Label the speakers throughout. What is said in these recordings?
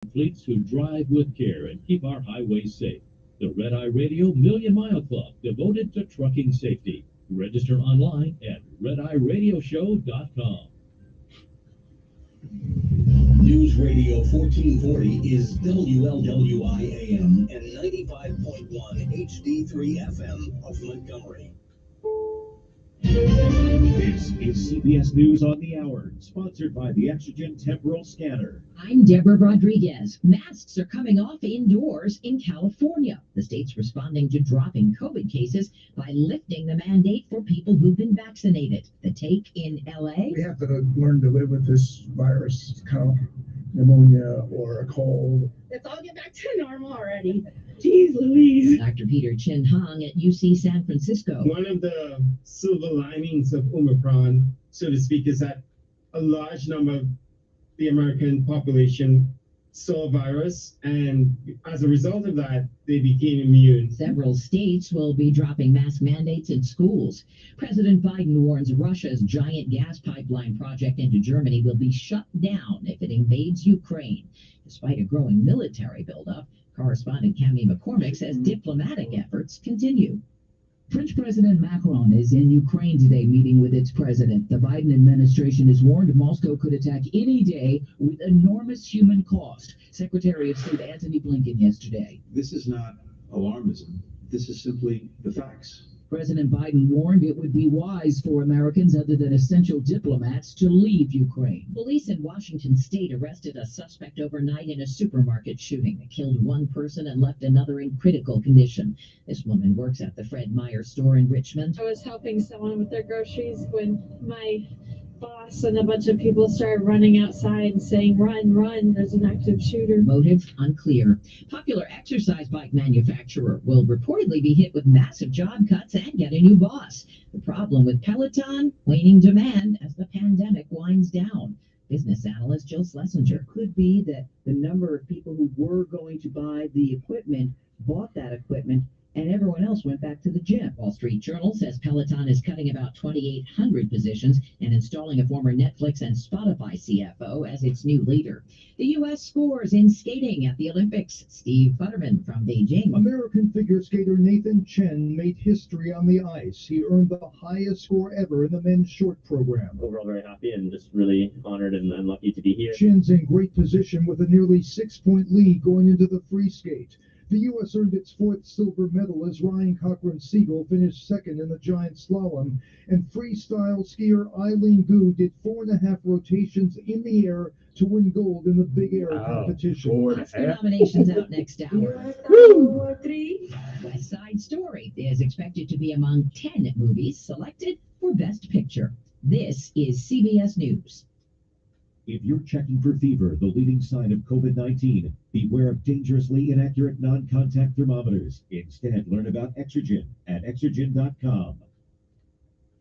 Speaker 1: Fleets who drive with care and keep our highways safe. The Red Eye Radio Million Mile Club, devoted to trucking safety. Register online at redeyeradioshow.com.
Speaker 2: News Radio 1440 is WLWI AM and 95.1 HD3 FM of Montgomery.
Speaker 3: This is CBS News on the Hour, sponsored by the Exogen Temporal Scanner.
Speaker 4: I'm Deborah Rodriguez. Masks are coming off indoors in California. The state's responding to dropping COVID cases by lifting the mandate for people who've been vaccinated. The take in LA?
Speaker 5: We have to learn to live with this virus, kind of pneumonia or a cold.
Speaker 6: Let's all get back to normal already. Jeez Louise.
Speaker 4: Dr. Peter Chin Hong at UC San Francisco.
Speaker 7: One of the silver linings of Omicron, so to speak, is that a large number of the American population saw a virus, and as a result of that, they became immune.
Speaker 4: Several states will be dropping mask mandates in schools. President Biden warns Russia's giant gas pipeline project into Germany will be shut down if it invades Ukraine. Despite a growing military buildup, correspondent Cami McCormick says diplomatic efforts continue.
Speaker 8: French President Macron is in Ukraine today meeting with its president. The Biden administration has warned Moscow could attack any day with enormous human cost. Secretary of State Antony Blinken yesterday.
Speaker 9: This is not alarmism. This is simply the facts.
Speaker 8: President Biden warned it would be wise for Americans other than essential diplomats to leave Ukraine.
Speaker 4: Police in Washington state arrested a suspect overnight in a supermarket shooting that killed one person and left another in critical condition. This woman works at the Fred Meyer store in Richmond.
Speaker 6: I was helping someone with their groceries when my boss and a bunch of people started running outside and saying, "Run, run, there's an active shooter."
Speaker 4: Motive unclear. Popular exercise bike manufacturer will reportedly be hit with massive job cuts and get a new boss. The problem with Peloton? Waning demand as the pandemic winds down. Business analyst Jill Schlesinger.
Speaker 10: Could be that the number of people who were going to buy the equipment bought that equipment and everyone else went back to the gym.
Speaker 4: Wall Street Journal says Peloton is cutting about 2,800 positions and installing a former Netflix and Spotify CFO as its new leader. The U.S. scores in skating at the Olympics. Steve Futterman from Beijing.
Speaker 11: American figure skater Nathan Chen made history on the ice. He earned the highest score ever in the men's short program.
Speaker 12: Overall, very happy and just really honored and lucky to be here.
Speaker 11: Chen's in great position with a nearly 6-point lead going into the free skate. The U.S. earned its fourth silver medal as Ryan Cochran-Siegel finished second in the giant slalom, and freestyle skier Eileen Gu did 4.5 rotations in the air to win gold in the big air competition.
Speaker 4: Oscar nominations out next hour. West Side Story is expected to be among 10 movies selected for Best Picture. This is CBS News.
Speaker 3: If you're checking for fever, the leading sign of COVID-19, beware of dangerously inaccurate non-contact thermometers. Instead, learn about Exogen at exogen.com.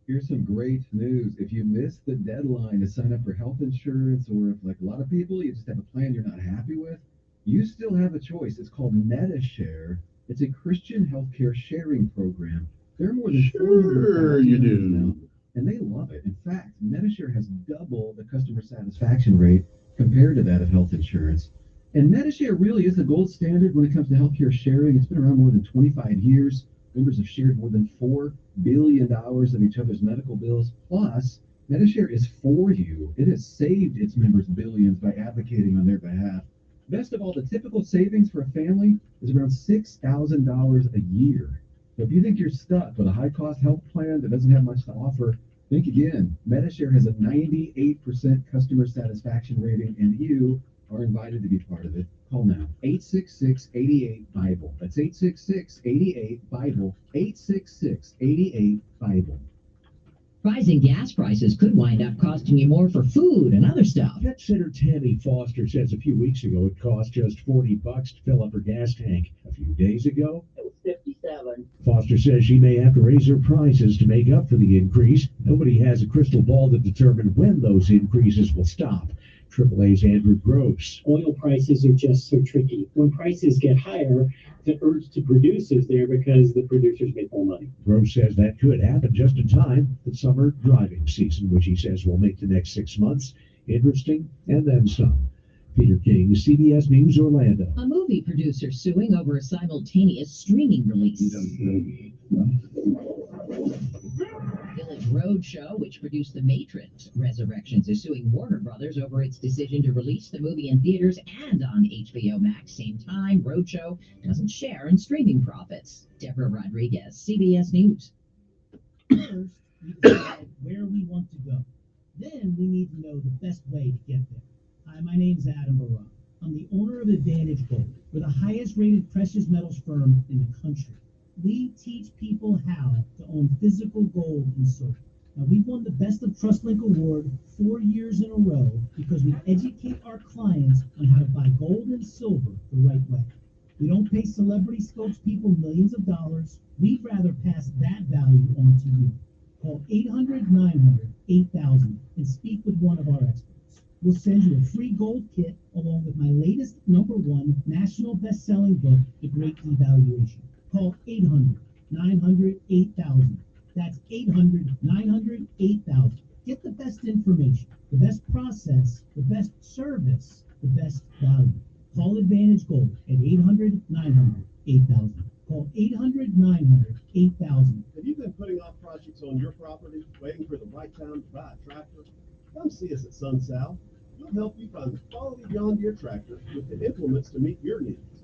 Speaker 13: Here's some great news. If you missed the deadline to sign up for health insurance, or if, like a lot of people, you just have a plan you're not happy with, you still have a choice. It's called MediShare. It's a Christian healthcare sharing program. There are more than 400
Speaker 9: you do
Speaker 13: now, and they love it. In fact, MediShare has double the customer satisfaction rate compared to that of health insurance. And MediShare really is the gold standard when it comes to healthcare sharing. It's been around more than 25 years. Members have shared more than $4 billion of each other's medical bills. Plus, MediShare is for you. It has saved its members billions by advocating on their behalf. Best of all, the typical savings for a family is around $6,000 a year. So if you think you're stuck with a high-cost health plan that doesn't have much to offer, think again. MediShare has a 98% customer satisfaction rating, and you are invited to be part of it. Call now, 866-88-BIBLE. That's 866-88-BIBLE, 866-88-BIBLE.
Speaker 4: Rising gas prices could wind up costing you more for food and other stuff.
Speaker 3: Pet sitter Tammy Foster says a few weeks ago it cost just $40 to fill up her gas tank. A few days ago,
Speaker 10: It was 57.
Speaker 3: Foster says she may have to raise her prices to make up for the increase. Nobody has a crystal ball to determine when those increases will stop. AAA's Andrew Gross.
Speaker 14: Oil prices are just so tricky. When prices get higher, the urge to produce is there because the producers make more money.
Speaker 3: Gross says that could happen just in time for the summer driving season, which he says will make the next 6 months interesting and then some. Peter King, CBS News, Orlando.
Speaker 4: A movie producer suing over a simultaneous streaming release. Village Roadshow, which produced The Matrix Resurrections, is suing Warner Brothers over its decision to release the movie in theaters and on HBO Max same time. Roadshow doesn't share in streaming profits. Deborah Rodriguez, CBS News.
Speaker 15: First, we decide where we want to go. Then we need to know the best way to get there. Hi, my name's Adam Barra. I'm the owner of Advantage Gold. We're the highest rated precious metals firm in the country. We teach people how to own physical gold and silver. Now, we've won the Best of TrustLink Award 4 years in a row because we educate our clients on how to buy gold and silver the right way. We don't pay celebrity spokespeople millions of dollars. We'd rather pass that value on to you. Call 800-900-8000 and speak with one of our experts. We'll send you a free gold kit along with my latest #1 national best-selling book, The Great Devaluation. Call 800-900-8000. That's 800-900-8000. Get the best information, the best process, the best service, the best value. Call Advantage Gold at 800-900-8000. Call 800-900-8000.
Speaker 16: Have you been putting off projects on your property, waiting for the right time to buy a tractor? Come see us at Sun South. We'll help you find the quality John Deere tractor with the implements to meet your needs.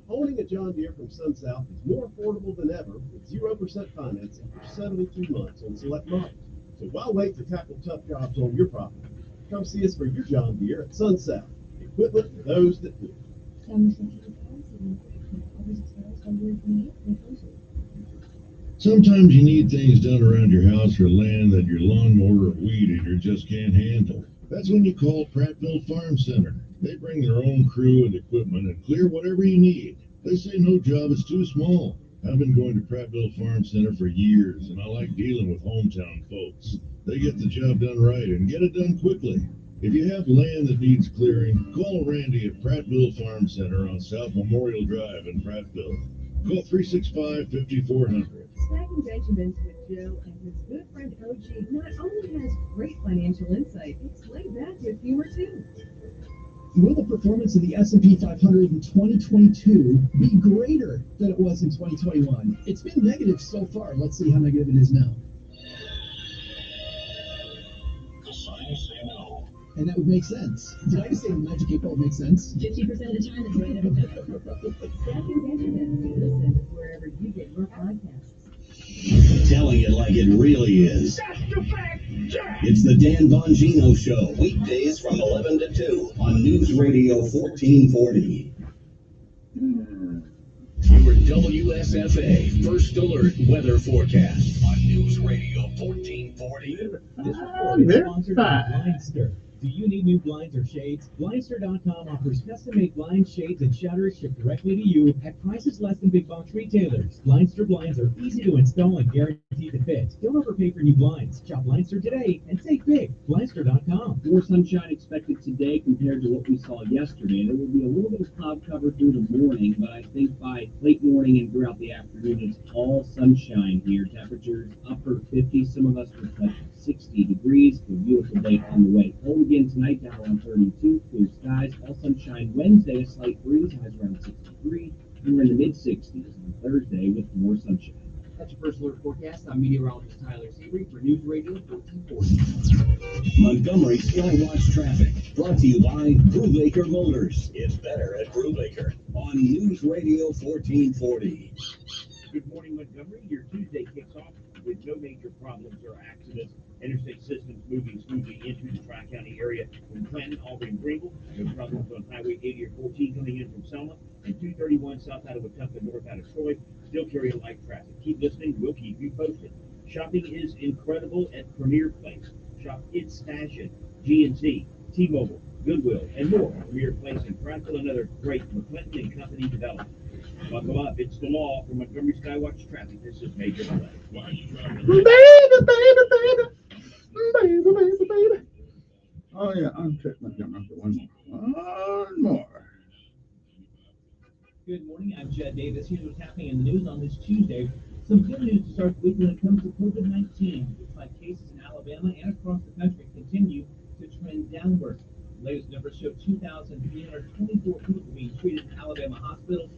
Speaker 16: Owning a John Deere from Sun South is more affordable than ever with 0% financing for 72 months on select models. So why wait to tackle tough jobs on your property? Come see us for your John Deere at Sun South. Equipment for those that do.
Speaker 17: Sometimes you need things done around your house or land that your lawnmower or weed eater just can't handle. That's when you call Prattville Farm Center. They bring their own crew and equipment and clear whatever you need. They say no job is too small. I've been going to Prattville Farm Center for years, and I like dealing with hometown folks. They get the job done right and get it done quickly. If you have land that needs clearing, call Randy at Prattville Farm Center on South Memorial Drive in Prattville. Call 365-5400.
Speaker 18: Stacking Benjamins with Joe and his good friend OG not only has great financial insight, it's laid back with humor too.
Speaker 15: Will the performance of the S&P 500 in 2022 be greater than it was in 2021? It's been negative so far. Let's see how negative it is now.
Speaker 2: The signs say no.
Speaker 15: And that would make sense. Did I just say the Magic 8 Ball makes sense?
Speaker 18: 50% of the time, it's right every time. Stacking Benjamins. Listen wherever you get your podcasts.
Speaker 2: Telling it like it really is. It's the Dan Bongino Show, weekdays from 11 to 2 on News Radio 1440. Your WSFA First Alert Weather Forecast on News Radio 1440.
Speaker 19: This report is sponsored by Blindster. Do you need new blinds or shades? Blindster.com offers custom-made blinds, shades, and shutters shipped directly to you at prices less than big box retailers. Blindster blinds are easy to install and guaranteed to fit. Don't overpay for new blinds. Shop Blindster today and save big. Blindster.com.
Speaker 12: More sunshine expected today compared to what we saw yesterday. There will be a little bit of cloud cover through the morning, but I think by late morning and throughout the afternoon, it's all sunshine here. Temperatures upper 50s. Some of us will touch 60 degrees. A beautiful day on the way home again tonight, down around 32. Clear skies, all sunshine. Wednesday, a slight breeze, highs around 63. And we're in the mid-60s on Thursday with more sunshine.
Speaker 20: That's your First Alert Forecast. I'm meteorologist Tyler Seabury for News Radio 1440.
Speaker 2: Montgomery Skywatch Traffic, brought to you by Brubaker Motors. It's better at Brubaker on News Radio 1440.
Speaker 21: Good morning, Montgomery. Your Tuesday kicks off with no major problems or accidents. Interstate systems moving smoothly into the Tri-County area from Clanton, Auburn, and Greenville. No problems on Highway 80 or 14 coming in from Selma, and 231 south out of Wetumpka, north out of Troy. Still carrying light traffic. Keep listening. We'll keep you posted. Shopping is incredible at Premier Place. Shop It's Fashion, GNC, T-Mobile, Goodwill, and more. Premier Place in Prattville, another great McClinton and Company development. Buckle up. It's the law for Montgomery Skywatch Traffic. This is Major Play.
Speaker 5: Baby. Oh, yeah, I'm Trick Montgomery. One more.
Speaker 19: Good morning. I'm Jed Davis. Here's what's happening in the news on this Tuesday. Some good news to start the week when it comes to COVID-19. Looks like cases in Alabama and across the country continue to trend downward. Latest numbers show 2,324 people being treated in Alabama hospitals.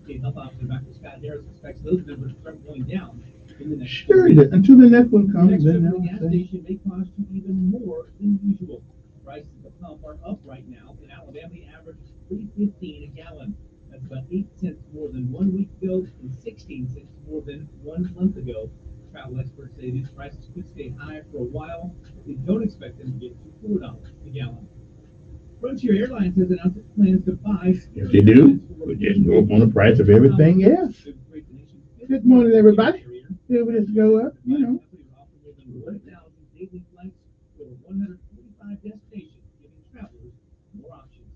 Speaker 19: State Health Officer Dr. Scott Harris expects those numbers to start going down in the next
Speaker 5: Sure, until the next one comes,
Speaker 19: next
Speaker 5: then
Speaker 19: trip to the
Speaker 5: they'll
Speaker 19: gas
Speaker 5: say,
Speaker 19: station may cost you even more than usual. Prices at the pump are up right now. In Alabama, the average is $3.15 a gallon. That's about 8 cents more than 1 week ago and 16 cents more than 1 month ago. Travel experts say these prices could stay high for a while. They don't expect them to get to $4 a gallon. Frontier Airlines has announced its plans to buy.
Speaker 1: If they do, we just go up on the price of everything else.
Speaker 5: good morning, everybody. Yeah, we just go up, you know.
Speaker 19: 1,000 daily flights for 145 destinations, giving travelers more options.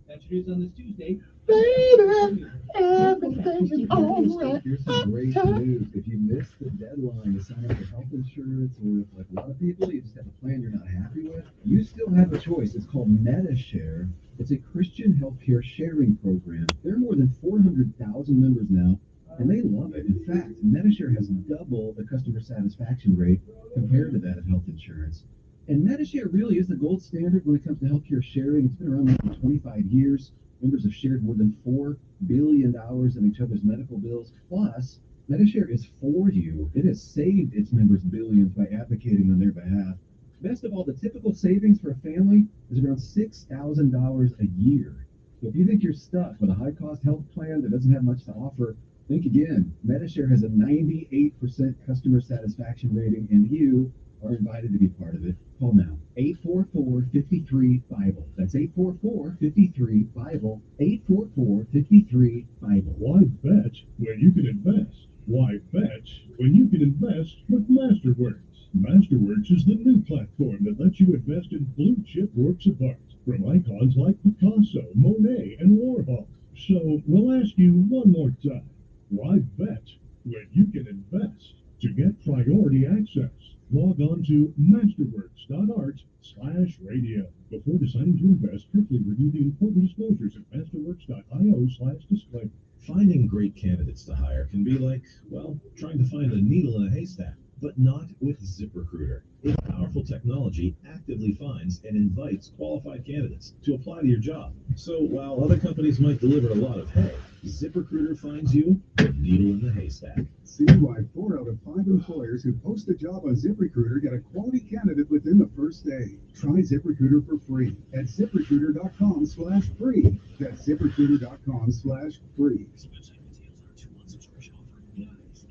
Speaker 19: That's your news on this Tuesday.
Speaker 5: Baby, everything is all right.
Speaker 13: Here's some great news. If you missed the deadline to sign up for health insurance, or if, like a lot of people, you just have a plan you're not happy with, you still have a choice. It's called MediShare. It's a Christian healthcare sharing program. There are more than 400,000 members now, and they love it. In fact, MediShare has double the customer satisfaction rate compared to that of health insurance. And MediShare really is the gold standard when it comes to healthcare sharing. It's been around for 25 years. Members have shared more than $4 billion in each other's medical bills. Plus, MediShare is for you. It has saved its members billions by advocating on their behalf. Best of all, the typical savings for a family is around $6,000 a year. So if you think you're stuck with a high-cost health plan that doesn't have much to offer, think again. MediShare has a 98% customer satisfaction rating, and you are invited to be part of it. Call now. 844-53-BIBLE. That's 844-53-BIBLE. 844-53-BIBLE.
Speaker 17: Why bet when you can invest? Why bet when you can invest with Masterworks? Masterworks is the new platform that lets you invest in blue-chip works of art from icons like Picasso, Monet, and Warhol. So we'll ask you one more time. Why bet when you can invest? To get priority access, log on to masterworks.art/radio. Before deciding to invest, carefully review the important disclosures at masterworks.io/disclaimer.
Speaker 3: Finding great candidates to hire can be like, well, trying to find a needle in a haystack, but not with ZipRecruiter. Its powerful technology actively finds and invites qualified candidates to apply to your job. So while other companies might deliver a lot of hay, ZipRecruiter finds you the needle in the haystack.
Speaker 22: See why 4 out of 5 employers who post a job on ZipRecruiter get a quality candidate within the first day. Try ZipRecruiter for free at ZipRecruiter.com/free. That's ZipRecruiter.com/free.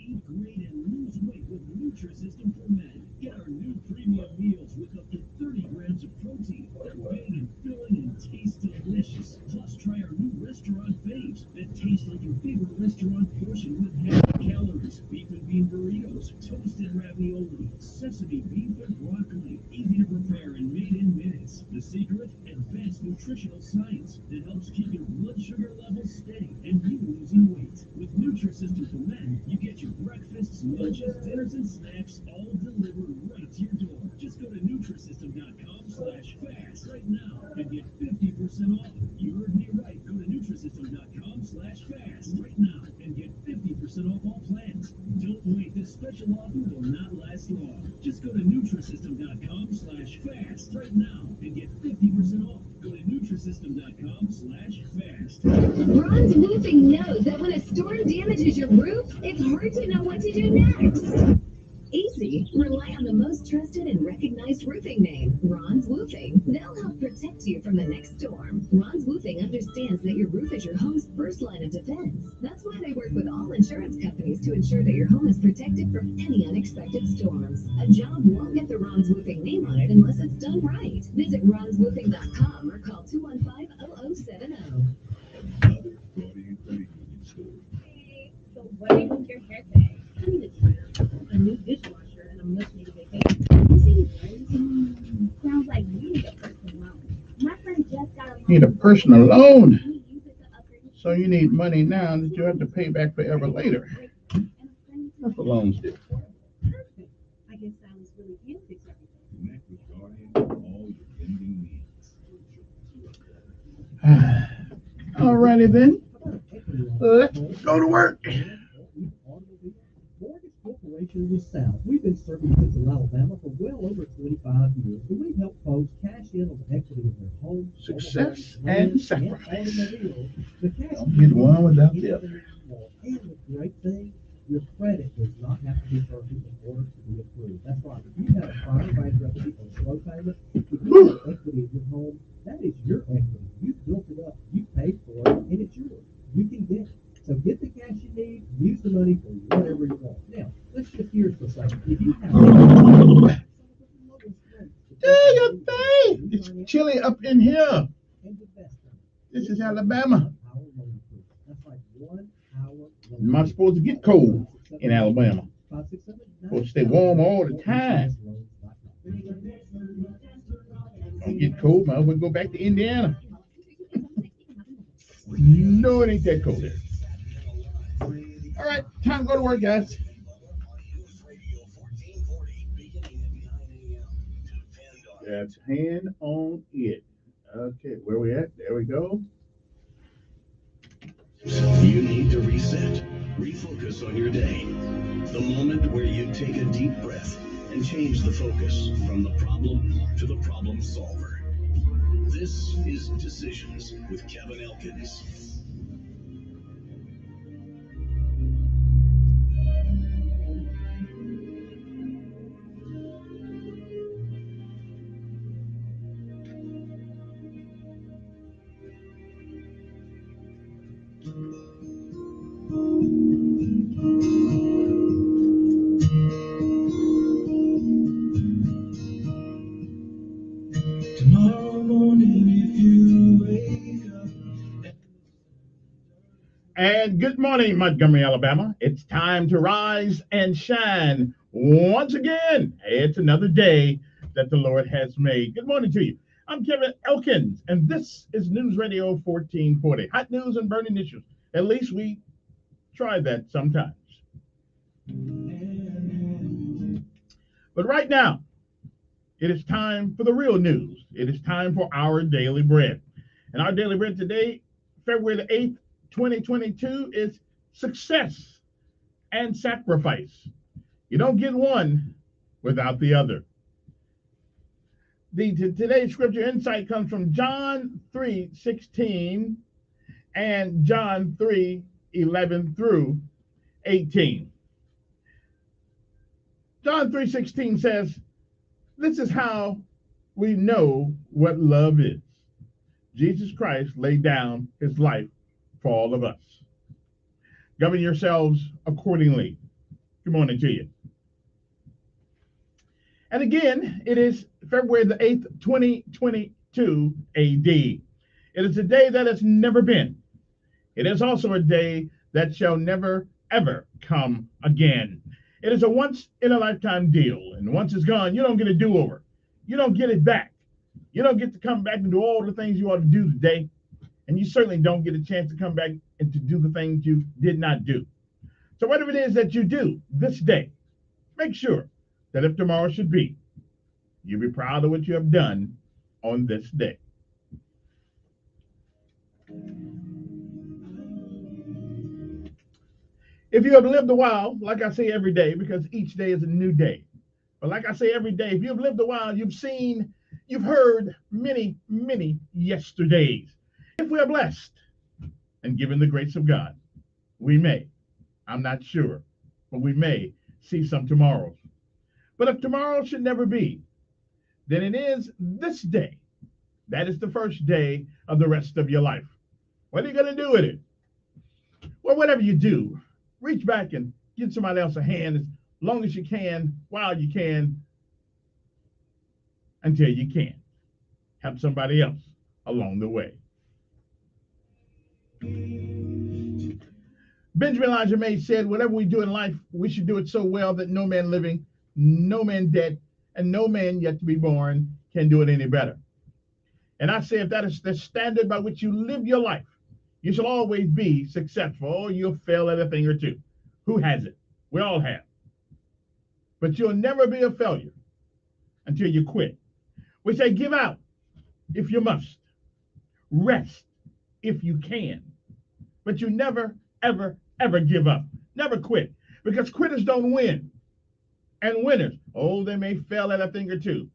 Speaker 23: Eat great and lose weight with Nutrisystem for Men. Get our new premium meals with up to 30 grams of protein. They're big and filling and taste delicious. Plus, try our new restaurant faves that taste like your favorite restaurant portion with half calories. Beef and bean burritos, toasted ravioli, sesame beef and broccoli. Easy to prepare and made in minutes. The secret? Advanced nutritional science that helps keep your blood sugar levels steady and you losing weight. With Nutrisystem for Men, you get your breakfasts, lunches, dinners, and snacks all delivered right to your door. Just go to Nutrisystem.com/fast right now and get 50% off. You heard me right. Go to Nutrisystem.com/fast right now and get 50% off all plans. Don't wait. This special offer will not last long. Just go to Nutrisystem.com/fast right now and get 50% off. Go to Nutrisystem.com/fast.
Speaker 24: Ron's Roofing knows that when a storm damages your roof, it's hard to know what to do next. Easy. Rely on the most trusted and recognized roofing name, Ron's Roofing. They'll help protect you from the next storm. Ron's Roofing understands that your roof is your home's first line of defense. That's why they work with all insurance companies to ensure that your home is protected from any unexpected storms. A job won't get the Ron's Roofing name on it unless it's done right. Visit ronsroofing.com or call 215-0070.
Speaker 18: Hey, so what do you think your hair today? I need a trim, a new dishwasher, and I'm listening to vacation. You see these rings? Sounds like you need a personal loan. My friend just got a loan.
Speaker 5: Need a personal loan. So you need money now that you have to pay back forever later. That's what loans do.
Speaker 18: Perfect. I guess Silas really can fix everything.
Speaker 17: Connect with Guardian for all your lending needs.
Speaker 5: Alrighty then. Let's go to work.
Speaker 8: Mortgage Corporation
Speaker 6: Generation was South. We've been serving Central Alabama for well over 25 years, and we've helped folks cash in on the equity of their home,
Speaker 5: Success
Speaker 6: land,
Speaker 5: and sacrifice.
Speaker 6: automobile. The cash
Speaker 5: Don't get one without the other.
Speaker 6: And the great thing, your credit does not have to be perfect in order to be approved. That's right. If you have a private bankruptcy or slow payment, if you have equity in your home, that is your equity. You built it up, you paid for it, and it's yours. You can get it. So get the cash you need, use the money for whatever you want. Now, let's shift gears for a second. If you have
Speaker 5: It's chilly up in here. This is Alabama.
Speaker 6: That's like 1 hour.
Speaker 5: You're not supposed to get cold in Alabama. Supposed to stay warm all the time. Don't get cold, might as well go back to Indiana. No, it ain't that cold there. All right, time to go to work, guys. That's hand on it. Okay, where we at? There we go.
Speaker 2: You need to reset, refocus on your day. The moment where you take a deep breath and change the focus from the problem to the problem solver. This is Decisions with Kevin Elkins.
Speaker 23: Tomorrow morning, if you wake up.
Speaker 5: And good morning, Montgomery, Alabama. It's time to rise and shine once again. It's another day that the Lord has made. Good morning to you. I'm Kevin Elkins, and this is News Radio 1440. Hot news and burning issues. At least we try that sometimes. But right now, it is time for the real news. It is time for our daily bread. And our daily bread today, February the 8th, 2022, is success and sacrifice. You don't get one without the other. Today's scripture insight comes from John 3:16 and John 3:11 through 18. John 3:16 says, "This is how we know what love is. Jesus Christ laid down his life for all of us. Govern yourselves accordingly." Good morning to you. And again, it is February the 8th, 2022 AD. It is a day that has never been. It is also a day that shall never, ever come again. It is a once-in-a-lifetime deal, and once it's gone, you don't get a do-over. You don't get it back. You don't get to come back and do all the things you ought to do today, and you certainly don't get a chance to come back and to do the things you did not do. So whatever it is that you do this day, make sure that if tomorrow should be, you'll be proud of what you have done on this day. If you have lived a while, like I say every day, because each day is a new day. But like I say every day, if you've lived a while, you've heard many, many yesterdays. If we are blessed and given the grace of God, we may, I'm not sure, but we may see some tomorrows. But if tomorrow should never be, then it is this day. That is the first day of the rest of your life. What are you going to do with it? Well, whatever you do, reach back and give somebody else a hand as long as you can, while you can, until you can't. Help somebody else along the way. Benjamin Elijah May said, whatever we do in life, we should do it so well that no man living, no man dead, and no man yet to be born can do it any better. And I say, if that is the standard by which you live your life, you shall always be successful, or you'll fail at a thing or two. Who hasn't? We all have. But you'll never be a failure until you quit. We say give out if you must. Rest if you can. But you never, ever, ever give up. Never quit. Because quitters don't win. And winners, oh, they may fail at a thing or two,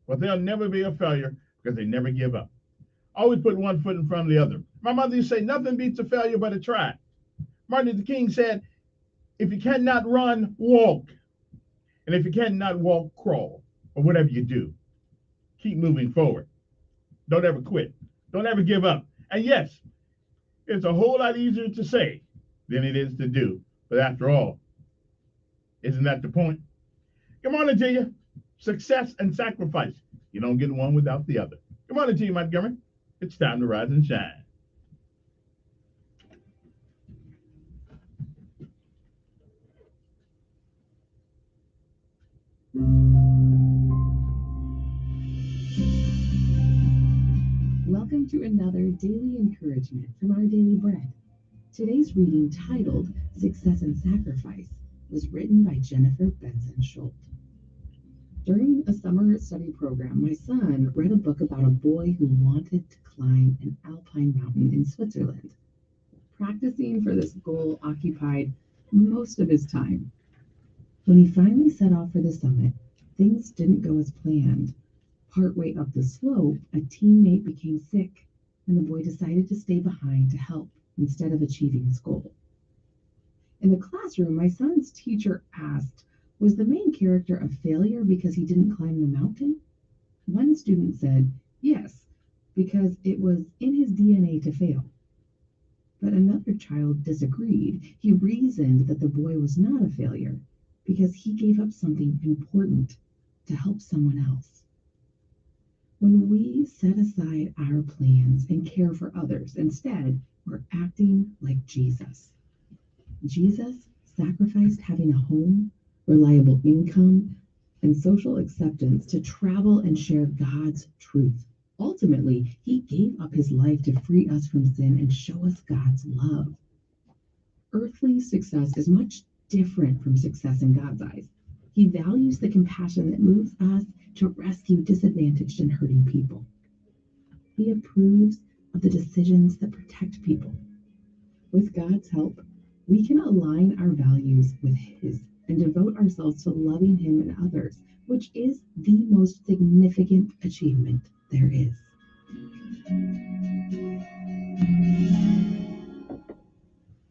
Speaker 5: but they'll never be a failure because they never give up. Always put one foot in front of the other. My mother used to say, nothing beats a failure but a try. Martin Luther King said, if you cannot run, walk. And if you cannot walk, crawl. Or whatever you do, keep moving forward. Don't ever quit. Don't ever give up. And yes, it's a whole lot easier to say than it is to do. But after all, isn't that the point? Good morning to you. Success and sacrifice. You don't get one without the other. Good morning to you, Montgomery. It's time to rise and shine.
Speaker 7: Welcome to another daily encouragement from Our Daily Bread. Today's reading, titled Success and Sacrifice, was written by Jennifer Benson Schultz. During a summer study program, my son read a book about a boy who wanted to climb an alpine mountain in Switzerland. Practicing for this goal occupied most of his time. When he finally set off for the summit, things didn't go as planned. Partway up the slope, a teammate became sick, and the boy decided to stay behind to help instead of achieving his goal. In the classroom, my son's teacher asked, was the main character a failure because he didn't climb the mountain? One student said, yes, because it was in his DNA to fail. But another child disagreed. He reasoned that the boy was not a failure because he gave up something important to help someone else. When we set aside our plans and care for others, instead, we're acting like Jesus. Jesus sacrificed having a home, reliable income, and social acceptance to travel and share God's truth. Ultimately, he gave up his life to free us from sin and show us God's love. Earthly success is much different from success in God's eyes. He values the compassion that moves us to rescue disadvantaged and hurting people. He approves of the decisions that protect people. With God's help, we can align our values with His and devote ourselves to loving Him and others, which is the most significant achievement there is.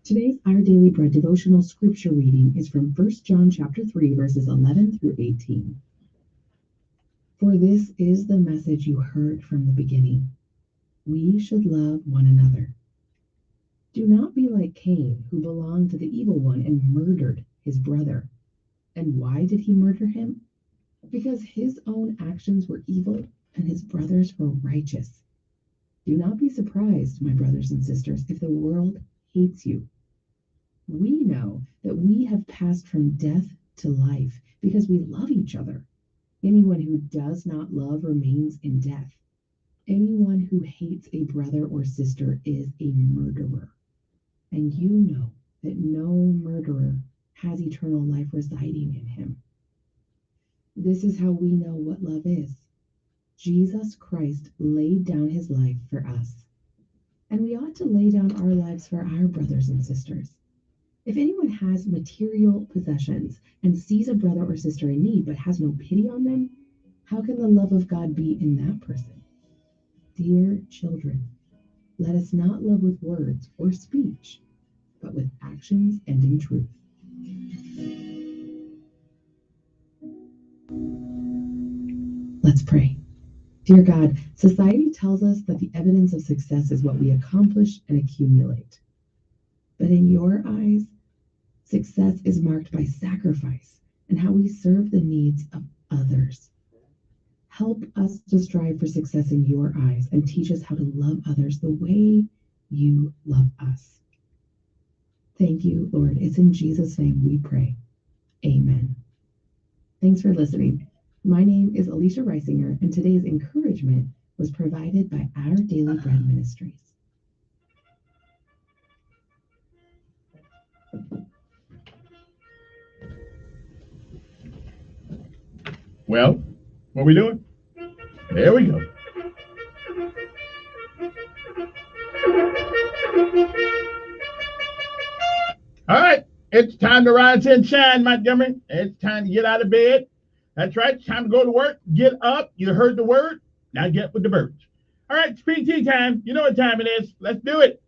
Speaker 7: Today's Our Daily Bread devotional scripture reading is from 1 John chapter 3, verses 11 through 18. For this is the message you heard from the beginning. We should love one another. Do not be like Cain, who belonged to the evil one and murdered his brother. And why did he murder him? Because his own actions were evil and his brothers were righteous. Do not be surprised, my brothers and sisters, if the world hates you. We know that we have passed from death to life because we love each other. Anyone who does not love remains in death. Anyone who hates a brother or sister is a murderer. And you know that no murderer has eternal life residing in him. This is how we know what love is. Jesus Christ laid down his life for us. And we ought to lay down our lives for our brothers and sisters. If anyone has material possessions and sees a brother or sister in need but has no pity on them, how can the love of God be in that person? Dear children, let us not love with words or speech, but with actions and in truth. Let's pray. Dear God, society tells us that the evidence of success is what we accomplish and accumulate. But in your eyes, success is marked by sacrifice and how we serve the needs of others. Help us to strive for success in your eyes and teach us how to love others the way you love us. Thank you, Lord. It's in Jesus' name we pray. Amen. Thanks for listening. My name is Alicia Reisinger, and today's encouragement was provided by Our Daily Bread Ministries.
Speaker 5: Well, what are we doing? There we go. All right. It's time to rise and shine, Montgomery. It's time to get out of bed. That's right. It's time to go to work. Get up. You heard the word. Now get with the birds. All right, it's PT time. You know what time it is. Let's do it.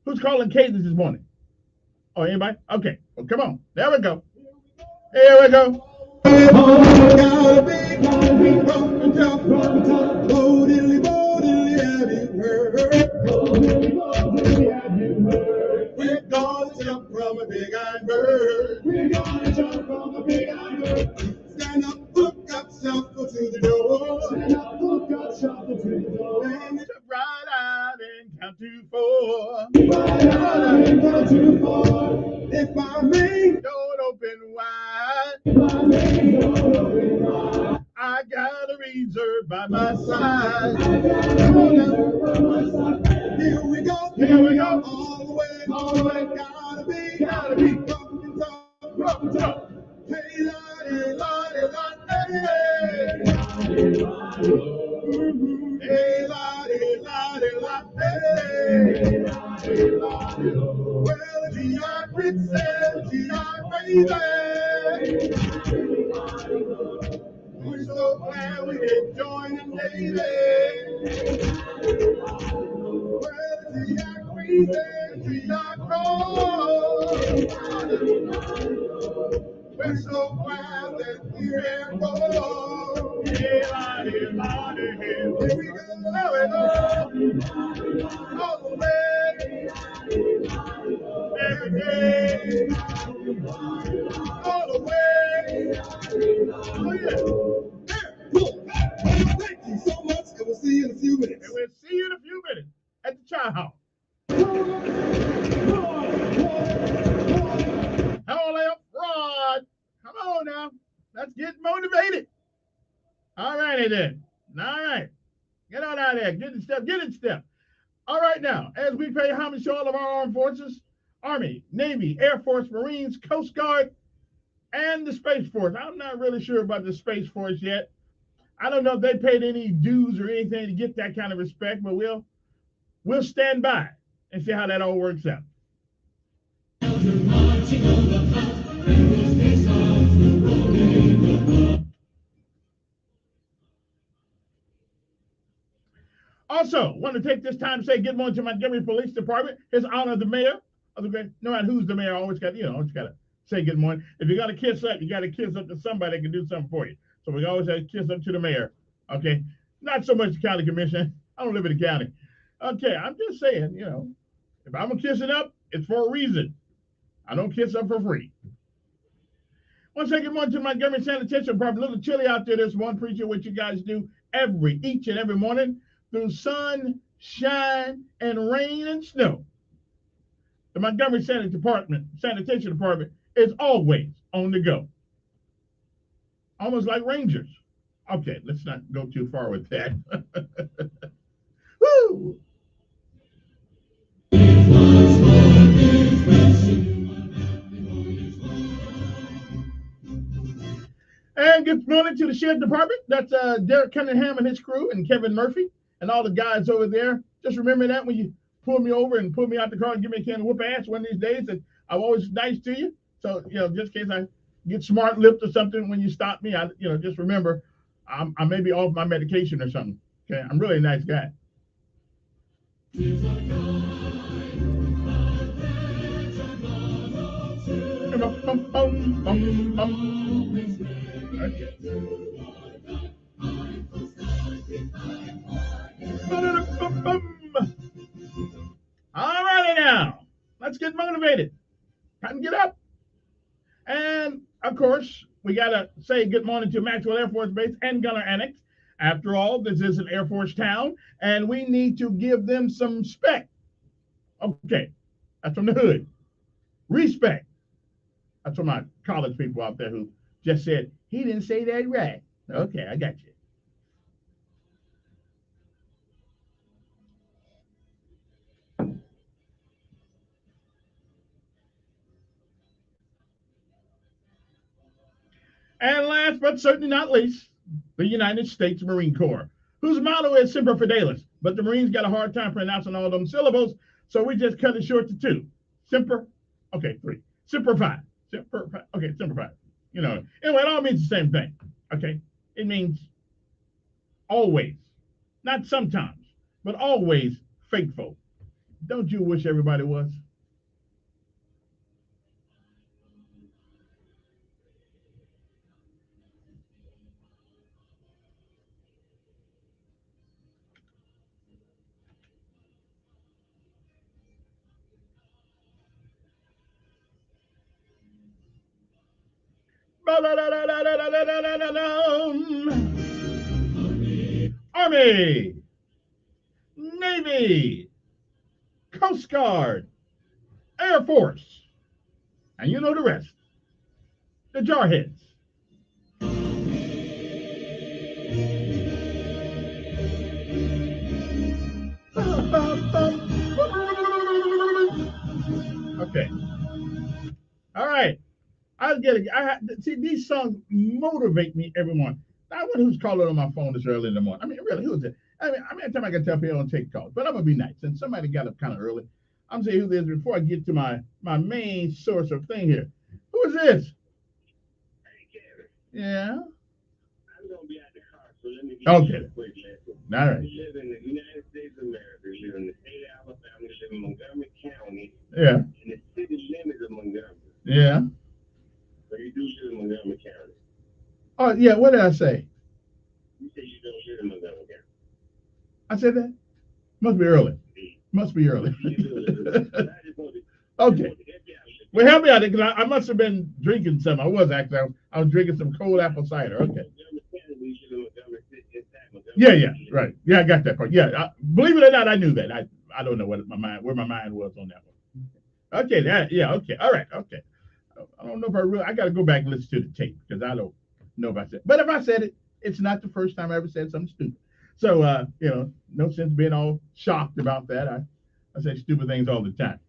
Speaker 5: Who's calling cadence this morning? Oh, anybody? Okay. Well, come on. There we go. Here we go. We're gonna jump from a big iron bird. We're gonna jump from a big iron bird. Stand up, look up, shuffle to the door. Stand up, look up, shuffle to the door. And jump right out and count to 4. Right out and count to 4. If I may, don't open wide. If I may, don't open wide. I got a reserve by my side. I got a reserve by my side. Here we go. Here we go. All the way. All the way. Gotta be. Gotta be. Rockin' top. Rockin' top. Hey, lottie, lottie, lottie. Hey, lottie, lottie, lottie. Well, the G.I. princess, G.I. baby. We're so glad we can join the Navy. Well, the G.I. princess, G.I. cross. We're so glad that we're here for. Here we go, all the way, every day, all the way. Oh yeah. Cool. Thank you so much, and we'll see you in a few minutes. And we'll see you in a few minutes at the Child House. Hello, Rod. Come on now. Let's get motivated. All righty then. All right. Get on out there. Get in step. Get in step. All right now, as we pay homage to all of our armed forces, Army, Navy, Air Force, Marines, Coast Guard, and the Space Force. I'm not really sure about the Space Force yet. I don't know if they paid any dues or anything to get that kind of respect, but we'll stand by and see how that all works out. Also, want to take this time to say good morning to Montgomery Police Department. His honor, the mayor of the great. No matter who's the mayor, always got to say good morning. If you got to kiss up, you got to kiss up to somebody that can do something for you. So we always have to kiss up to the mayor. Okay, not so much the county commission. I don't live in the county. Okay, I'm just saying, if I'm kissing up, it's for a reason. I don't kiss up for free. Want to say good morning to Montgomery Sanitation Department. A little chilly out there this morning. Appreciate what you guys do each and every morning through sun, shine, and rain and snow. The Montgomery Sanitation Department is always on the go. Almost like Rangers. Okay, let's not go too far with that. Woo! And good morning to the Sheriff Department. That's Derek Cunningham and his crew, and Kevin Murphy and all the guys over there. Just remember that when you pull me over and pull me out the car and give me a can of whoop ass one of these days, and I'm always nice to you. So, just in case I get smart lipped or something when you stop me, just remember I may be off my medication or something. Okay, I'm really a nice guy. Okay. All righty now, let's get motivated. Time to get up. And of course, we got to say good morning to Maxwell Air Force Base and Gunner Annex. After all, this is an Air Force town, and we need to give them some respect. Okay, that's from the hood. Respect. That's from my college people out there who just said, he didn't say that right. Okay, I got you. And last but certainly not least, the United States Marine Corps, whose motto is Semper Fidelis. But the Marines got a hard time pronouncing all them syllables, so we just cut it short to 2. Semper, okay, 3. Simplify. Simplify. Okay, simplify. You know, anyway, it all means the same thing. Okay, it means always, not sometimes, but always faithful. Don't you wish everybody was? Army, Navy, Coast Guard, Air Force, and you know the rest. The jarheads. Okay. All right. I'll get it. See, these songs motivate me every morning. I wonder who's calling on my phone this early in the morning. I mean, really, who's it? I mean, every time I can tell people I don't take calls, but I'm gonna be nice. And somebody got up kind of early. I'm saying who this is before I get to my main source of thing here. Who is this? Yeah.
Speaker 9: I'm gonna be at the car, so let me
Speaker 5: Okay.
Speaker 9: you a quick lesson.
Speaker 5: All right.
Speaker 9: We live in the United States of America. We live in the state of Alabama. We live in Montgomery County.
Speaker 5: Yeah.
Speaker 9: In the city limits of Montgomery.
Speaker 5: Yeah.
Speaker 9: So you do live in Montgomery County.
Speaker 5: Oh yeah. What did I say?
Speaker 9: You say you don't live in Montgomery County.
Speaker 5: I said that. Must be early. Must be early. Okay. Well, help me out because I must have been drinking some. I was actually. I was drinking some cold apple cider. Okay. Yeah. Right. Yeah, I got that part. Yeah. Believe it or not, I knew that. I don't know where my mind was on that one. Okay. Yeah. Okay. All right. Okay. I don't know if I got to go back and listen to the tape because I don't know if I said it. But if I said it, it's not the first time I ever said something stupid. So, no sense being all shocked about that. I say stupid things all the time.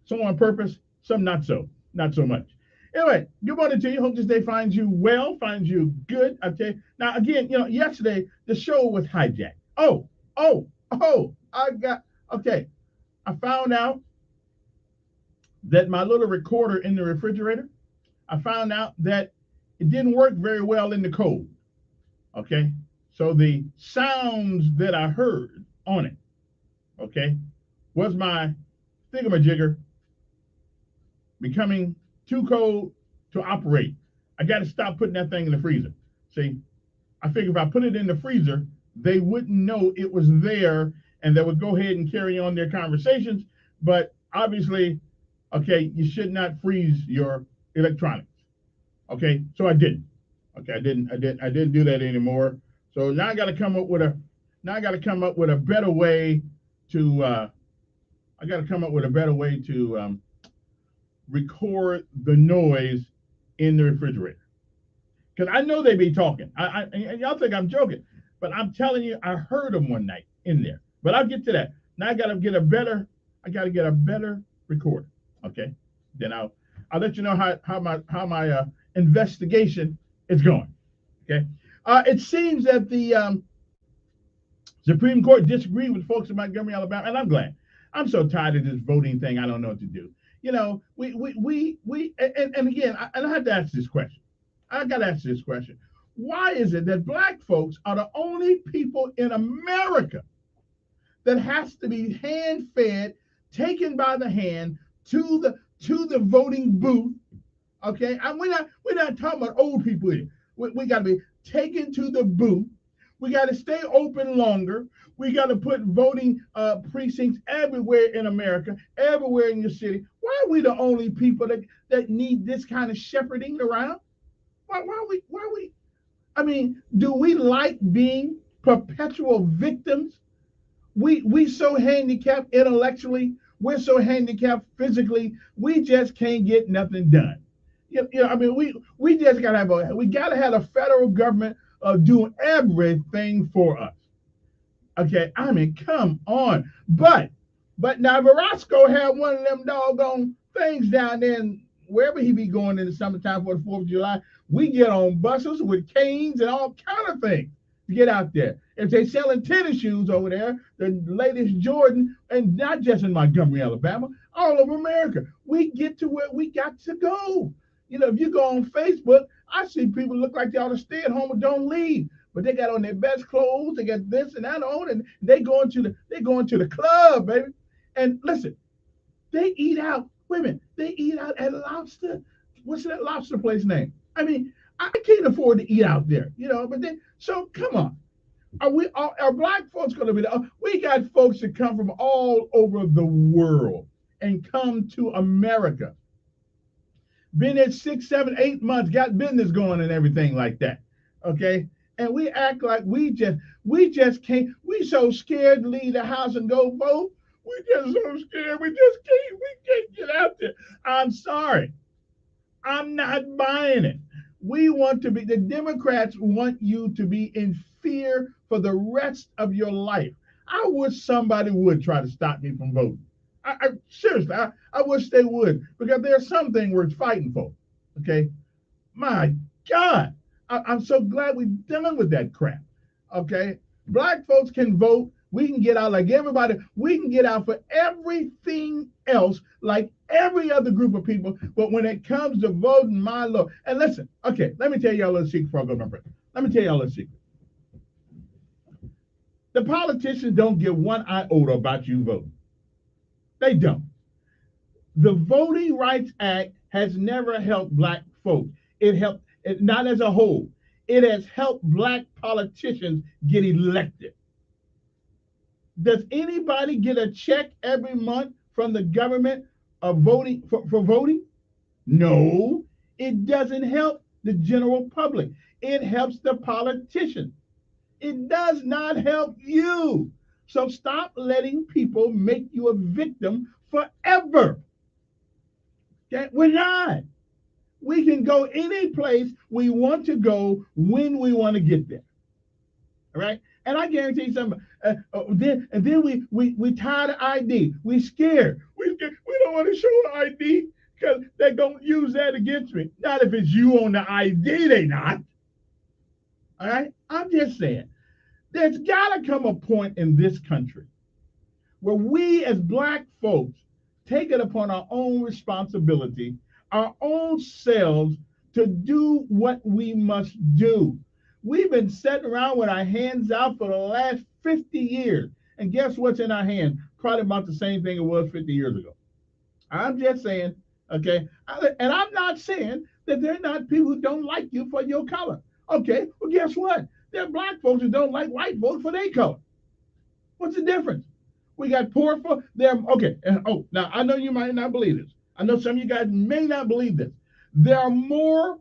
Speaker 5: Some on purpose, some not so much. Anyway, good morning to you. Hope this day finds you well, finds you good. Okay. Now, again, yesterday the show was hijacked. I found out that my little recorder in the refrigerator, I found out that it didn't work very well in the cold. Okay. So the sounds that I heard on it, okay, was my thingamajigger becoming too cold to operate. I got to stop putting that thing in the freezer. See, I figure if I put it in the freezer, they wouldn't know it was there and they would go ahead and carry on their conversations. But obviously, okay, you should not freeze your electronics. Okay, so I didn't. Okay, I didn't do that anymore. So now I got to come up with a better way to record the noise in the refrigerator. Because I know they be talking. And y'all think I'm joking, but I'm telling you, I heard them one night in there. But I'll get to that. Now I got to get a better recorder. Okay. Then I'll let you know how my investigation is going. Okay. It seems that the Supreme Court disagreed with folks in Montgomery, Alabama, and I'm glad. I'm so tired of this voting thing. I don't know what to do. And again, I have to ask this question. I got to ask this question. Why is it that black folks are the only people in America that has to be hand-fed, taken by the hand to the voting booth? Okay, and we're not talking about old people here. We got to be taken to the booth. We got to stay open longer. We got to put voting precincts everywhere in America, everywhere in your city. Why are we the only people that need this kind of shepherding around? Why are we? I mean, do we like being perpetual victims? We so handicapped intellectually. We're so handicapped physically. We just can't get nothing done. I mean, we just gotta have a federal government doing everything for us. Okay, I mean, come on. But now Verasco had one of them doggone things down there, and wherever he be going in the summertime for the 4th of July, we get on buses with canes and all kind of things to get out there. If they selling tennis shoes over there, the latest Jordan, and not just in Montgomery, Alabama, all over America. we get to where we got to go. You know, if you go on Facebook, I see people look like they ought to stay at home and don't leave, but they got on their best clothes, they got this and that on, and they going to the club, baby. And listen, they eat out. Wait a minute, they eat out at Lobster. What's that lobster place name? I mean, I can't afford to eat out there, you know. But then, so come on, are black folks going to be there? We got folks that come from all over the world and come to America. Been there 6, 7, 8 months, got business going and everything like that. Okay, and we act like we just can't. We so scared to leave the house and go vote. We just so scared. We can't get out there. I'm sorry. I'm not buying it. We want to be, the Democrats want you to be in fear for the rest of your life. I wish somebody would try to stop me from voting. Seriously, I wish they would, because there's something worth fighting for. Okay, my God, I'm so glad we're done with that crap. Okay, black folks can vote. We can get out like everybody. We can get out for everything else like every other group of people. But when it comes to voting, my Lord, and listen, okay, let me tell y'all a little secret before I go, my friend. Let me tell y'all a little secret. The politicians don't give one iota about you voting. They don't. The Voting Rights Act has never helped black folks. It helped, not as a whole. It has helped black politicians get elected. Does anybody get a check every month from the government of voting for voting? No, it doesn't help the general public. It helps the politicians. It does not help you. So stop letting people make you a victim forever. Okay? We're not. We can go any place we want to go when we want to get there. All right? And I guarantee you something. Then we tired of ID. We scared. We don't want to show ID because they're going to use that against me. Not if it's you on the ID, they not. All right? I'm just saying. There's got to come a point in this country where we as black folks take it upon our own responsibility, our own selves, to do what we must do. We've been sitting around with our hands out for the last 50 years. And guess what's in our hand? Probably about the same thing it was 50 years ago. I'm just saying, okay? And I'm not saying that there are not people who don't like you for your color. Okay, well, guess what? There are black folks who don't like white folks for their color. What's the difference? We got poor folks. Okay, now I know you might not believe this. I know some of you guys may not believe this. There are more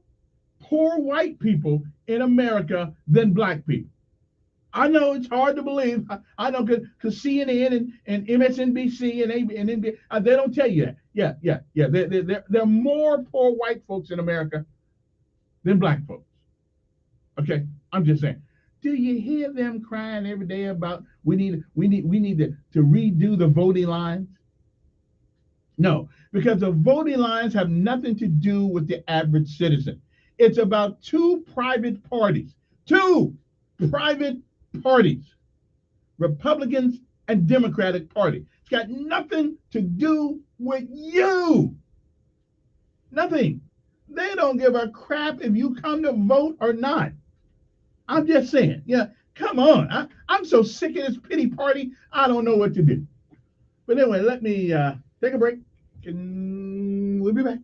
Speaker 5: poor white people in America than black people. I know it's hard to believe. I know because CNN and MSNBC and NBC, they don't tell you that. Yeah. There are more poor white folks in America than black folks. Okay, I'm just saying. Do you hear them crying every day about we need to redo the voting lines? No, because the voting lines have nothing to do with the average citizen. It's about two private parties, Republicans and Democratic Party. It's got nothing to do with you. Nothing. They don't give a crap if you come to vote or not. I'm just saying, come on. I'm so sick of this pity party, I don't know what to do. But anyway, let me take a break. We'll be back.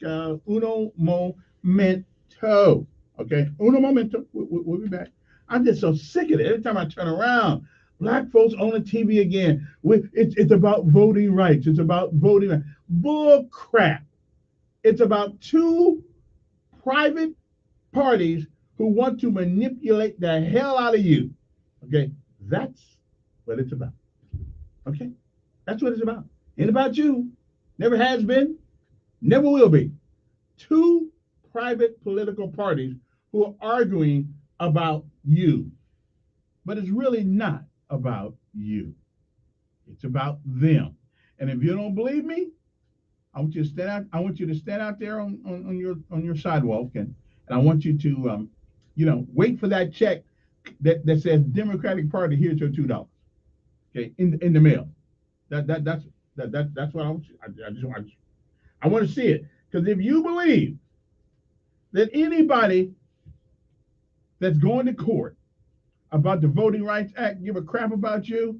Speaker 5: Uno momento. Okay, uno momento. We'll be back. I'm just so sick of it. Every time I turn around, black folks on the TV again. It's about voting rights. It's about voting rights. Bull crap. It's about two private parties who want to manipulate the hell out of you. Okay, that's what it's about. Okay, that's what it's about. Ain't about you. Never has been, never will be. Two private political parties who are arguing about you. But it's really not about you. It's about them. And if you don't believe me, I want you to stand out there on your sidewalk, and I want you to wait for that check that says Democratic Party, here's your $2. Okay, in the mail. That's what I want you. I want to see it. Because if you believe that anybody that's going to court about the Voting Rights Act give a crap about you,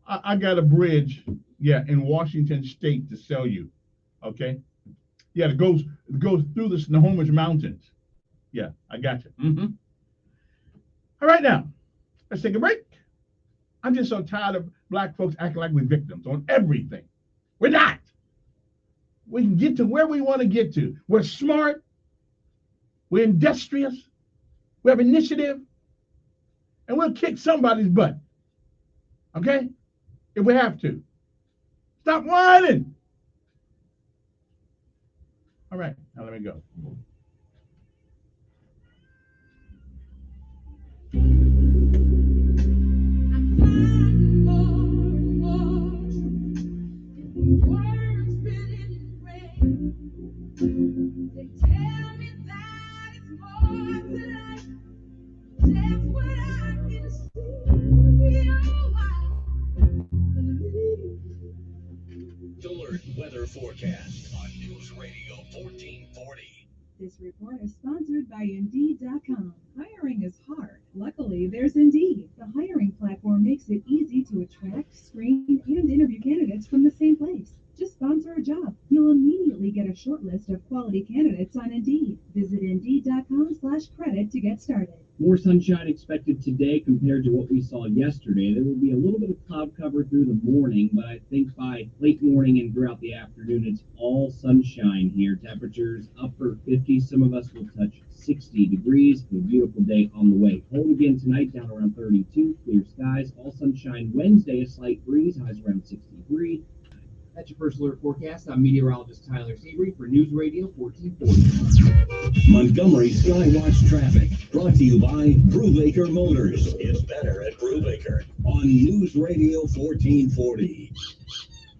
Speaker 5: I got a bridge, in Washington State to sell you. Okay? Yeah, it goes through the Snohomish Mountains. Yeah, I got you. All right, now, let's take a break. I'm just so tired of black folks acting like we're victims on everything. We're not. We can get to where we want to get to. We're smart. We're industrious. We have initiative. And we'll kick somebody's butt. Okay? If we have to. Stop whining. All right, now let me go.
Speaker 24: They tell me that it's more to life. That's what I can see.
Speaker 2: The Alert Weather Forecast on News Radio 1440.
Speaker 4: This report is sponsored by Indeed.com. Hiring is hard. Luckily, there's Indeed. The hiring platform makes it easy to attract, screen, and interview candidates from the same place. Just sponsor a job. You'll immediately get a short list of quality candidates on Indeed. Visit Indeed.com/credit to get started.
Speaker 12: More sunshine expected today compared to what we saw yesterday. There will be a little bit of cloud cover through the morning, but I think by late morning and throughout the afternoon, it's all sunshine here. Temperatures upper 50s. Some of us will touch 60 degrees. A beautiful day on the way. Cold again tonight, down around 32. Clear skies. All sunshine Wednesday, a slight breeze. Highs around 63.
Speaker 20: That's your first alert forecast. I'm meteorologist Tyler Seabury for News Radio 1440.
Speaker 2: Montgomery Skywatch Traffic, brought to you by Brubaker Motors. It's better at Brubaker on News Radio 1440.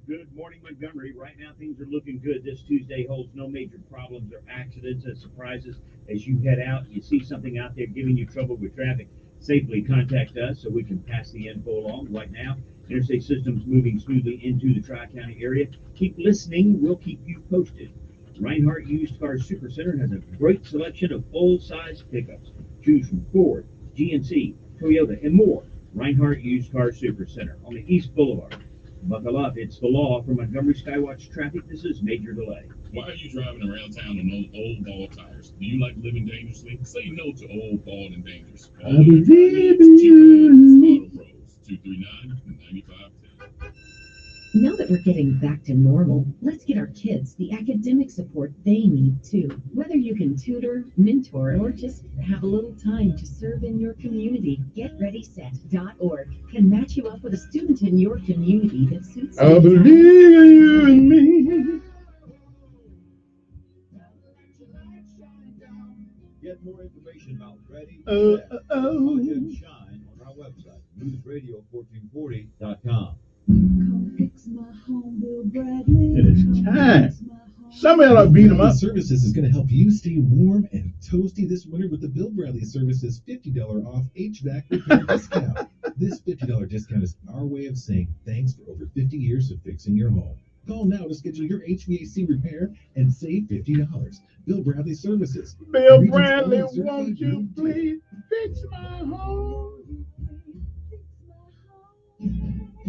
Speaker 21: Good morning, Montgomery. Right now, things are looking good. This Tuesday holds no major problems or accidents or surprises. As you head out, you see something out there giving you trouble with traffic, safely contact us so we can pass the info along. Right now, interstate systems moving smoothly into the Tri-County area. Keep listening. We'll keep you posted. Reinhardt Used Car Supercenter has a great selection of full-size pickups. Choose from Ford, GMC, Toyota, and more. Reinhardt Used Car Supercenter on the East Boulevard. Buckle up. It's the law for Montgomery Skywatch Traffic. This is Major Delay.
Speaker 10: Why are you driving around town on those old ball tires? Do you like living dangerously? Say no to old, bald, and dangerous.
Speaker 5: I believe in you.
Speaker 10: Auto Pros, 239-9510.
Speaker 11: Now that we're getting back to normal, let's get our kids the academic support they need too. Whether you can tutor, mentor, or just have a little time to serve in your community, GetReadySet.org can match you up with a student in your community that suits
Speaker 5: I believe in me.
Speaker 14: Get more information about Ready, Set, and Shine on our website, newsradio1440.com.
Speaker 5: It is time. Somebody ought to beat them up.
Speaker 3: Services is going to help you stay warm and toasty this winter with the Bill Bradley Services $50 off HVAC repair discount. This $50 discount is our way of saying thanks for over 50 years of fixing your home. Call now to schedule your HVAC repair and save $50. Bill Bradley Services.
Speaker 5: Bill Bradley, won't you please fix my home?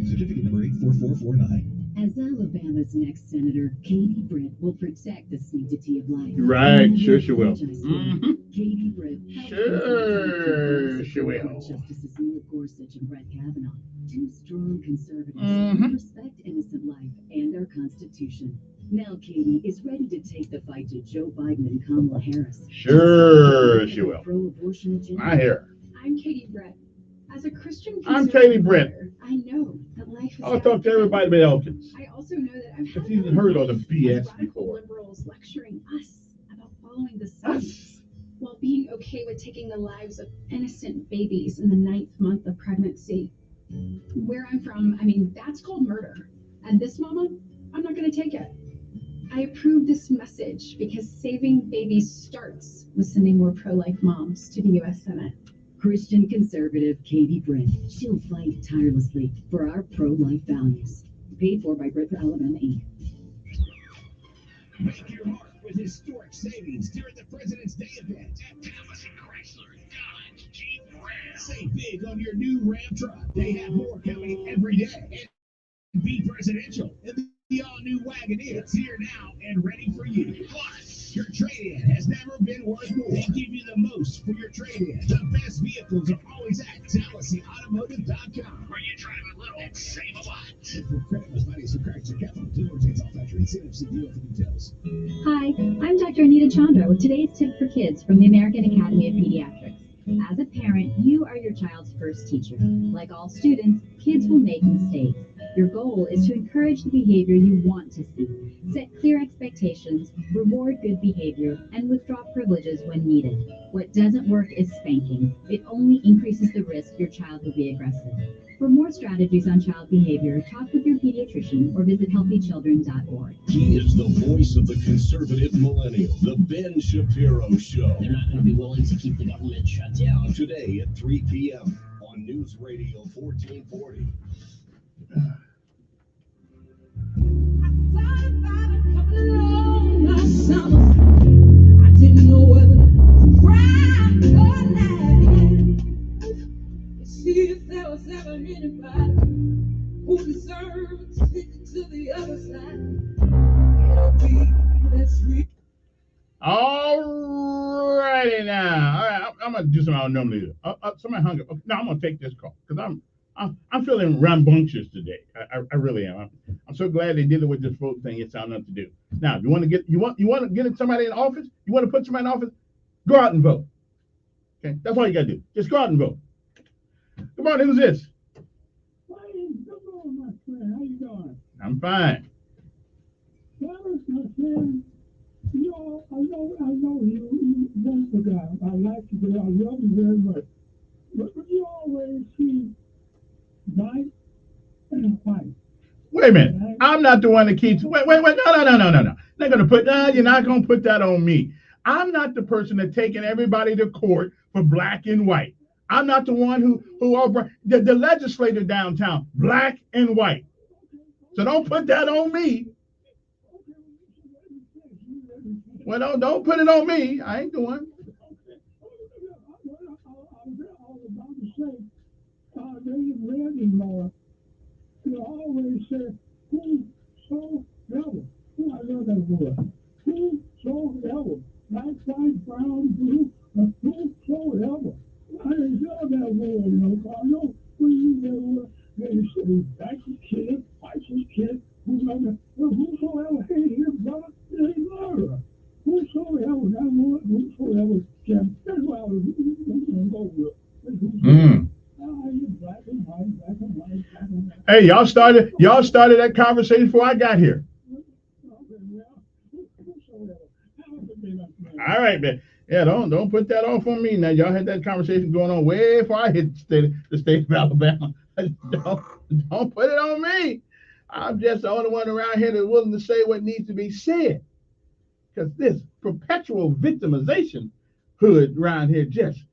Speaker 3: Certificate number 84449.
Speaker 7: As Alabama's next senator, Katie Britt will protect the sanctity of life.
Speaker 5: Right, sure she will.
Speaker 7: Katie Britt.
Speaker 5: Sure she will.
Speaker 7: Justices Neil Gorsuch and Brett Kavanaugh, two strong conservatives who respect innocent life and our Constitution. Now Katie is ready to take the fight to Joe Biden and Kamala Harris.
Speaker 5: Sure she will.
Speaker 7: Pro-abortion agenda.
Speaker 5: I hear.
Speaker 25: I'm Katie Britt. As a Christian
Speaker 5: I'm Katie Britt.
Speaker 25: I know that life is
Speaker 5: I'll talk to everybody but Elkins.
Speaker 25: I also know that I've
Speaker 5: If you've heard all the BS
Speaker 25: radical
Speaker 5: before.
Speaker 25: liberals lecturing us about following the science while being okay with taking the lives of innocent babies in the 9th month of pregnancy. Where I'm from, I mean, that's called murder. And this mama, I'm not going to take it. I approve this message because saving babies starts with sending more pro-life moms to the U.S. Senate.
Speaker 7: Christian conservative Katie Britt. She'll fight tirelessly for our pro-life values. Paid for by Britt for Alabama Inc.
Speaker 23: Make your mark with historic savings during the President's Day event at Thomas & Chrysler, Dodge, Jeep, Ram. Save big on your new Ram truck. They have more coming every day. And be presidential. And the all-new Wagoneer is here now and ready for you. Plus, your trade-in has never been worth more. They give you the most for your trade-in. The best vehicles are always at TaliesinAutomotive.com, where you drive a little and save a lot. And for credit, money's for Chrysler Capital. Dealer retains all factory and CFC dealer for details.
Speaker 1: Hi, I'm Dr. Anita Chandra with today's tip for kids from the American Academy of Pediatrics. As a parent, you are your child's first teacher. Like all students, kids will make mistakes. Your goal is to encourage the behavior you want to see, set clear expectations, reward good behavior, and withdraw privileges when needed. What doesn't work is spanking. It only increases the risk your child will be aggressive. For more strategies on child behavior, talk with your pediatrician or visit healthychildren.org.
Speaker 2: He is the voice of the conservative millennial, the Ben Shapiro Show.
Speaker 20: They're not going to be willing to keep the government shut down.
Speaker 2: Today at 3 p.m. on News Radio 1440.
Speaker 13: I didn't know whether to cry or laugh. See if there was ever anybody who deserved to stick to the other side. It'll be that's real.
Speaker 5: All righty now. All right, I'm gonna do something I don't normally do. Somebody hung up. Okay, no, I'm gonna take this call because I'm feeling rambunctious today. I really am. I'm so glad they did it with this vote thing. It's nothing to do. Now, if you want to get somebody in office, you want to put somebody in office, go out and vote. Okay, that's all you gotta do. Just go out and vote. Come on, who's this?
Speaker 15: Come on, my friend. How you doing?
Speaker 5: I'm fine.
Speaker 15: Well, my friend, you know, I know you wonderful guy. I like you, but I love you very much. But you always see white and white.
Speaker 5: Wait a minute. I'm not the one that keeps. Wait. No. They're gonna put. No, you're not gonna put that on me. I'm not the person that's taking everybody to court for black and white. I'm not the one who the legislator downtown, black and white. So don't put that on me. Well, don't put it on me. I ain't the one.
Speaker 15: You always say, who's so devil? I love that word. Who's so devil? Black, white, brown, blue, who's so devil? I love that word, you know. I know when you use that word, they say, black is kid, white is kid, whosoever, hey, here, brother, they murder. Whosoever, that word, whosoever, can. That's what I was going to go with.
Speaker 5: Hey, y'all started that conversation before I got here. All right, man. Yeah, don't put that off on me now. Y'all had that conversation going on way before I hit the state of Alabama. Don't put it on me. I'm just the only one around here that's willing to say what needs to be said. Because this perpetual victimization hood around here just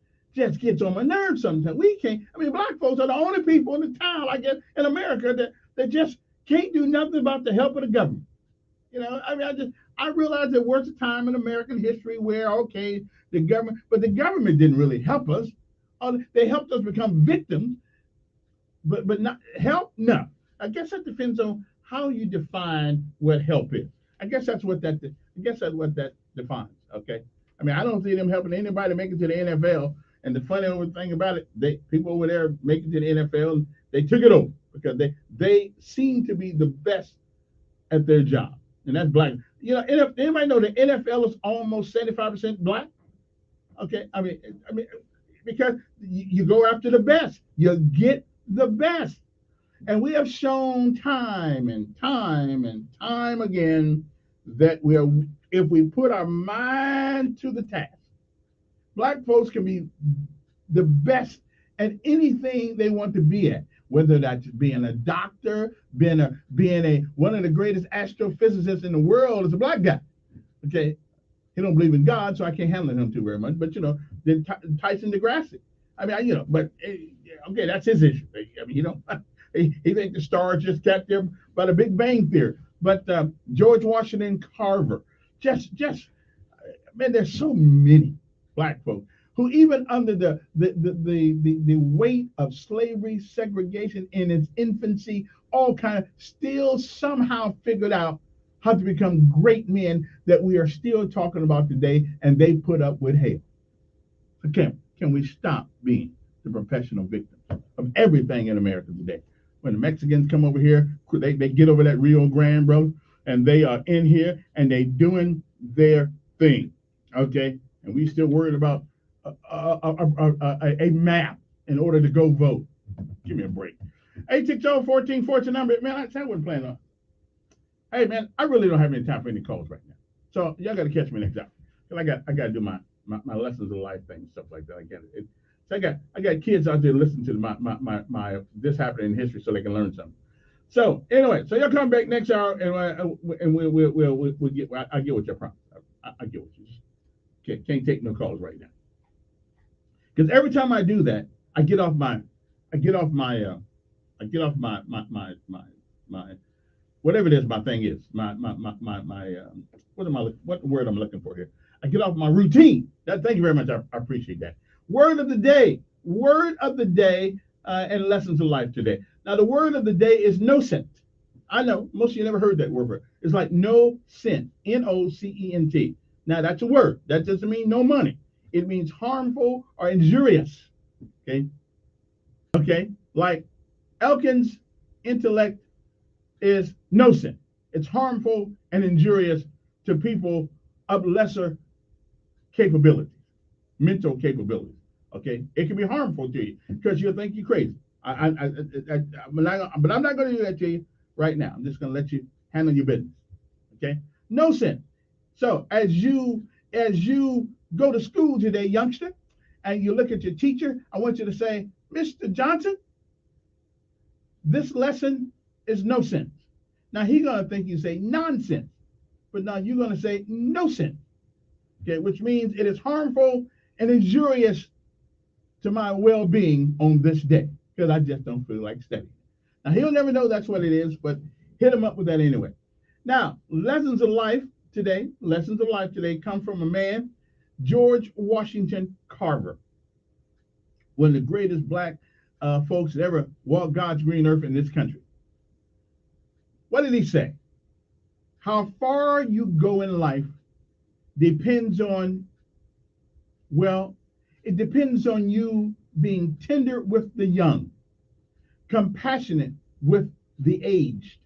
Speaker 5: gets on my nerves sometimes. We can't. I mean, black folks are the only people in the town, I guess, in America that just can't do nothing about the help of the government. You know, I mean, I realize there was a time in American history where, okay, the government didn't really help us. They helped us become victims, but not help. No, I guess that depends on how you define what help is. I guess that's what that defines. Okay, I mean, I don't see them helping anybody make it to the NFL. And the funny thing about it, people over there make it to the NFL, and they took it over because they seem to be the best at their job, and that's black. You know, anybody know the NFL is almost 75% black? Okay, I mean, because you go after the best, you get the best, and we have shown time and time again that if we put our mind to the task, black folks can be the best at anything they want to be at, whether that's being a doctor, being one of the greatest astrophysicists in the world is a black guy. Okay, he don't believe in God, so I can't handle him too very much. But you know, then Tyson DeGrasse. I mean, but okay, that's his issue. I mean, he thinks the stars just got there by the Big Bang Theory. But George Washington Carver, Man, there's so many black folk who, even under the weight of slavery, segregation in its infancy, all kind of, still somehow figured out how to become great men that we are still talking about today, and they put up with hell. So can we stop being the professional victims of everything in America today? When the Mexicans come over here, they get over that Rio Grande, bro, and they are in here and they doing their thing, okay? And we still worried about a map in order to go vote. Give me a break. 860-1414 number. Man, I wasn't planning on. Hey, man, I really don't have any time for any calls right now. So y'all got to catch me next time. Because I got to do my lessons of life thing and stuff like that. I got kids out there listening to my this happened in history so they can learn something. So anyway, so y'all come back next hour and we'll get. I get what you promised. I get what you can't take no calls right now. Because every time I do that, I get off my whatever it is my thing is what word I'm looking for here. I get off my routine. Thank you very much. I appreciate that. Word of the day, and lessons of life today. Now the word of the day is nocent. I know most of you never heard that word. It's like no cent, Nocent. Now that's a word. That doesn't mean no money. It means harmful or injurious. Okay. Like Elkin's intellect is nocent. It's harmful and injurious to people of lesser capabilities, mental capabilities. Okay, it can be harmful to you because you'll think you're crazy. But I'm not going to do that to you right now. I'm just going to let you handle your business. Okay, nocent. So as you go to school today, youngster, and you look at your teacher, I want you to say, Mr. Johnson, this lesson is no sense. Now he's going to think you say nonsense, but now you're going to say no sense. Okay, which means it is harmful and injurious to my well-being on this day because I just don't feel like studying. Now he'll never know that's what it is, but hit him up with that anyway. Now, lessons of life today come from a man, George Washington Carver, one of the greatest black folks that ever walked God's green earth in this country. What did he say? How far you go in life depends on, it depends on you being tender with the young, compassionate with the aged,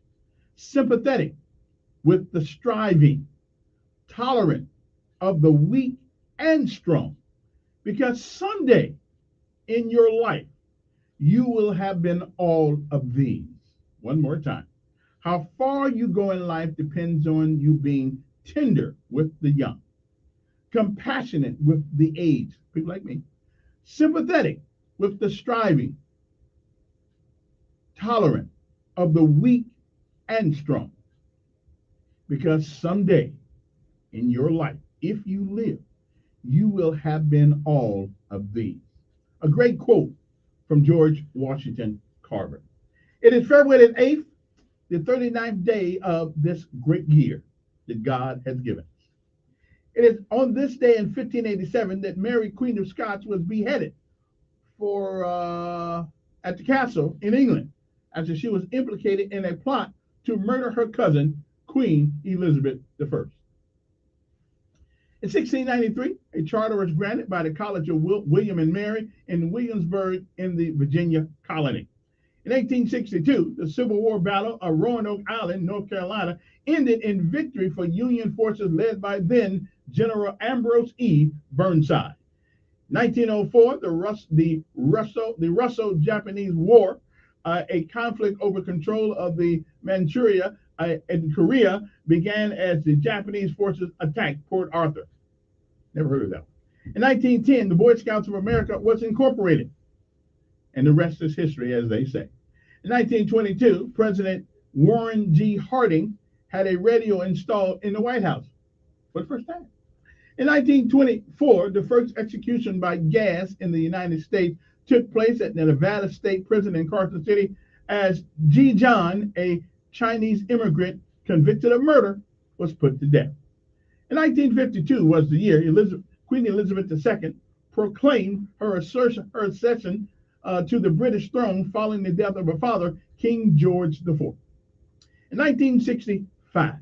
Speaker 5: sympathetic with the striving, tolerant of the weak and strong, because someday in your life, you will have been all of these. One more time. How far you go in life depends on you being tender with the young, compassionate with the aged, people like me, sympathetic with the striving, tolerant of the weak and strong. Because someday in your life, if you live, you will have been all of these. A great quote from George Washington Carver. It is February 8th, the 39th day of this great year that God has given us. It is on this day in 1587 that Mary, Queen of Scots, was beheaded at the castle in England after she was implicated in a plot to murder her cousin, Queen Elizabeth I. In 1693, a charter was granted by the College of William and Mary in Williamsburg in the Virginia colony. In 1862, the Civil War Battle of Roanoke Island, North Carolina, ended in victory for Union forces led by then General Ambrose E. Burnside. 1904, the Russo-Japanese War, a conflict over control of the Manchuria in Korea, began as the Japanese forces attacked Port Arthur. Never heard of that. In 1910, the Boy Scouts of America was incorporated, and the rest is history, as they say. In 1922, President Warren G. Harding had a radio installed in the White House for the first time. In 1924, the first execution by gas in the United States took place at the Nevada State Prison in Carson City as Ji John, a Chinese immigrant convicted of murder, was put to death. In 1952 was the year Queen Elizabeth II proclaimed her accession to the British throne following the death of her father, King George IV. In 1965,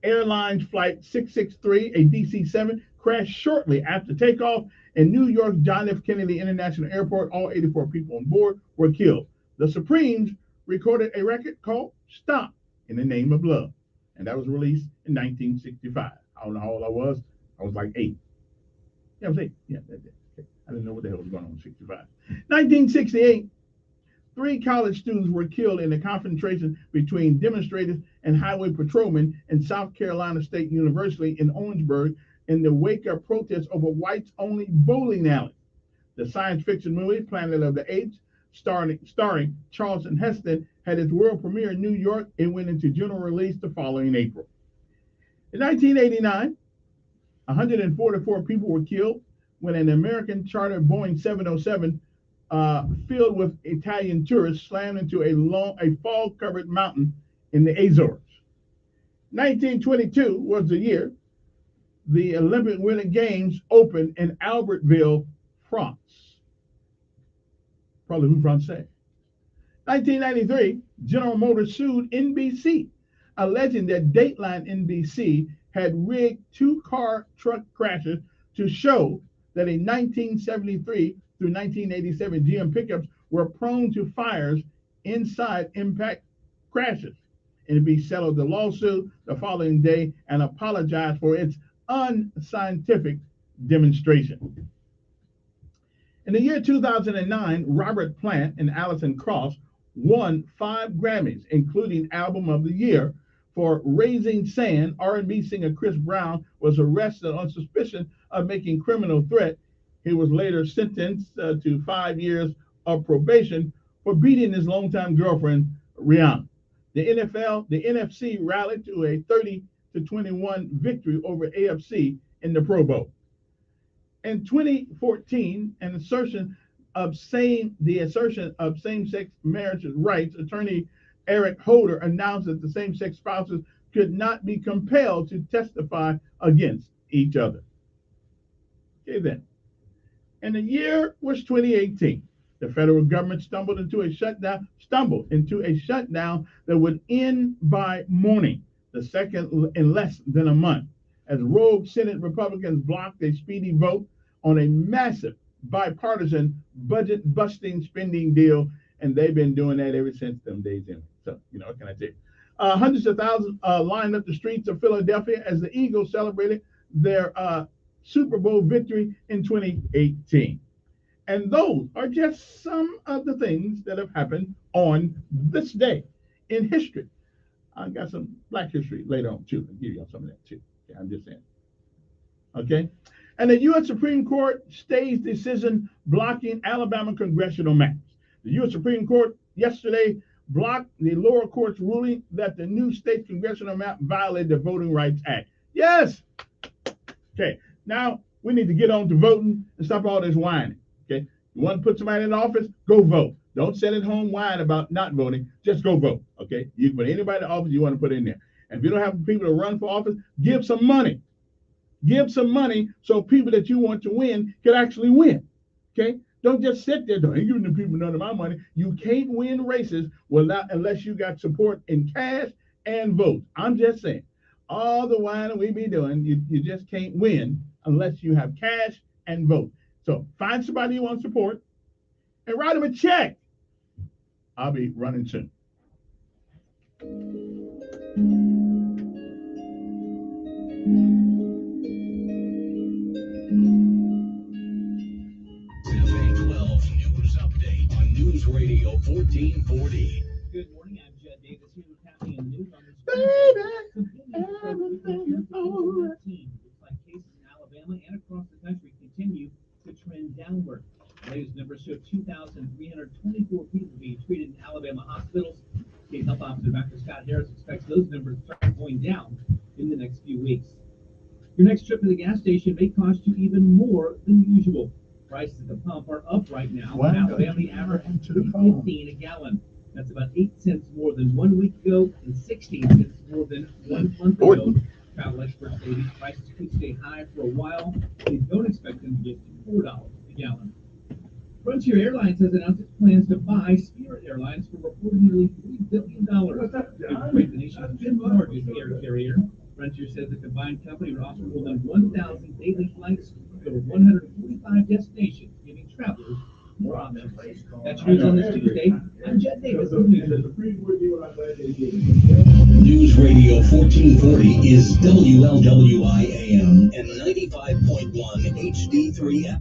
Speaker 5: Airlines Flight 663, a DC-7, crashed shortly after takeoff in New York John F. Kennedy International Airport. All 84 people on board were killed. The Supremes recorded a record called Stop in the Name of Love, and that was released in 1965. I don't know how old I was. I was like 8. Yeah, I was 8. Yeah, okay. I didn't know what the hell was going on in 65. 1968, 3 college students were killed in a confrontation between demonstrators and highway patrolmen in South Carolina State University in Orangeburg in the wake of protests over whites-only bowling alley. The science fiction movie Planet of the Apes, starring Charlton Heston, had its world premiere in New York and went into general release the following April. In 1989, 144 people were killed when an American charter Boeing 707 filled with Italian tourists slammed into a fog-covered mountain in the Azores. 1922 was the year the Olympic Winter Games opened in Albertville, France. Probably who Francais. 1993, General Motors sued NBC, alleging that Dateline NBC had rigged 2 car-truck crashes to show that in 1973 through 1987 GM pickups were prone to fires inside impact crashes. NBC settled the lawsuit the following day and apologized for its unscientific demonstration. In the year 2009, Robert Plant and Alison Krauss won 5 Grammys, including Album of the Year. For Raising Sand, R&B singer Chris Brown was arrested on suspicion of making criminal threat. He was later sentenced to 5 years of probation for beating his longtime girlfriend, Rihanna. The NFC rallied to a 30-21 victory over AFC in the Pro Bowl. In 2014, the assertion of same-sex marriage rights, attorney Eric Holder announced that the same-sex spouses could not be compelled to testify against each other. Okay, then. And the year was 2018. The federal government stumbled into a shutdown that would end by morning, the second in less than a month, as rogue Senate Republicans blocked a speedy vote on a massive bipartisan budget-busting spending deal, and they've been doing that ever since them days in. So, what can I tell you? Hundreds of thousands lined up the streets of Philadelphia as the Eagles celebrated their Super Bowl victory in 2018. And those are just some of the things that have happened on this day in history. I got some Black history later on, too. I'll give you some of that, too. Okay, I'm just saying. Okay? And the U.S. Supreme Court stays decision blocking Alabama congressional maps. The U.S. Supreme Court yesterday blocked the lower court's ruling that the new state congressional map violated the Voting Rights Act. Yes! Okay, now we need to get on to voting and stop all this whining. Okay, you want to put somebody in office, go vote. Don't sit at home whine about not voting. Just go vote. Okay, you can put anybody in office you want to put in there. And if you don't have people to run for office, give some money. Give some money so people that you want to win can actually win. Okay, don't just sit there. Don't giving the people none of my money. You can't win races unless you got support in cash and votes. I'm just saying. All the whining we be doing, you just can't win unless you have cash and vote. So find somebody you want to support and write them a check. I'll be running soon.
Speaker 2: News Update on News Radio 1440.
Speaker 12: Good morning, I'm Judd Davis here with Kathy and News on this.
Speaker 5: Everything is all right.
Speaker 12: Looks like cases in Alabama and across the country continue to trend downward. The latest numbers show 2,324 people being treated in Alabama hospitals. State Health Officer Dr. Scott Harris expects those numbers to start going down in the next few weeks. Your next trip to the gas station may cost you even more than usual. Prices at the pump are up right now. In Alabama, the average is $3.15 a gallon. That's about 8 cents more than 1 week ago and 16 cents more than 1 month ago. Travel experts say these prices could stay high for a while. They don't expect them to get to $4 a gallon. Frontier Airlines has announced its plans to buy Spirit Airlines for reported nearly $3 billion. It would create the nation's fifth largest air carrier. Frontier says the combined company would offer more than 1,000 daily flights to over 145 destinations, giving travelers more options. That's your news on this Tuesday. I'm Jed Davis with News
Speaker 2: Radio 1440 is WLWI AM and 95.1 HD3 FM.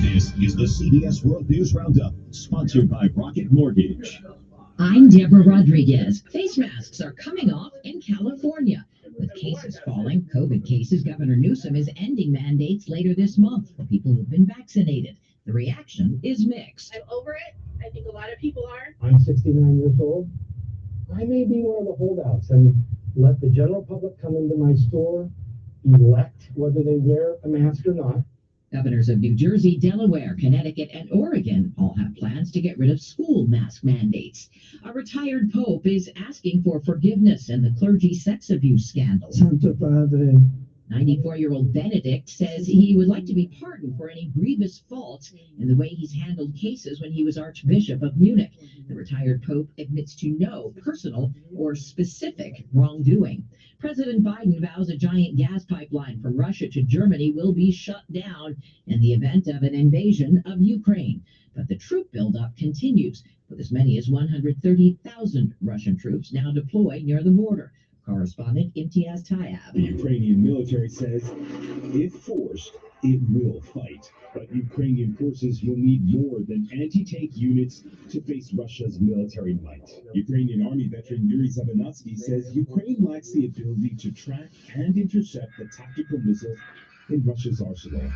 Speaker 3: This is the CBS World News Roundup, sponsored by Rocket Mortgage.
Speaker 8: I'm Deborah Rodriguez. Face masks are coming off in California. With cases falling, COVID cases, Governor Newsom is ending mandates later this month for people who've been vaccinated. The reaction is mixed.
Speaker 16: I'm over it. I think a lot of people are.
Speaker 6: I'm 69 years old. I may be one of the holdouts and let the general public come into my store, elect whether they wear a mask or not.
Speaker 8: Governors of New Jersey, Delaware, Connecticut, and Oregon all have plans to get rid of school mask mandates. A retired pope is asking for forgiveness in the clergy sex abuse scandal.
Speaker 6: Santo Padre.
Speaker 8: 94-year-old Benedict says he would like to be pardoned for any grievous faults in the way he's handled cases when he was Archbishop of Munich. The retired pope admits to no personal or specific wrongdoing. President Biden vows a giant gas pipeline from Russia to Germany will be shut down in the event of an invasion of Ukraine. But the troop buildup continues, with as many as 130,000 Russian troops now deployed near the border. Correspondent Imtiaz Tyab.
Speaker 3: The Ukrainian military says, if forced, it will fight. But Ukrainian forces will need more than anti-tank units to face Russia's military might. Ukrainian Army veteran Yuri Zabanatsky says Ukraine lacks the ability to track and intercept the tactical missiles in Russia's arsenal.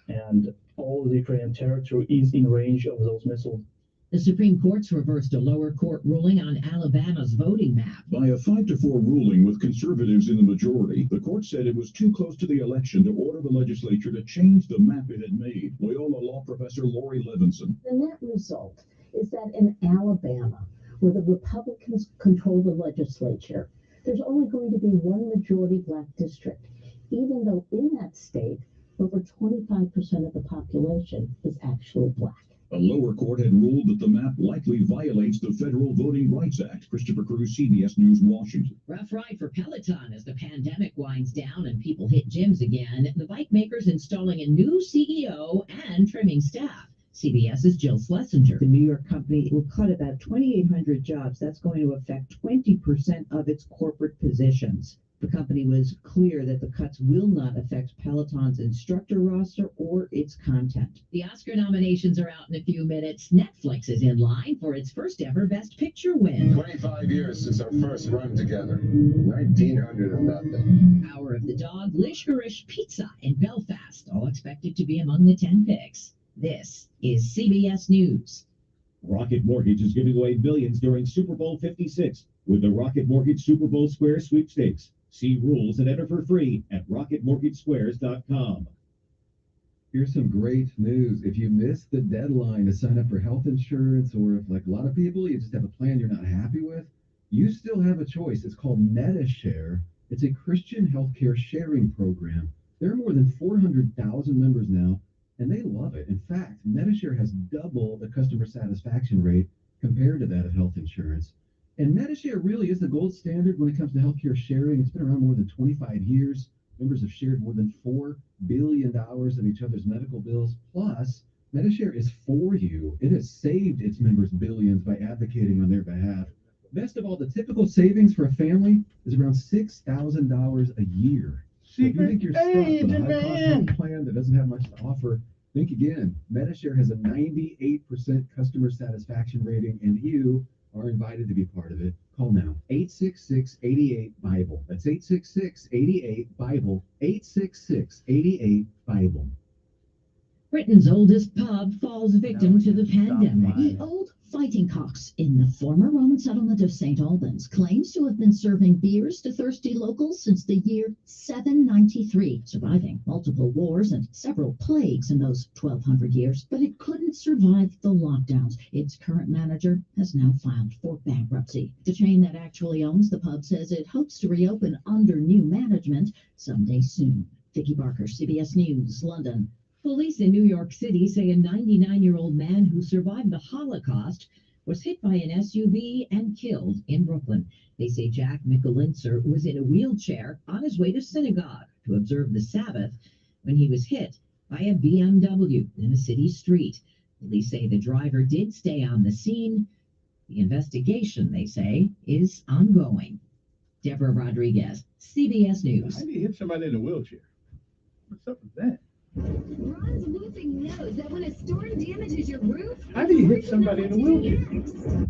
Speaker 6: And all of the Ukrainian territory is in range of those missiles.
Speaker 8: The Supreme Court's reversed a lower court ruling on Alabama's voting map.
Speaker 3: By a 5-4 ruling with conservatives in the majority, the court said it was too close to the election to order the legislature to change the map it had made. Loyola law professor Lori Levinson.
Speaker 17: The net result is that in Alabama, where the Republicans control the legislature, there's only going to be one majority black district, even though in that state, over 25% of the population is actually black.
Speaker 3: A lower court had ruled that the map likely violates the Federal Voting Rights Act. Christopher Cruz, CBS News, Washington.
Speaker 8: Rough ride for Peloton as the pandemic winds down and people hit gyms again. The bike maker's installing a new CEO and trimming staff. CBS's Jill Schlesinger.
Speaker 18: The New York company will cut about 2,800 jobs. That's going to affect 20% of its corporate positions. The company was clear that the cuts will not affect Peloton's instructor roster or its content.
Speaker 8: The Oscar nominations are out in a few minutes. Netflix is in line for its first ever Best Picture win.
Speaker 9: 25 years since our first run together. 1900 and nothing.
Speaker 8: Power of the Dog, Licorice Pizza in Belfast, all expected to be among the 10 picks. This is CBS News.
Speaker 3: Rocket Mortgage is giving away billions during Super Bowl 56 with the Rocket Mortgage Super Bowl Square Sweepstakes. See rules and enter for free at rocketmortgagesquares.com.
Speaker 19: Here's some great news. If you missed the deadline to sign up for health insurance, or if, like a lot of people, you just have a plan you're not happy with, you still have a choice. It's called Medi-Share. It's a Christian healthcare sharing program. There are more than 400,000 members now, and they love it. In fact, Medi-Share has double the customer satisfaction rate compared to that of health insurance. And Medi-Share really is the gold standard when it comes to healthcare sharing. It's been around more than 25 years. Members have shared more than $4 billion of each other's medical bills. Plus, Medi-Share is for you. It has saved its members billions by advocating on their behalf. Best of all, the typical savings for a family is around $6,000 a year. So if you think you're stuck with a high-cost health plan that doesn't have much to offer, think again. Medi-Share has a 98% customer satisfaction rating, and you are invited to be part of it. Call now. 866-88-BIBLE. That's 866-88-BIBLE. 866-88-BIBLE.
Speaker 8: Britain's oldest pub falls victim to the pandemic.
Speaker 17: The Old
Speaker 4: Fighting cocks in the former Roman settlement of St. Albans claims to have been serving beers to thirsty locals since the year 793, surviving multiple wars and several plagues in those 1,200 years, but it couldn't survive the lockdowns. Its current manager has now filed for bankruptcy. The chain that actually owns the pub says it hopes to reopen under new management someday soon. Vicki Barker, CBS News, London.
Speaker 10: Police in New York City say a 99-year-old man who survived the Holocaust was hit by an SUV and killed in Brooklyn. They say Jack Mikulincer was in a wheelchair on his way to synagogue to observe the Sabbath when he was hit by a BMW in a city street. Police say the driver did stay on the scene. The investigation, they say, is ongoing. Deborah Rodriguez, CBS News.
Speaker 5: How do you hit somebody in a wheelchair? What's up with that?
Speaker 1: Ron's Roofing knows that when a storm damages your roof,
Speaker 5: How do you hit somebody in a wheelchair?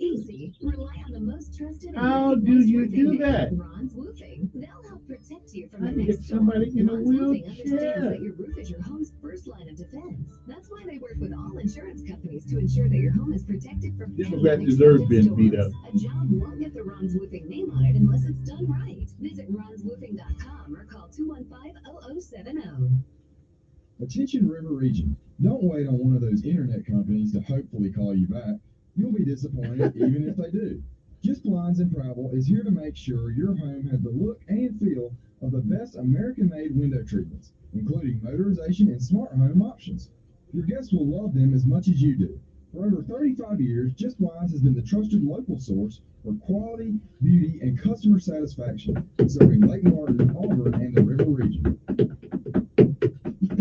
Speaker 1: easy. Rely on the most trusted.
Speaker 5: How do you do that?
Speaker 1: Ron's Roofing. They'll help protect you from
Speaker 5: How
Speaker 1: the
Speaker 5: do you
Speaker 1: next
Speaker 5: get somebody
Speaker 1: storm.
Speaker 5: in a
Speaker 1: Ron's Roofing understands
Speaker 5: wheelchair?
Speaker 1: that your roof is your home's first line of defense. That's why they work with all insurance companies to ensure that your home is protected from
Speaker 5: Democrats deserve being beat up.
Speaker 1: A job won't get the Ron's Roofing name on it unless it's done right. Visit ronsroofing.com or call 215-0070.
Speaker 21: Attention River Region. Don't wait on one of those internet companies to hopefully call you back. You'll be disappointed even if they do. Just Blinds and Travel is here to make sure your home has the look and feel of the best American-made window treatments, including motorization and smart home options. Your guests will love them as much as you do. For over 35 years, Just Blinds has been the trusted local source for quality, beauty, and customer satisfaction, serving Lake Martin, Auburn, and the River Region.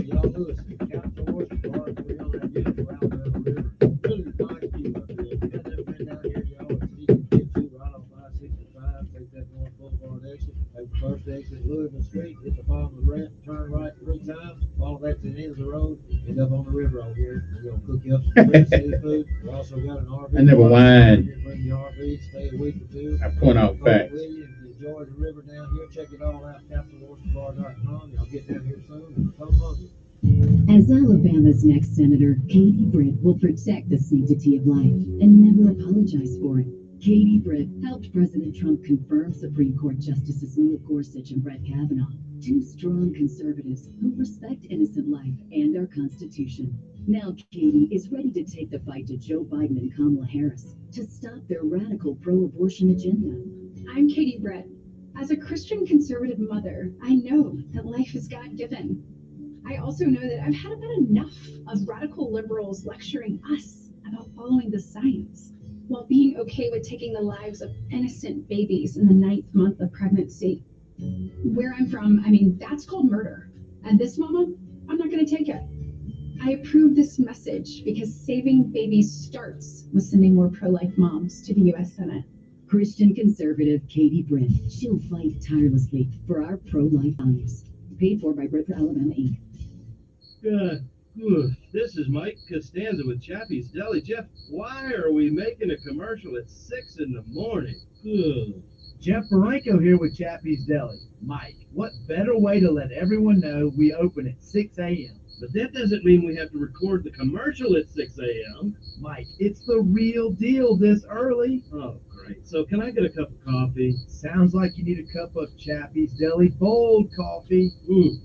Speaker 14: Y'all Lewis, Council Washington, we're on that unit around the river. Really nice view up there. If you guys ever been down here, y'all would see you get to right on 565, take that North Boulevard exit, take the first exit, Louisville Street, hit the bottom of the ramp, turn right 3 times, follow that to the end of the road, end up on the river over here. We're gonna cook you up some great seafood. We also got an RV.
Speaker 5: I never whined.
Speaker 14: Bring the RV, stay a week or two.
Speaker 5: I point out facts.
Speaker 14: If you enjoy the river down here, check it all out, CouncilWashingtonBar.com. Y'all get down here soon and come hungry.
Speaker 1: As Alabama's next senator, Katie Britt will protect the sanctity of life and never apologize for it. Katie Britt helped President Trump confirm Supreme Court Justices Neil Gorsuch and Brett Kavanaugh, 2 strong conservatives who respect innocent life and our Constitution. Now Katie is ready to take the fight to Joe Biden and Kamala Harris to stop their radical pro-abortion agenda.
Speaker 25: I'm Katie Britt. As a Christian conservative mother, I know that life is God-given. I also know that I've had about enough of radical liberals lecturing us about following the science while being okay with taking the lives of innocent babies in the 9th month of pregnancy. Where I'm from, that's called murder. And this mama, I'm not going to take it. I approve this message because saving babies starts with sending more pro-life moms to the U.S. Senate.
Speaker 1: Christian conservative Katie Britt. She'll fight tirelessly for our pro-life values. Paid for by Britt for Alabama, Inc.
Speaker 22: This is Mike Costanza with Chappie's Deli. Jeff, why are we making a commercial at 6 in the morning?
Speaker 24: Jeff Baranko here with Chappie's Deli. Mike, what better way to let everyone know we open at 6 a.m.?
Speaker 22: But that doesn't mean we have to record the commercial at 6 a.m.
Speaker 24: Mike, it's the real deal this early.
Speaker 22: Oh, great. So can I get a cup of coffee?
Speaker 24: Sounds like you need a cup of Chappie's Deli Bold Coffee.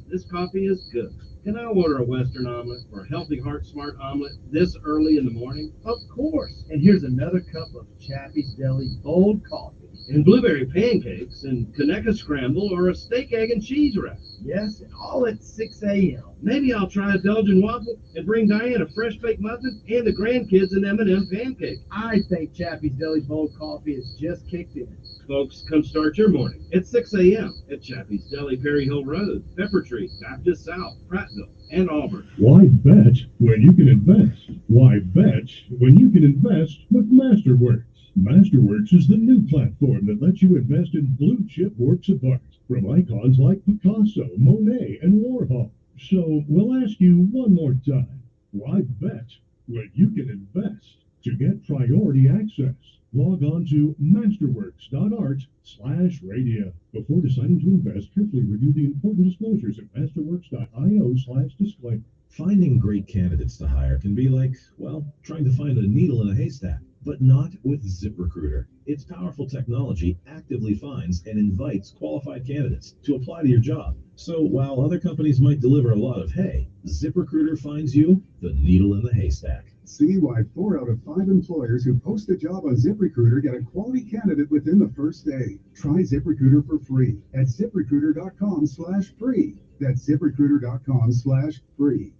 Speaker 22: This coffee is good. Can I order a Western omelet or a Healthy Heart Smart omelet this early in the morning?
Speaker 24: Of course. And here's another cup of Chappie's Deli Bold Coffee.
Speaker 22: And blueberry pancakes and Conecuh scramble or a steak, egg, and cheese wrap.
Speaker 24: Yes, and all at 6 a.m.
Speaker 22: Maybe I'll try a Belgian waffle and bring Diane a fresh baked muffin and the grandkids an M&M pancake.
Speaker 24: I think Chappie's Deli Bold Coffee has just kicked in.
Speaker 22: Folks, come start your morning at 6 a.m. at Chappie's Deli, Perry Hill Road, Pepper Tree, Baptist South, Prattville, and Auburn.
Speaker 15: Why bet when you can invest? Why bet when you can invest with Masterworks? Masterworks is the new platform that lets you invest in blue-chip works of art from icons like Picasso, Monet, and Warhol. So we'll ask you one more time, why bet when you can invest To get priority access, log on to masterworks.art/radio. Before deciding to invest, carefully review the important disclosures at masterworks.io/disclaimer.
Speaker 3: Finding great candidates to hire can be like, well, trying to find a needle in a haystack, but not with ZipRecruiter. Its powerful technology actively finds and invites qualified candidates to apply to your job. So while other companies might deliver a lot of hay, ZipRecruiter finds you the needle in the haystack.
Speaker 7: See why 4 out of 5 employers who post a job on ZipRecruiter get a quality candidate within the first day. Try ZipRecruiter for free at ZipRecruiter.com/free. That's ZipRecruiter.com/free.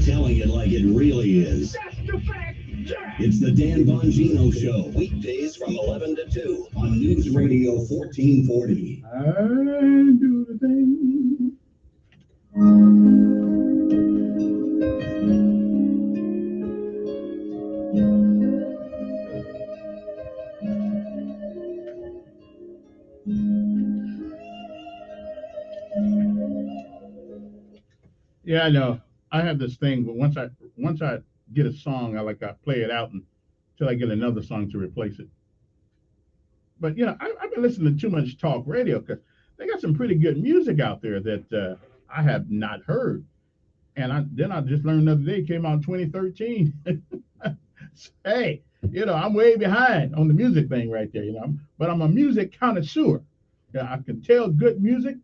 Speaker 2: Telling it like it really is. It's the Dan Bongino Show, weekdays from 11 to 2 on News Radio 1440.
Speaker 15: I do the thing.
Speaker 5: Yeah, I know. I have this thing, but once I get a song, I play it out until I get another song to replace it. But I've been listening to too much talk radio because they got some pretty good music out there that I have not heard. And I just learned the other day, it came out in 2013. Hey, I'm way behind on the music thing right there, but I'm a music connoisseur. I can tell good music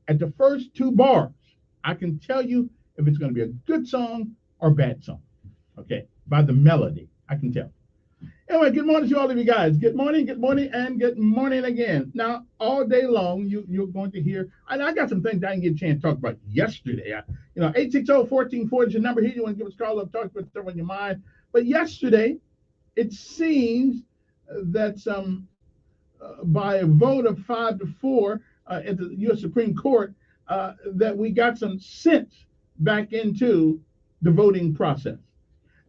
Speaker 5: at the first 2 bars. I can tell you if it's going to be a good song or bad song. Okay, by the melody, I can tell. Anyway, good morning to all of you guys. Good morning, and good morning again. Now, all day long, you're going to hear, and I got some things I didn't get a chance to talk about yesterday. 860-1440 is your number here. You want to give us a call up, talk about stuff on your mind. But yesterday, it seems that by a vote of 5-4 at the U.S. Supreme Court, that we got some sense back into the voting process.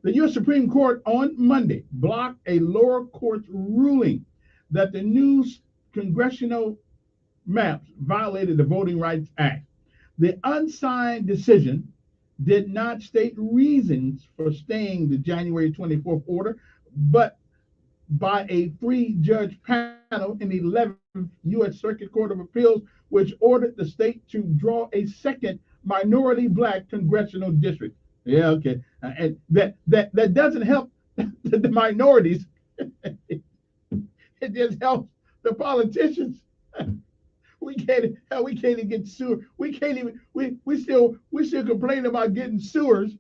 Speaker 5: The U.S. Supreme Court on Monday blocked a lower court's ruling that the new congressional maps violated the Voting Rights Act. The unsigned decision did not state reasons for staying the January 24th order, but by a 3-judge panel in the 11th U.S. Circuit Court of Appeals, which ordered the state to draw a second minority black congressional district. Yeah, okay. And that doesn't help the minorities. It just helps the politicians. We can't even get sewer. We still complain about getting sewers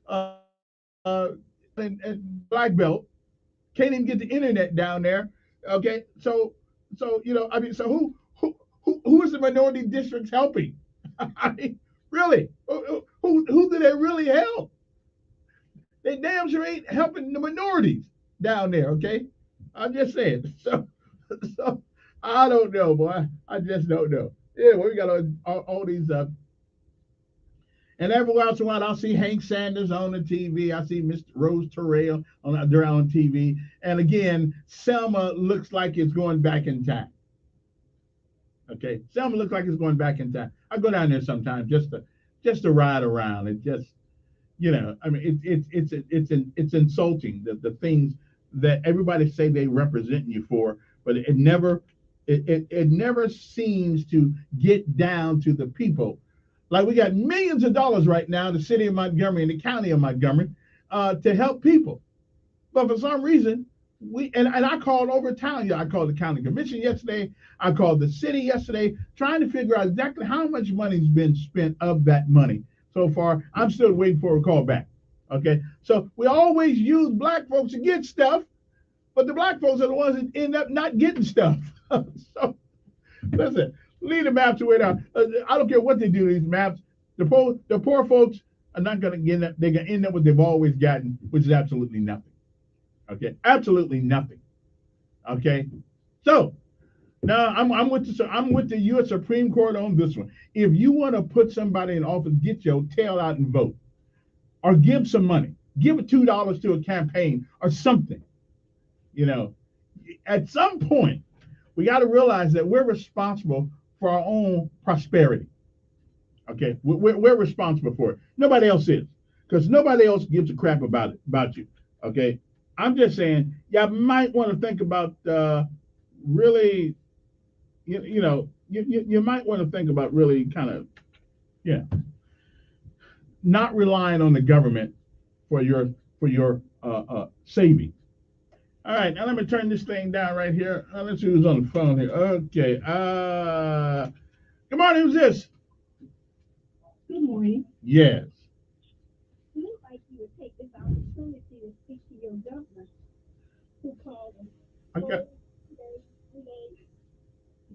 Speaker 5: and Black Belt. Can't even get the internet down there. Okay, so who is the minority districts helping? I mean, really, who do they really help? They damn sure ain't helping the minorities down there. Okay, I'm just saying. So I don't know, boy. I just don't know. Yeah, we got all these and every once in a while, I'll see Hank Sanders on the TV. I see Mr. Rose Terrell on TV. And again, Selma looks like it's going back in time. Okay, Selma looks like it's going back in time. I go down there sometimes just to ride around. It just, I mean, it's insulting the things that everybody say they represent you for, but it never seems to get down to the people. Like we got millions of dollars right now in the city of Montgomery and the county of Montgomery to help people. But for some reason, and I called over town. I called the county commission yesterday. I called the city yesterday, trying to figure out exactly how much money's been spent of that money so far. I'm still waiting for a call back. Okay, so we always use black folks to get stuff, but the black folks are the ones that end up not getting stuff. So listen. Leave the maps away down. I don't care what they do to these maps. The poor folks are not going to get up. They're going to end up what they've always gotten, which is absolutely nothing. Okay, absolutely nothing. Okay, so now I'm with the U.S. Supreme Court on this one. If you want to put somebody in office, get your tail out and vote, or give some money. Give $2 to a campaign or something. At some point, we got to realize that we're responsible for our own prosperity. Okay, we're responsible for it. Nobody else is, because nobody else gives a crap about you. Okay, I'm just saying, y'all might want to think about really, you might want to think about really kind of, not relying on the government for your saving. All right, now let me turn this thing down right here. Let's see who's on the phone here. Okay. Good morning. Who's this?
Speaker 11: Good morning.
Speaker 5: Yes.
Speaker 11: It looks like you would take this opportunity to speak to your governor who called us.
Speaker 5: Okay.
Speaker 11: They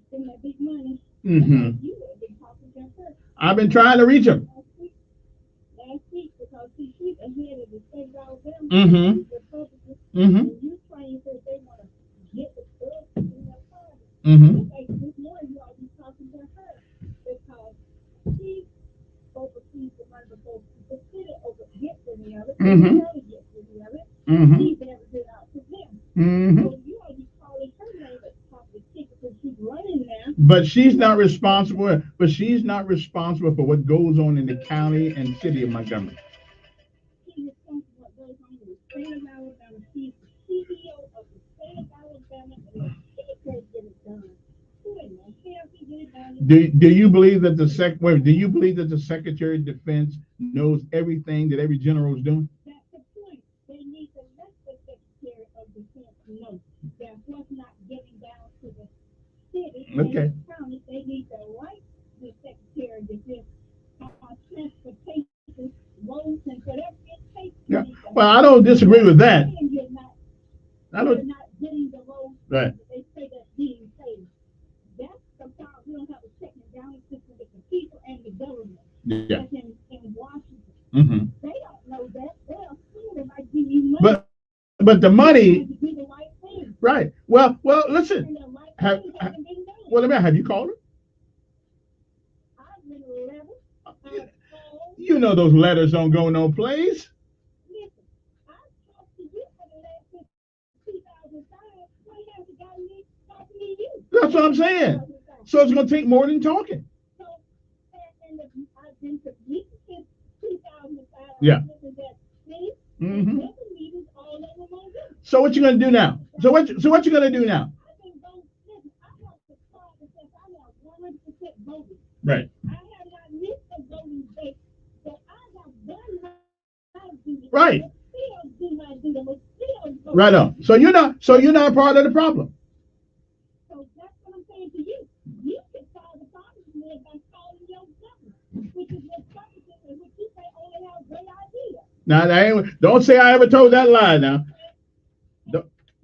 Speaker 11: spend that big money.
Speaker 5: Mm-hmm.
Speaker 11: You have been talking to her.
Speaker 5: I've been trying to reach him.
Speaker 11: Last week, because she's ahead of the state of Alabama.
Speaker 5: Mm-hmm.
Speaker 11: Republicans,
Speaker 5: Mm-hmm.
Speaker 11: and you trying to they want to get the stuff in their party.
Speaker 5: Mm-hmm.
Speaker 11: Like this morning, you ought to be talking to her because she oversees the money before the city gets any of it.
Speaker 5: Mm-hmm.
Speaker 11: The county gets any of it.
Speaker 5: Mm-hmm.
Speaker 11: She's never been out to them.
Speaker 5: Mm-hmm.
Speaker 11: So you ought to be calling her name at the top of the ticket because she's running now.
Speaker 5: But she's not responsible. But she's not responsible for what goes on in the county and city of Montgomery.
Speaker 11: She's responsible for what goes on in the state of Alabama. She's the CEO of the state of Alabama, and she can't get it done. Who in the hell can get it done?
Speaker 5: Do you believe that do you believe that the Secretary of Defense knows everything that every general is doing?
Speaker 11: That's the point. They need to let the Secretary of Defense know that what's not getting down to the city
Speaker 5: Okay.
Speaker 11: and the county. They need to write the Secretary of Defense on transportation, roads, and whatever it takes.
Speaker 5: Yeah. Well, I don't disagree with that.
Speaker 11: You're
Speaker 5: I don't.
Speaker 11: not getting the roads
Speaker 5: Right.
Speaker 11: that they say that's being paid. That's the problem. We don't have a check and balance system with the people and the government.
Speaker 5: Yeah.
Speaker 11: That's in Washington.
Speaker 5: Mm-hmm.
Speaker 11: They don't know that. They'll assume they might give you money.
Speaker 5: But the money.
Speaker 11: To do the right thing.
Speaker 5: Right. Well. Listen.
Speaker 11: And the right thing hasn't been done.
Speaker 5: Well, have you called her?
Speaker 11: I've written a letter. I've called.
Speaker 5: You know those letters don't go no place.
Speaker 11: Listen, I've talked to you for the last since 2005. Why haven't you gotten me talking to you?
Speaker 5: That's what I'm saying. So it's going to take more than talking.
Speaker 11: So, and I've been to meetings since 2005.
Speaker 5: Yeah.
Speaker 11: I've been to that city.
Speaker 5: Mm-hmm.
Speaker 11: Meetings all over Monroe.
Speaker 5: So what you going to do now? So what you going to do now?
Speaker 11: I've been voting. Listen, I have to start because I'm at 100% voting.
Speaker 5: Right.
Speaker 11: I have not missed a voting date. So I have done my duty.
Speaker 5: Right.
Speaker 11: Still do my duty. Still vote.
Speaker 5: Right on. So you're not part of the problem.
Speaker 11: So that's what I'm saying to you. You can solve the problem by calling your government, which is what Republicans and what you say only have great ideas.
Speaker 5: Now, don't say I ever told that lie. Now,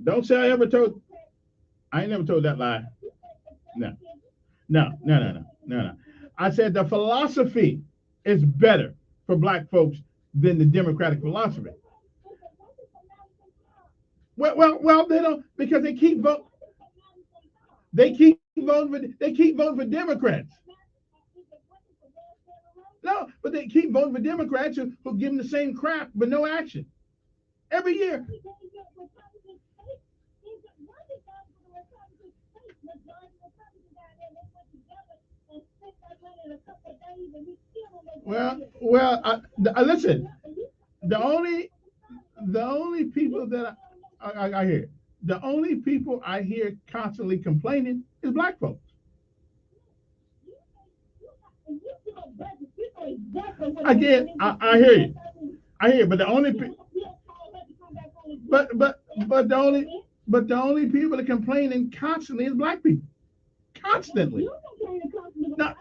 Speaker 5: don't say I ever told. I ain't never told that lie. No. I said the philosophy is better for black folks than the Democratic philosophy. Well, they don't, because they keep voting. They keep voting for Democrats. No, but they keep voting for Democrats who give them the same crap but no action every year. Well, listen. The only people that I hear, the only people I hear constantly complaining is black folks. Again, I hear you. I hear you, but the only the only people that complaining constantly is black people. Constantly. No,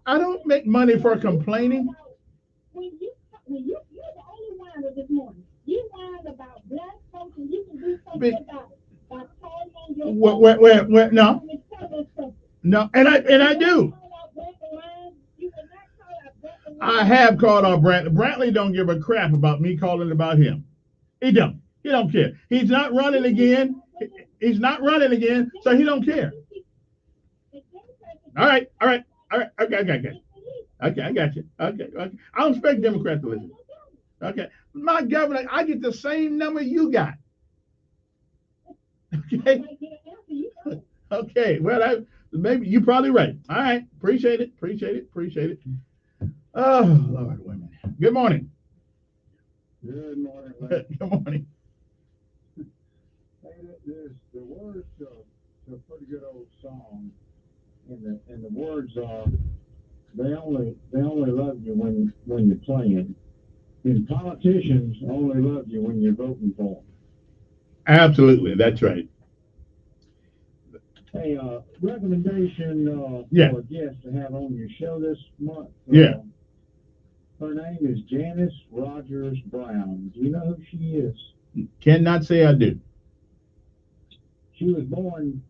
Speaker 5: I don't make money for complaining.
Speaker 11: You're the only whiner this morning. You whine about black folks and you can do something about it by calling on your
Speaker 5: No, and I do. I have called out Brantley. Brantley don't give a crap about me calling about him. He don't care. He's not running again. He's not running again, so he don't care. All right. Okay, I got you. Okay. I don't expect Democrats to listen. Okay. My governor, I get the same number you got. Okay. Okay. Well, maybe you're probably right. All right. Appreciate it. Oh, Lord, women. Good morning.
Speaker 12: Good morning, Lynn.
Speaker 5: Good morning.
Speaker 12: Hey, the words to a pretty good old song, and the words are, they only love you when you're playing, and politicians only love you when you're voting for them.
Speaker 5: Absolutely, that's right.
Speaker 12: Hey, recommendation
Speaker 5: Yeah.
Speaker 12: for a guest to have on your show this month.
Speaker 5: Yeah.
Speaker 12: Her name is Janice Rogers Brown. Do you know who she is?
Speaker 5: Cannot say I do.
Speaker 12: She was born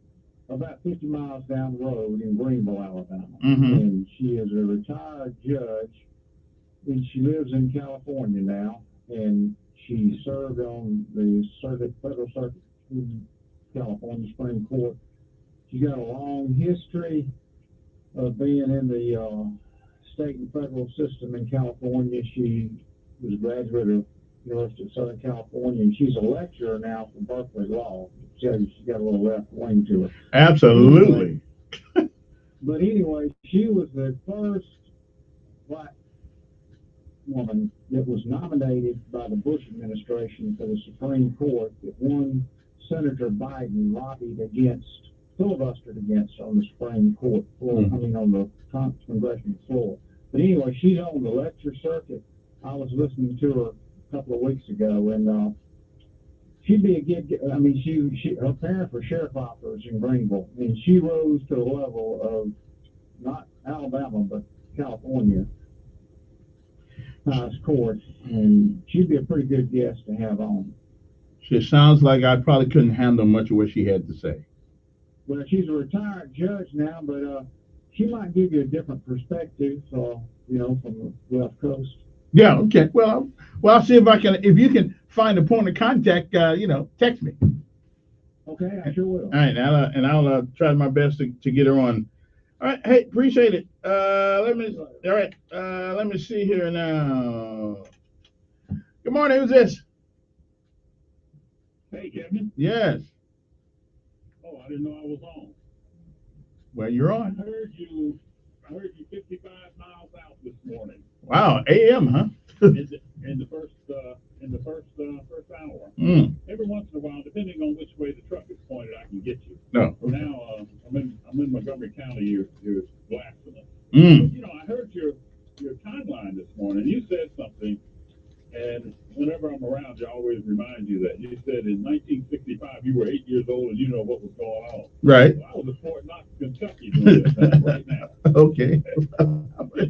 Speaker 12: about 50 miles down the road in Greenville, Alabama.
Speaker 5: Mhm.
Speaker 12: And she is a retired judge, and she lives in California now. And she served on the federal circuit in California Supreme Court. She's got a long history of being in the state and federal system in California. She was a graduate of University of Southern California, and she's a lecturer now for Berkeley Law. She's got a little left wing to her.
Speaker 5: Absolutely.
Speaker 12: But anyway, she was the first black woman that was nominated by the Bush administration for the Supreme Court that one Senator Biden lobbied against, filibustered against on the Supreme Court floor, I mean on the congressional floor. But anyway, she's on the lecture circuit. I was listening to her a couple of weeks ago, and she'd be a good, I mean, she her parents were sharecroppers in Greenville, and she rose to the level of not Alabama, but California highest court, and she'd be a pretty good guest to have on.
Speaker 5: She sounds like I probably couldn't handle much of what she had to say.
Speaker 12: Well, she's a retired judge now, but she might give you a different perspective, from the West Coast.
Speaker 5: Yeah, okay. Well, I'll see if I can, if you can find a point of contact, text me.
Speaker 12: Okay, I sure will.
Speaker 5: All right, I'll try my best to get her on. All right, hey, appreciate it. Let me see here now. Good morning, who's this?
Speaker 13: Hey, Kevin.
Speaker 5: Yes.
Speaker 13: Oh, I didn't know I was on.
Speaker 5: Well, you're on.
Speaker 13: I heard you 55 miles out this morning.
Speaker 5: Wow, AM, huh?
Speaker 13: in the first hour. Every once in a while, depending on which way the truck is pointed, I can get you.
Speaker 5: No.
Speaker 13: Now I'm in Montgomery County. You're blasphemous. But, I heard your timeline this morning. You said something, and whenever I'm around, you always remind you that. You said in 1965 you were 8 years old and you know what was going on.
Speaker 5: Right.
Speaker 13: So I was at Fort Knox, Kentucky doing this right now.
Speaker 5: Okay.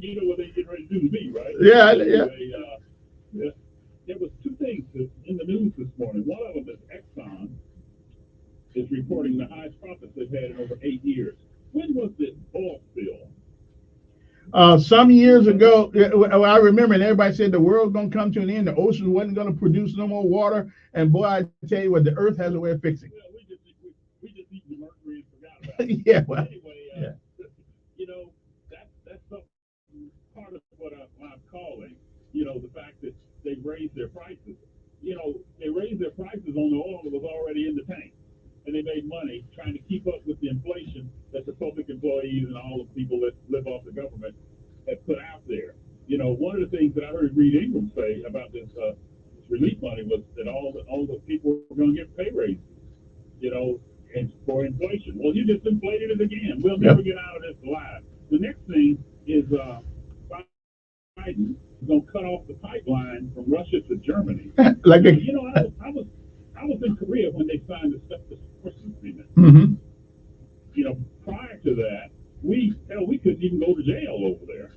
Speaker 13: You know what they get ready to do to me, right?
Speaker 5: Yeah.
Speaker 13: Anyway, there was two things in the news this morning. One of them is Exxon is reporting the highest profits they've had in over 8 years. When was this oil spill?
Speaker 5: Some years ago, I remember, and everybody said the world's gonna come to an end. The ocean wasn't gonna produce no more water, and boy, I tell you what, the Earth has a way of fixing.
Speaker 13: Well, we just eat the mercury and forgot about it.
Speaker 5: Yeah. Well.
Speaker 13: Anyway, that's part of what I'm calling. The fact that they've raised their prices. They raised their prices on the oil that was already in the tank, and they made money trying to keep up with the inflation that the public employees and all the people that live off the government have put out there. One of the things that I heard Reed Ingram say about this relief money was that all the people were going to get pay raises, and for inflation. Well, you just inflated it again. We'll never get out of this alive. The next thing is Biden is going to cut off the pipeline from Russia to Germany. I was in Korea when they signed the separation agreement. Prior to that, we couldn't even go to jail over there.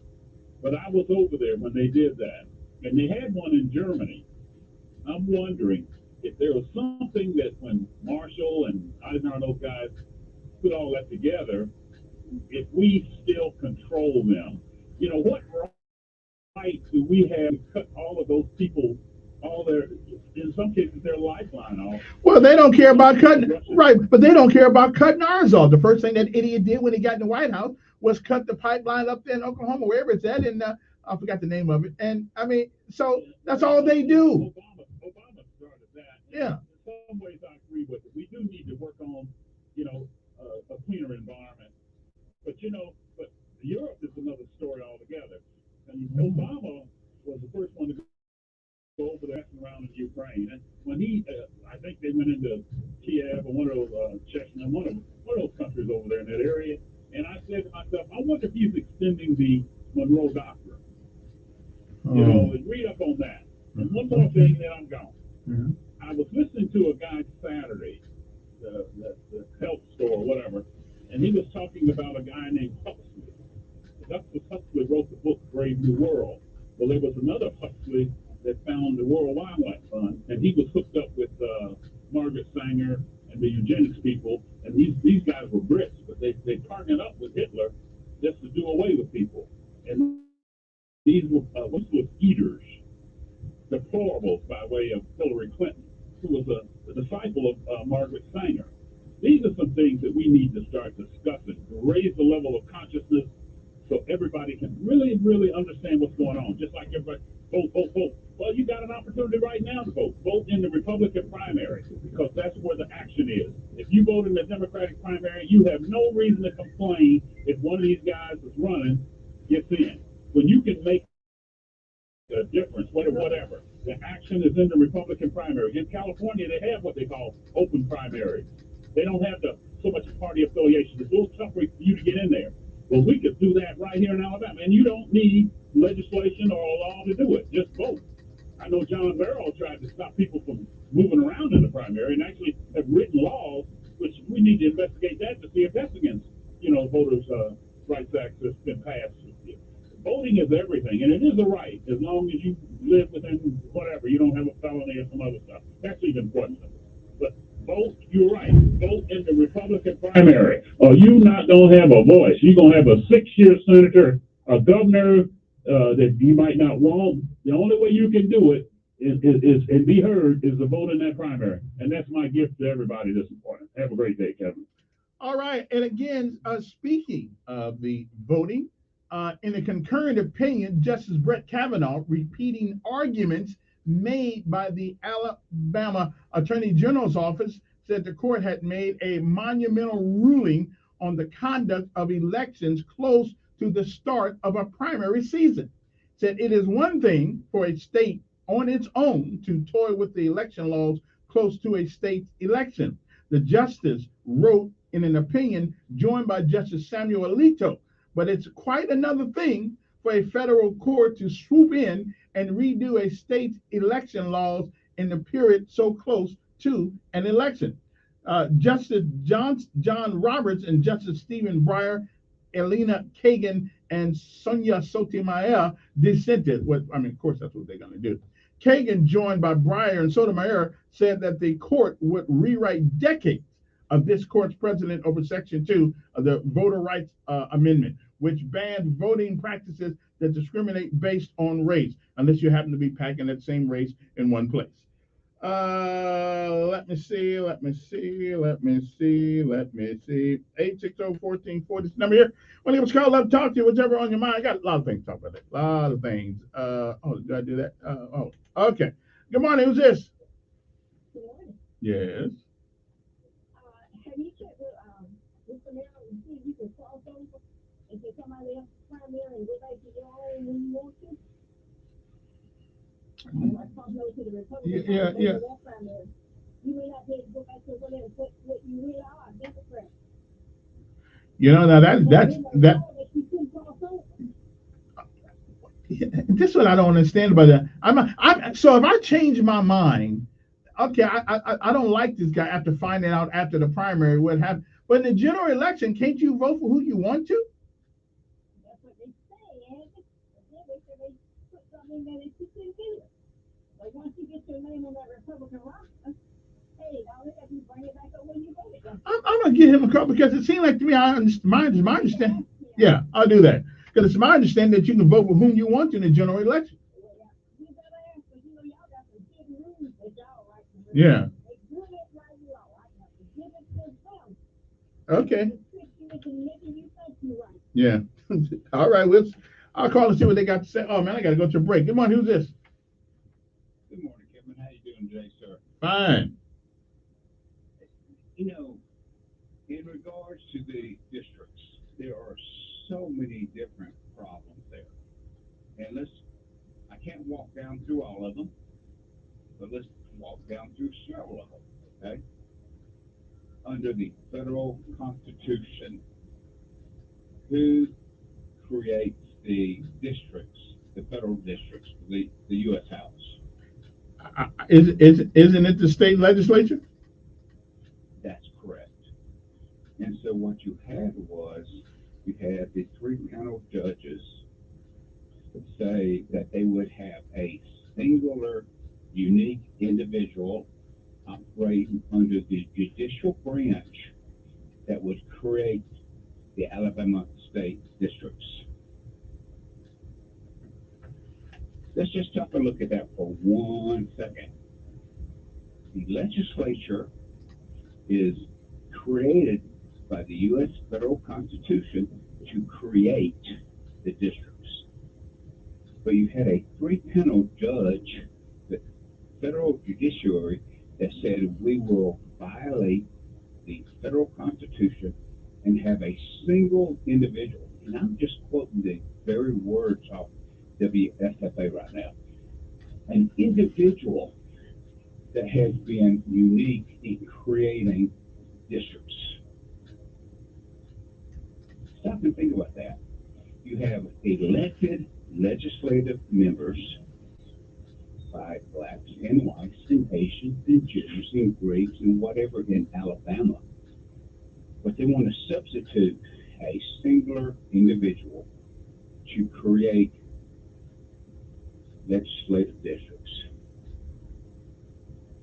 Speaker 13: But I was over there when they did that, and they had one in Germany. I'm wondering if there was something that when Marshall and Eisenhower and those guys put all that together, if we still control them, what right do we have to cut all of those people, in some cases, their lifeline off?
Speaker 5: Well, they don't care about cutting, right, but they don't care about cutting ours off. The first thing that idiot did when he got in the White House was cut the pipeline up there in Oklahoma, wherever it's at, and I forgot the name of it. And I mean, so that's all they do.
Speaker 13: Obama started that.
Speaker 5: Yeah.
Speaker 13: In some ways, I agree with it. We do need to work on, a cleaner environment. But Europe is another story altogether. And Obama was the first one to over there messing around in Ukraine. And when I think they went into Kiev or one of those Chechnya, one of those countries over there in that area. And I said to myself, I wonder if he's extending the Monroe Doctrine. You know, and read up on that. And one more thing, then I'm gone.
Speaker 5: Mm-hmm.
Speaker 13: I was listening to a guy Saturday, the health store or whatever, and he was talking about a guy named Huxley. Huxley wrote the book Brave New World. Well, there was another Huxley that found the World Wildlife Fund, and he was hooked up with Margaret Sanger and the eugenics people. And these guys were Brits, but they partnered up with Hitler just to do away with people. And these were eaters, deplorables by way of Hillary Clinton, who was a disciple of Margaret Sanger. These are some things that we need to start discussing to raise the level of consciousness so everybody can really, really understand what's going on. Just like everybody, vote, vote, vote. Well, you got an opportunity right now to vote. Vote in the Republican primary because that's where the action is. If you vote in the Democratic primary, you have no reason to complain if one of these guys is running gets in. When you can make a difference, whatever. The action is in the Republican primary. In California, they have what they call open primaries. They don't have so much party affiliation. It's a little tougher for you to get in there. Well, we could do that right here in Alabama, and you don't need legislation or a law to do it. Just vote. I know John Barrow tried to stop people from moving around in the primary and actually have written laws, which we need to investigate that to see if that's against, Voters' Rights Act that's been passed. Voting is everything, and it is a right as long as you live within whatever. You don't have a felony or some other stuff. That's even questionable. But vote, you're right. Vote in the Republican primary, or you not gonna have a voice. You're gonna have a 6-year senator, a governor that you might not want. The only way you can do it is and be heard is to vote in that primary, and that's my gift to everybody this morning. Have a great day, Kevin.
Speaker 5: All right, and again, speaking of the voting. In a concurrent opinion, Justice Brett Kavanaugh repeating arguments made by the Alabama Attorney General's office said the court had made a monumental ruling on the conduct of elections close to the start of a primary season. Said it is one thing for a state on its own to toy with the election laws close to a state election. The justice wrote in an opinion joined by Justice Samuel Alito. But it's quite another thing for a federal court to swoop in and redo a state's election laws in the period so close to an election. Justice John Roberts and Justice Stephen Breyer, Elena Kagan, and Sonia Sotomayor dissented. Of course, that's what they're going to do. Kagan, joined by Breyer and Sotomayor, said that the court would rewrite decades of this court's precedent over Section 2 of the Voter Rights Amendment, which banned voting practices that discriminate based on race, unless you happen to be packing that same race in one place. Let me see. 860-1440 number here. When it was called, love to talk to you, whatever on your mind. I got a lot of things to talk about. A lot of things. Did I do that? Okay. Good morning. Who's this?
Speaker 11: Good morning.
Speaker 5: Yes.
Speaker 11: Have you checked with Samara and see if you can cross over and get somebody else's primary and go back to your own when you want to? Like crossing over to the Republican primary. You may not be able to go back to whatever what you really are, Democrat.
Speaker 5: Now that. This is what I don't understand about that. So if I change my mind, okay, I don't like this guy after finding out after the primary what happened. But in the general election, can't you vote for who you want to?
Speaker 11: That's what they say, and they put something that you can do. But once you get your name on that Republican roster, hey, all they got to do is bring it back up when you voted.
Speaker 5: I'm gonna give him a call because it seems like to me, my understanding. Yeah, I'll do that because it's my understanding that you can vote with whom you want to in the general election. Yeah. Okay. Yeah. All right. I'll call and see what they got to say. Oh man, I got to go to a break. Good morning. Who's this?
Speaker 6: Good morning, Kevin. How you doing today, sir?
Speaker 5: Fine.
Speaker 6: In regards to the districts, there are so many different problems there, and I can't walk down through all of them, But let's walk down through several of them, okay? Under the federal Constitution, who creates the districts, the federal districts, the U.S. House?
Speaker 5: Isn't it the state legislature?
Speaker 6: That's correct. And so what you had was, you had the 3 panel judges say that they would have a singular, unique individual operating under the judicial branch that would create the Alabama state districts. Let's just take a look at that for 1 second. The legislature is created by the U.S. federal Constitution to create the districts. But you had a 3-panel judge, the federal judiciary, that said we will violate the federal Constitution and have a single individual. And I'm just quoting the very words of WSFA right now. An individual that has been unique in creating districts. Stop and think about that. You have elected legislative members by blacks and whites and Asians and Jews and Greeks and whatever in Alabama. But they want to substitute a singular individual to create legislative districts.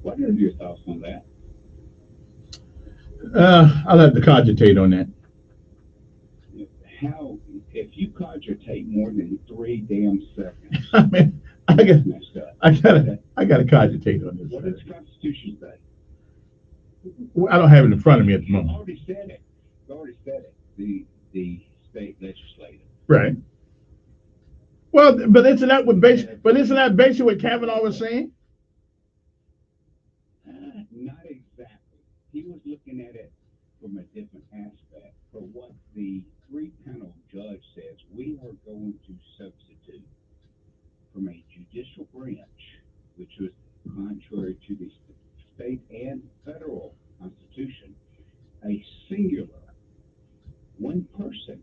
Speaker 6: What are your thoughts on that?
Speaker 5: I'll have to cogitate on that.
Speaker 6: How, if you cogitate more than 3 damn seconds,
Speaker 5: I mean, I gotta cogitate on this.
Speaker 6: What does the Constitution say?
Speaker 5: Well, I don't have it in front of me at the moment.
Speaker 6: You already said it. You already said it. The state legislature.
Speaker 5: Right. Well, but isn't that basically what Kavanaugh was saying?
Speaker 6: Not exactly. He was looking at it from a different aspect. For what the 3-panel judge says, we are going to substitute from a judicial branch, which was contrary to the state and federal Constitution, a singular, one person,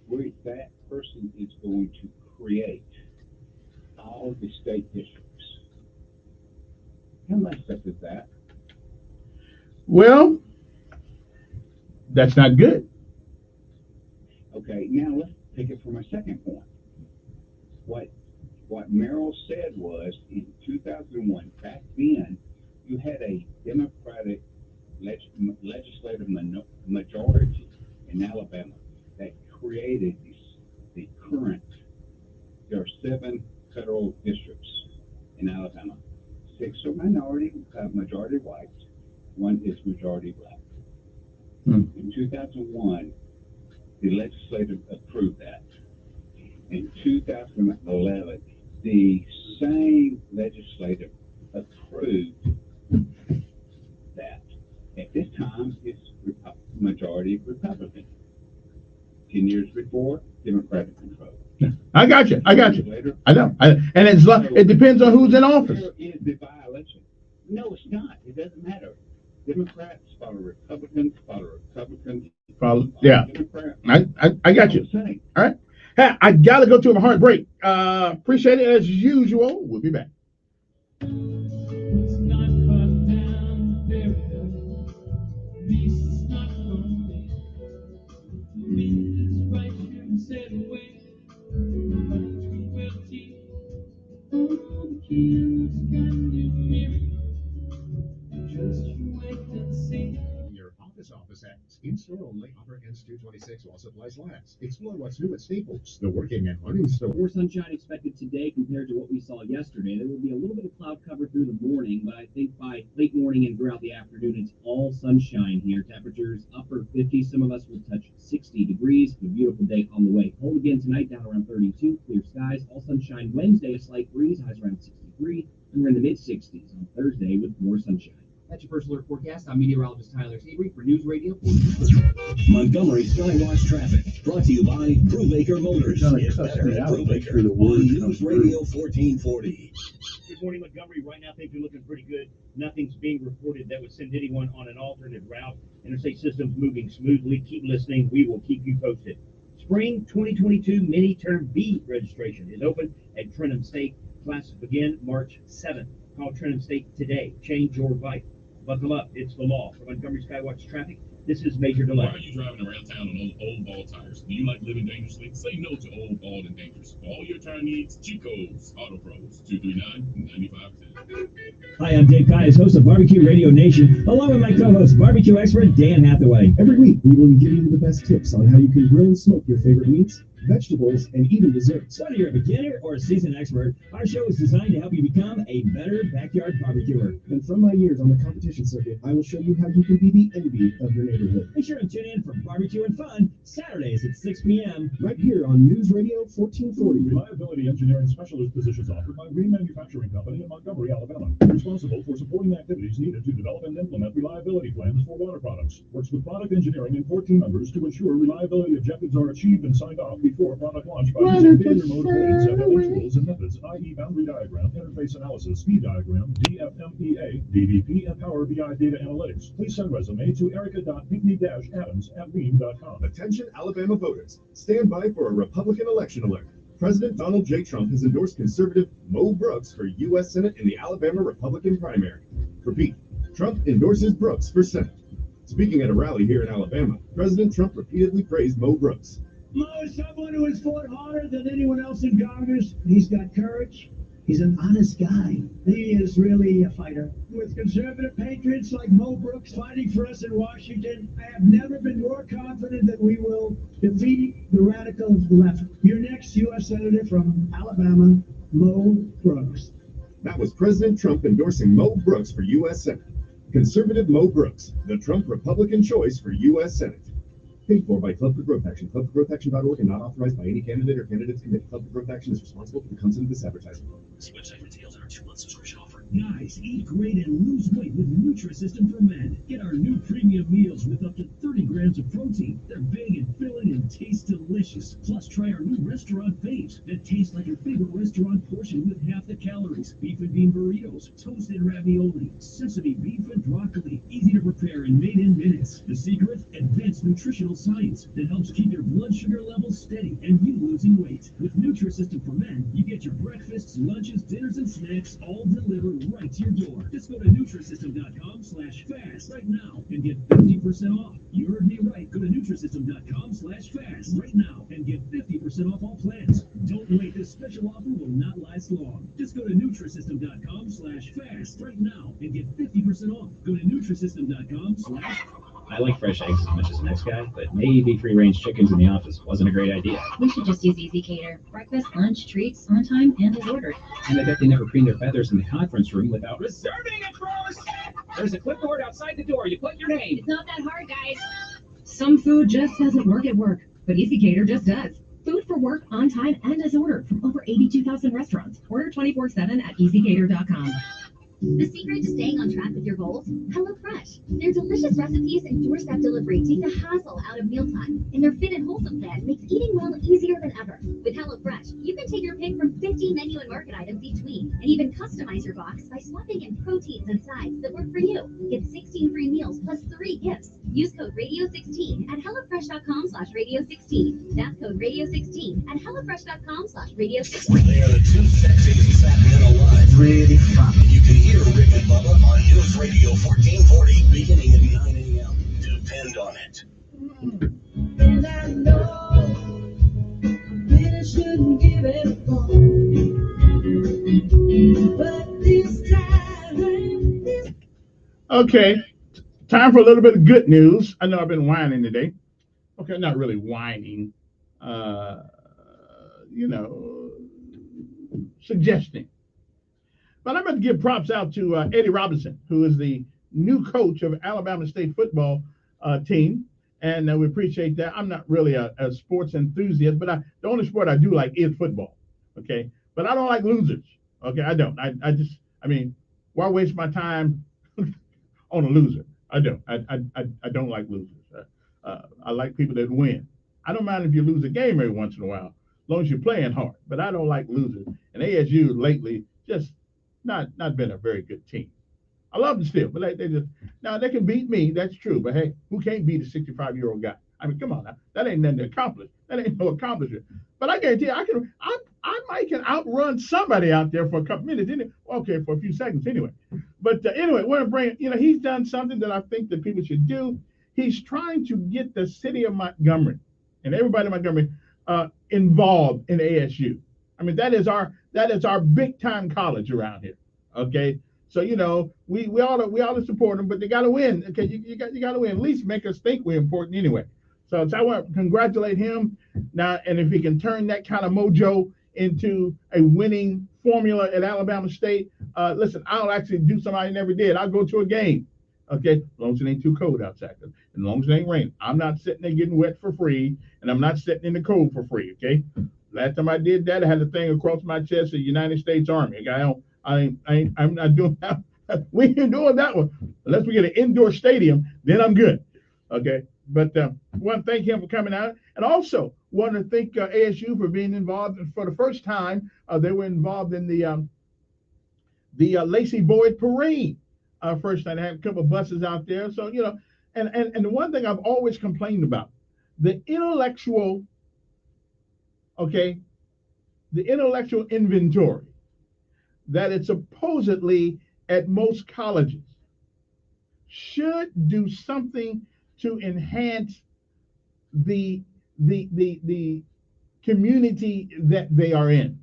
Speaker 6: where that person is going to create all the state districts. How messed up is that?
Speaker 5: Well, that's not good.
Speaker 6: Okay, now let's take it from a second point. What Merrill said was, in 2001, back then, you had a Democratic legislative majority in Alabama that created the current, there are 7 federal districts in Alabama. 6 are majority white, 1 is majority black. In 2001, the legislature approved that. In 2011, the same legislature approved that. At this time, it's majority Republican. 10 years before, Democratic control.
Speaker 5: I got you. I know. And it depends on who's in office.
Speaker 6: Where is the violation? No, it's not. It doesn't matter. Democrats follow Republicans,
Speaker 5: yeah.
Speaker 6: Democrats.
Speaker 5: I got you. All right. Hey, I gotta go to a hard break. Appreciate it as usual. We'll be back.
Speaker 9: Office at in-store only offer ends 2/26 while supplies last. Explore what's new at Staples, the working and running store.
Speaker 16: More sunshine expected today compared to what we saw yesterday. There will be a little bit of cloud cover through the morning, but I think by late morning and throughout the afternoon, it's all sunshine here. Temperatures upper 50s. Some of us will touch 60 degrees. A beautiful day on the way. Cold again tonight, down around 32. Clear skies. All sunshine Wednesday, a slight breeze. Highs around 63. And we're in the mid-60s on Thursday with more sunshine. That's your first alert forecast. I'm meteorologist Tyler Seabury for News Radio 1440.
Speaker 2: Montgomery Skywatch traffic brought to you by Brubaker Motors. It's better at Brubaker on News Radio 1440.
Speaker 8: Good morning, Montgomery. Right now, things are looking pretty good. Nothing's being reported that would send anyone on an alternate route. Interstate system's moving smoothly. Keep listening. We will keep you posted. Spring 2022 mini-term B registration is open at Trenton State. Classes begin March 7th. Call Trenton State today. Change your life. Buckle up. It's the law. For Montgomery Skywatch Traffic, this is Major Delay.
Speaker 18: Why are you driving around town on those old ball tires? Do you like living dangerously? Say no to old, bald, and dangerous. For all your tire needs, Chico's Auto Pros, 239-9510.
Speaker 19: Hi, I'm Dave Pius, host of Barbecue Radio Nation, along with my co-host, barbecue expert Dan Hathaway.
Speaker 20: Every week, we will be giving you the best tips on how you can grill and smoke your favorite meats, vegetables, and even desserts.
Speaker 19: Whether you're a beginner or a seasoned expert, our show is designed to help you become a better backyard barbecuer.
Speaker 20: And from my years on the competition circuit, I will show you how you can be the envy of your neighborhood.
Speaker 19: Be sure to tune in for Barbecue and Fun, Saturdays at 6 p.m.
Speaker 20: right here on News Radio 1440.
Speaker 23: Reliability engineering specialist positions offered by Green Manufacturing Company in Montgomery, Alabama. Responsible for supporting activities needed to develop and implement reliability plans for water products. Works with product engineering and core team members to ensure reliability objectives are achieved and signed off before product launch by using failure mode avoidance and other tools and methods, i.e. boundary diagram, interface analysis, speed diagram, DFMEA, DVP, and Power BI data analytics. Please send resume to erica.pinckney-adams@veeam.com.
Speaker 9: Attention Alabama voters, stand by for a Republican election alert. President Donald J. Trump has endorsed conservative Mo Brooks for U.S. Senate in the Alabama Republican primary. Repeat, Trump endorses Brooks for Senate. Speaking at a rally here in Alabama, President Trump repeatedly praised Mo Brooks.
Speaker 24: Mo is someone who has fought harder than anyone else in Congress. He's got courage. He's an honest guy. He is really a fighter. With conservative patriots like Mo Brooks fighting for us in Washington, I have never been more confident that we will defeat the radical left. Your next U.S. Senator from Alabama, Mo Brooks.
Speaker 9: That was President Trump endorsing Mo Brooks for U.S. Senate. Conservative Mo Brooks, the Trump Republican choice for U.S. Senate. Paid for by Club for Growth Action, clubforgrowthaction.org, and not authorized by any candidate or candidates committee. Club for Growth Action is responsible for the content of this advertising.
Speaker 2: This website for details on our 2-month subscription offer.
Speaker 19: Guys, eat great and lose weight with Nutrisystem for Men. Get our new premium meals with up to 30 grams of protein. They're big and filling and taste delicious. Plus, try our new restaurant faves that taste like your favorite restaurant portion with half the calories. Beef and bean burritos, toasted ravioli, sesame beef and broccoli. Easy to prepare and made in minutes. The secret? Advanced nutritional science that helps keep your blood sugar levels steady and you losing weight. With Nutrisystem for Men, you get your breakfasts, lunches, dinners, and snacks all delivered right to your door. Just go to Nutrisystem.com/fast right now and get 50% off. You heard me right. Go to Nutrisystem.com/fast right now and get 50% off all plans. Don't wait. This special offer will not last long. Just go to Nutrisystem.com/fast right now and get 50% off. Go to Nutrisystem.com/.
Speaker 26: I like fresh eggs as much as the next guy, but maybe free-range chickens in the office wasn't a great idea.
Speaker 1: We should just use Easy Cater. Breakfast, lunch, treats, on time, and as ordered.
Speaker 26: And I bet they never preen their feathers in the conference room without reserving it first. There's a clipboard outside the door. You put your name.
Speaker 1: It's not that hard, guys. Some food just doesn't work at work, but Easy Cater just does. Food for work, on time, and as ordered from over 82,000 restaurants. Order 24/7 at EasyCater.com.
Speaker 27: The secret to staying on track with your goals? HelloFresh. Their delicious recipes and doorstep delivery take the hassle out of mealtime, and their fit and wholesome plan makes eating well easier than ever. With HelloFresh, you can take your pick from 50 menu and market items each week, and even customize your box by swapping in proteins and sides that work for you. Get 16 free meals plus 3 gifts. Use code Radio16 at HelloFresh.com/Radio16. That's code Radio16 at HelloFresh.com/Radio16.
Speaker 2: They are the two sexiest fat men alive. Really fun. You can hear Rick and Bubba on News Radio 1440 beginning at 9 a.m. Depend on it.
Speaker 15: And I know really shouldn't give it a thought, but this time.
Speaker 5: Okay, time for a little bit of good news. I know I've been whining today. Okay, not really whining. Suggesting. But I'm going to give props out to Eddie Robinson, who is the new coach of Alabama State football team. And we appreciate that. I'm not really a sports enthusiast, but the only sport I do like is football. Okay. But I don't like losers. Okay. I don't. I mean, why waste my time on a loser? I don't. I don't like losers. I like people that win. I don't mind if you lose a game every once in a while, as long as you're playing hard. But I don't like losers. And ASU lately just not been a very good team. I love them still, but they just now they can beat me. That's true, but hey, who can't beat a 65-year-old guy? I mean, come on now, that ain't nothing to accomplish. That ain't no accomplishment. But I guarantee you, I might can outrun somebody out there for a couple minutes. Okay, for a few seconds anyway. But anyway, want to bring he's done something that I think that people should do. He's trying to get the city of Montgomery and everybody in Montgomery involved in ASU. I mean, that is our big time college around here. Okay. So we ought to support them, but they got to win. Okay, you got to win. At least make us think we're important anyway. So I want to congratulate him now, and if he can turn that kind of mojo into a winning formula at Alabama State, listen, I'll actually do something I never did. I'll go to a game. Okay, as long as it ain't too cold outside, as long as it ain't raining. I'm not sitting there getting wet for free, and I'm not sitting in the cold for free. Okay, last time I did that, I had a thing across my chest, the United States Army. I'm not doing that. We ain't doing that one unless we get an indoor stadium. Then I'm good. Okay, but want to thank him for coming out, and also want to thank ASU for being involved. And for the first time, they were involved in the Lacey Boyd Parade. First time, I had a couple of buses out there. So and the one thing I've always complained about, the intellectual inventory that it's supposedly at most colleges should do something to enhance the community that they are in.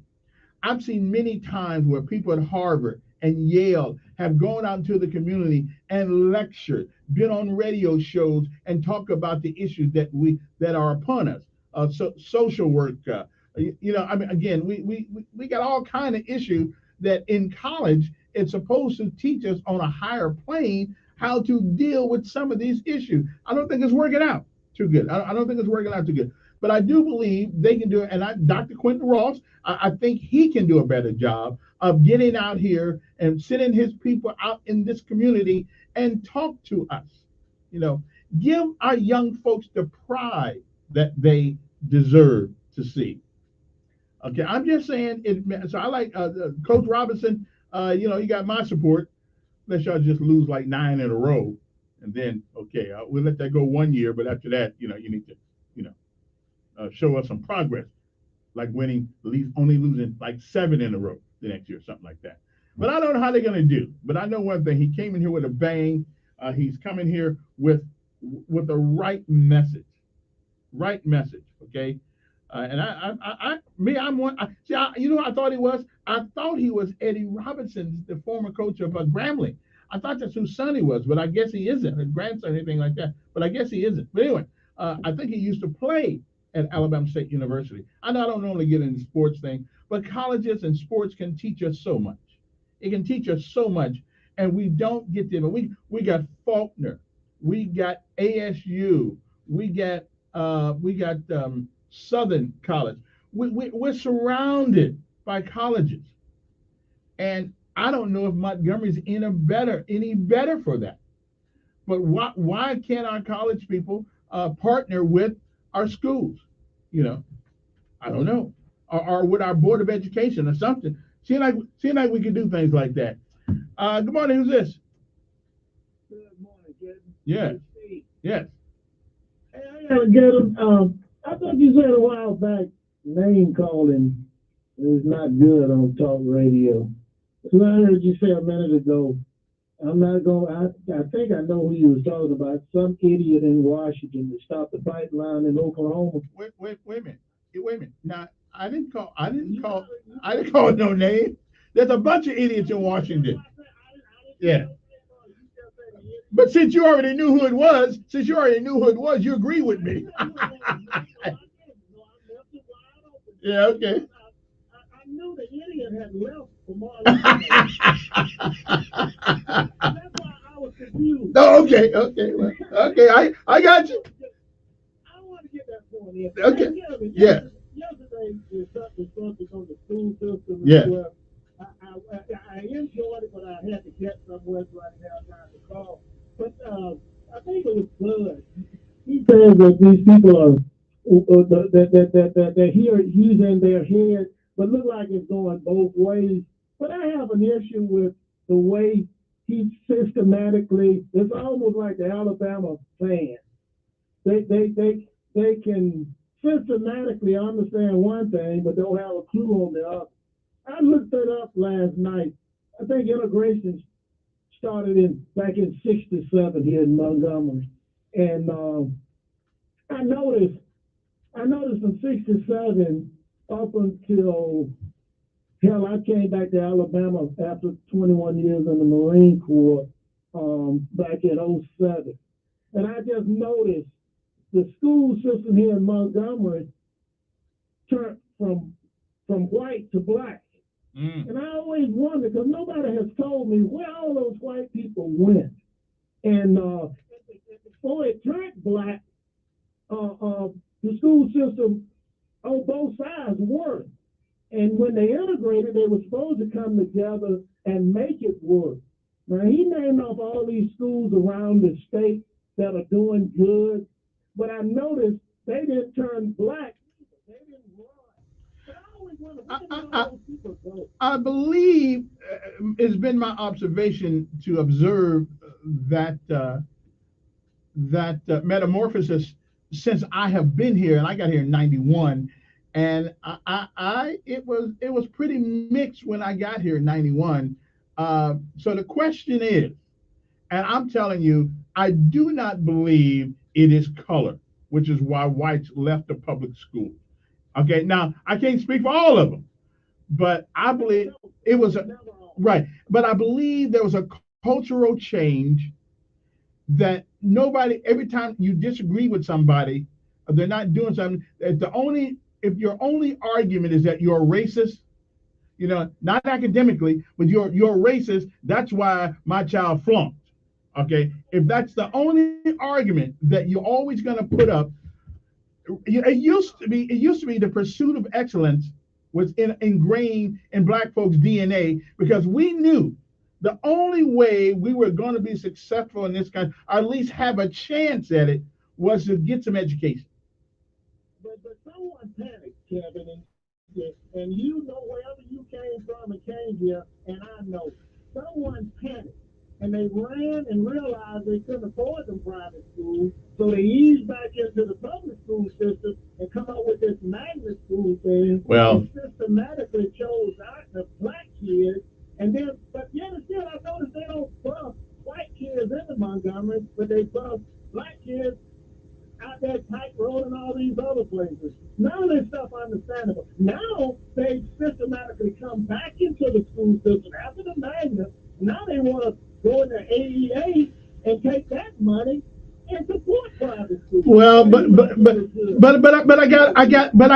Speaker 5: I've seen many times where people at Harvard and Yale have gone out into the community and lectured, been on radio shows and talk about the issues that are upon us. Social work, again, we got all kind of issues that in college it's supposed to teach us on a higher plane how to deal with some of these issues. I don't think it's working out too good. I don't think it's working out too good. But I do believe they can do it. And Dr. Quentin Ross, I think he can do a better job of getting out here and sending his people out in this community and talk to us. Give our young folks the pride that they deserve to see. Okay, I'm just saying it. So I like Coach Robinson. You got my support. Let y'all just lose like 9 in a row, and then we'll let that go 1 year. But after that, you need to, show us some progress, like winning at least only losing like 7 in a row the next year, something like that. But I don't know how they're gonna do. But I know one thing: he came in here with a bang. He's coming here with the right message. Okay. And I'm one. I thought he was. I thought he was Eddie Robinson, the former coach of Grambling. I thought that's whose son he was, but I guess he isn't, his grandson, anything like that. But I guess he isn't. But anyway, I think he used to play at Alabama State University. I know I don't normally get into sports thing, but colleges and sports can teach us so much. It can teach us so much, and we don't get them. We got Faulkner, we got ASU, we got Southern College. We're surrounded by colleges, and I don't know if Montgomery's any better for that. But why can't our college people partner with our schools? I don't know, or with our Board of Education or something. Seem like we can do things like that. Good morning. Who's this?
Speaker 15: Good morning, Kevin.
Speaker 5: Yes. Yes.
Speaker 15: Hey, I gotta get him. I thought you said a while back, name calling is not good on talk radio. So I heard you say a minute ago, I'm not going, I think I know who you was talking about, some idiot in Washington that stopped the pipeline in Oklahoma.
Speaker 5: Wait a minute. Now, I didn't call no name. There's a bunch of idiots in Washington. Yeah. But since you already knew who it was, you agree with me. Yeah, okay.
Speaker 15: I knew the idiot had left for more. That's why I was confused.
Speaker 5: Oh, okay. Well, okay, I got you.
Speaker 15: I want to get that point in.
Speaker 5: Okay.
Speaker 15: Yeah. Yesterday, there's something on the school system.
Speaker 5: Yeah.
Speaker 15: Well, I enjoyed it, but I had to get somewhere right now trying to call. But I think it was Bud. He says that these people are that they're here using their head, but look like it's going both ways. But I have an issue with the way he systematically, it's almost like the Alabama fans. They can systematically understand one thing, but don't have a clue on the other. I looked it up last night. I think integration started back in '67 here in Montgomery, and I noticed from '67 up until hell, I came back to Alabama after 21 years in the Marine Corps back in '07, and I just noticed the school system here in Montgomery turned from white to black. And I always wonder, because nobody has told me where all those white people went. And before it turned black, the school system on both sides worked. And when they integrated, they were supposed to come together and make it work. Now, he named off all these schools around the state that are doing good, but I noticed they didn't turn black. They didn't
Speaker 5: I believe it's been my observation to observe that metamorphosis since I have been here, and I got here in '91, and it was pretty mixed when I got here in '91. So the question is, and I'm telling you, I do not believe it is color, which is why whites left the public school. Okay, now I can't speak for all of them, but I believe it was right. But I believe there was a cultural change that nobody, every time you disagree with somebody, they're not doing something. If your only argument is that you're a racist, not academically, but you're racist, that's why my child flunked. Okay, if that's the only argument that you're always going to put up. It used to be the pursuit of excellence was ingrained in Black folks' DNA, because we knew the only way we were going to be successful in this country, or at least have a chance at it, was to get some education.
Speaker 15: But someone panicked, Kevin, and you know wherever you came from and came here, and I know someone panicked. And they ran and realized they couldn't afford them private schools, so they eased back into the public school system and come up with this magnet school thing.
Speaker 5: Well,
Speaker 15: they systematically chose out the black kids, and then, but yet and still, I noticed they don't bump white kids into Montgomery, but they bump black kids out there tight road and all these other places. None of this stuff understandable. Now they systematically come back into the school system after the magnet. Now they want to go into AEA and take that money and support private schools.
Speaker 5: Well, but I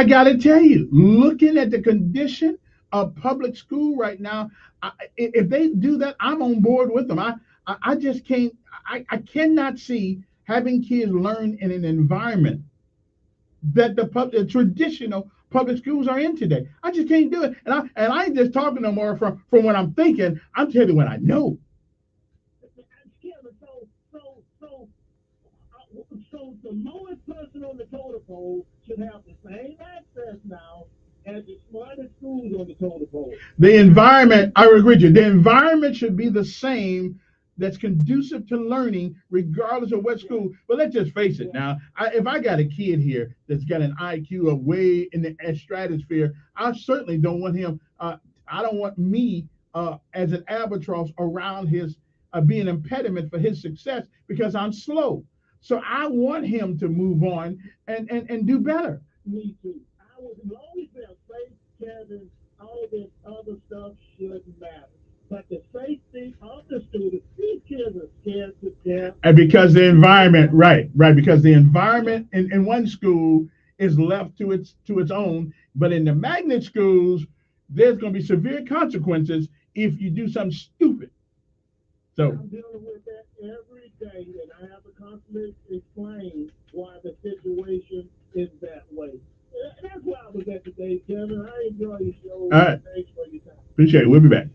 Speaker 5: got to tell you, looking at the condition of public school right now, if they do that, I'm on board with them. I just can't. I cannot see having kids learn in an environment that the traditional public schools are in today. I just can't do it. And I ain't just talking no more from what I'm thinking. I'm telling you what I know.
Speaker 15: So the lowest person on the totem pole should have the same access now as the smartest schools on the totem pole.
Speaker 5: The environment, I agree with you. The environment should be the same, that's conducive to learning, regardless of what school. But let's just face it now. If I got a kid here that's got an IQ of way in the stratosphere, I certainly don't want him. I don't want me as an albatross around his, be an impediment for his success because I'm slow. So I want him to move on and do better.
Speaker 15: Me too. I was always there. Faith, Kevin, all this other stuff shouldn't matter. But the safety of the students, these kids are scared to death.
Speaker 5: And because the environment, right, because the environment in one school is left to its own, but in the magnet schools, there's going to be severe consequences if you do something stupid. So
Speaker 15: I'm dealing with that every day, and I have to constantly explain why the situation is that way. And that's why I was at today, Kevin. I enjoy your show.
Speaker 5: All right.
Speaker 15: Thanks for your time.
Speaker 5: Appreciate it. We'll be back.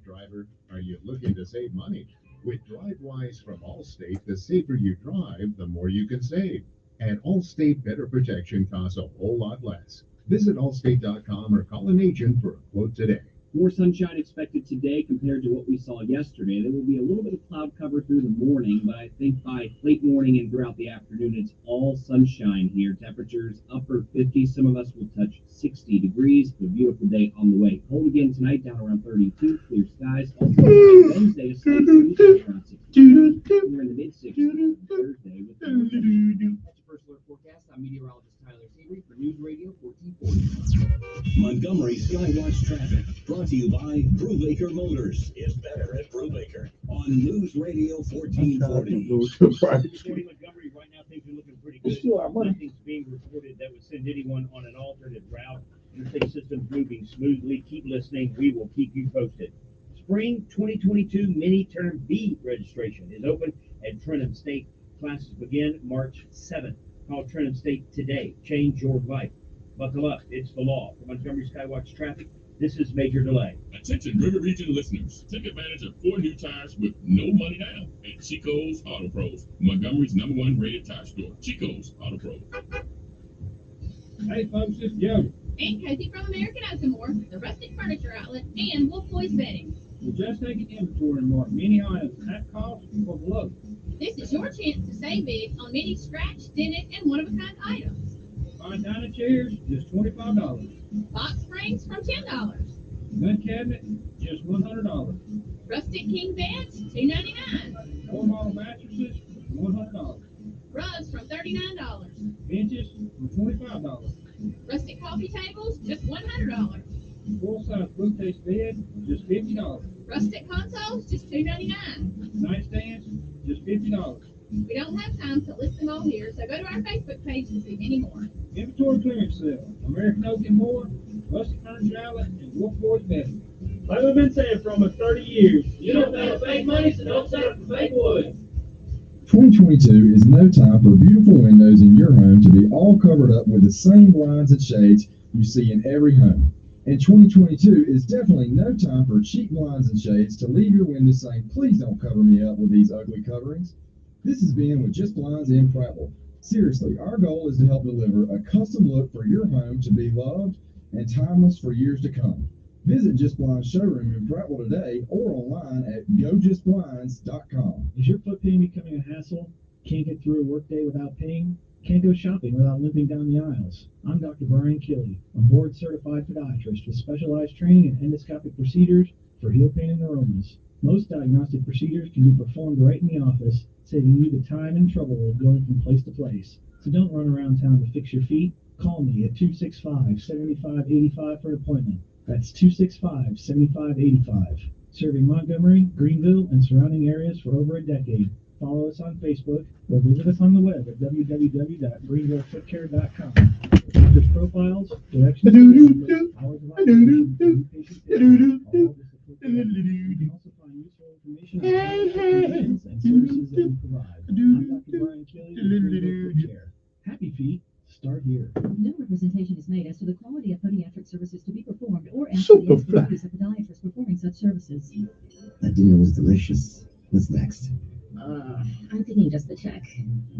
Speaker 9: driver? Are you looking to save money? With DriveWise from Allstate, the safer you drive, the more you can save. And Allstate Better Protection costs a whole lot less. Visit allstate.com or call an agent for a quote today.
Speaker 16: More sunshine expected today compared to what we saw yesterday. There will be a little bit of cloud cover through the morning, but I think by late morning and throughout the afternoon, it's all sunshine here. Temperatures upper 50s. Some of us will touch 60 degrees. A beautiful day on the way. Cold again tonight, down around 32. Clear skies. Also, Wednesday is sunny. Around 60. We're in the mid-60s on Thursday. With that's your first alert forecast. I'm meteorologist Tyler Seabury for News Radio 1440.
Speaker 2: Montgomery Skywatch Traffic, brought to you by Brubaker Motors. Is better at Brubaker on News Radio 1440.
Speaker 8: Montgomery, right now things are looking pretty good. Nothing's being reported that would send anyone on an alternate route. Interstate system's moving smoothly. Keep listening. We will keep you posted. Spring 2022 mini-term B registration is open at Trenton State. Classes begin March 7th. Call Trenton State today. Change your life. Buckle up. It's the law. For Montgomery Skywatch Traffic, this is Major Delay.
Speaker 18: Attention River Region listeners. Take advantage of 4 new tires with no money down at Chico's Auto Pros, Montgomery's #1 rated tire store. Chico's Auto Pros.
Speaker 4: Hey folks, it's Joe.
Speaker 10: And Casey from American Okamore, the Rustic Furniture Outlet, and Wolf Boys Bedding.
Speaker 4: We'll just take an inventory and mark many items at cost or below.
Speaker 10: This is your chance to save big on many scratch, dented, and one-of-a-kind items.
Speaker 4: Fine dining chairs, just $25.
Speaker 10: Box springs from $10.
Speaker 4: Gun cabinet, just $100.
Speaker 10: Rustic king beds, $2.99.
Speaker 4: 4 model mattresses, $100.
Speaker 10: Rugs from $39.
Speaker 4: Benches for $25.
Speaker 10: Rustic coffee tables, just $100.
Speaker 4: Full-size bookcase bed, just $50.
Speaker 10: Rustic consoles, just $2.99.
Speaker 4: Nightstands, just $50.
Speaker 10: We don't have time to list them all here, so go to our Facebook page to see many more.
Speaker 4: Inventory clearance sale, American Oak and More, Rustic Furniture Outlet, and Wolf Boys Bedding.
Speaker 8: Like we've been saying for almost 30 years,
Speaker 10: you don't pay for fake money, so don't settle for fake wood.
Speaker 14: 2022 is no time for beautiful windows in your home to be all covered up with the same blinds and shades you see in every home. And 2022 is definitely no time for cheap blinds and shades to leave your windows saying, please don't cover me up with these ugly coverings. This is Ben with Just Blinds in Prattville. Seriously, our goal is to help deliver a custom look for your home to be loved and timeless for years to come. Visit Just Blinds showroom in Prattville today or online at gojustblinds.com.
Speaker 24: Is your foot pain becoming a hassle? Can't get through a workday without pain? Can't go shopping without limping down the aisles? I'm Dr. Brian Killey, a board-certified podiatrist with specialized training in endoscopic procedures for heel pain and neuromas. Most diagnostic procedures can be performed right in the office, saving you the time and trouble of going from place to place. So don't run around town to fix your feet. Call me at 265-7585 for an appointment. That's 265-7585. Serving Montgomery, Greenville, and surrounding areas for over a decade. Follow us on Facebook or visit us on the web at www.greenvillefootcare.com. Doctors' profiles, directions, hours of operation, and patient care. You can also find useful information on events and services that we provide. I'm Dr. Brian Killey with Greenville Foot Care. Happy feet, start here.
Speaker 1: No representation is made as to the quality of podiatric services to be performed or as to the expertise of podiatrists performing such services.
Speaker 17: That dinner was delicious. What's next?
Speaker 1: I'm thinking just the check.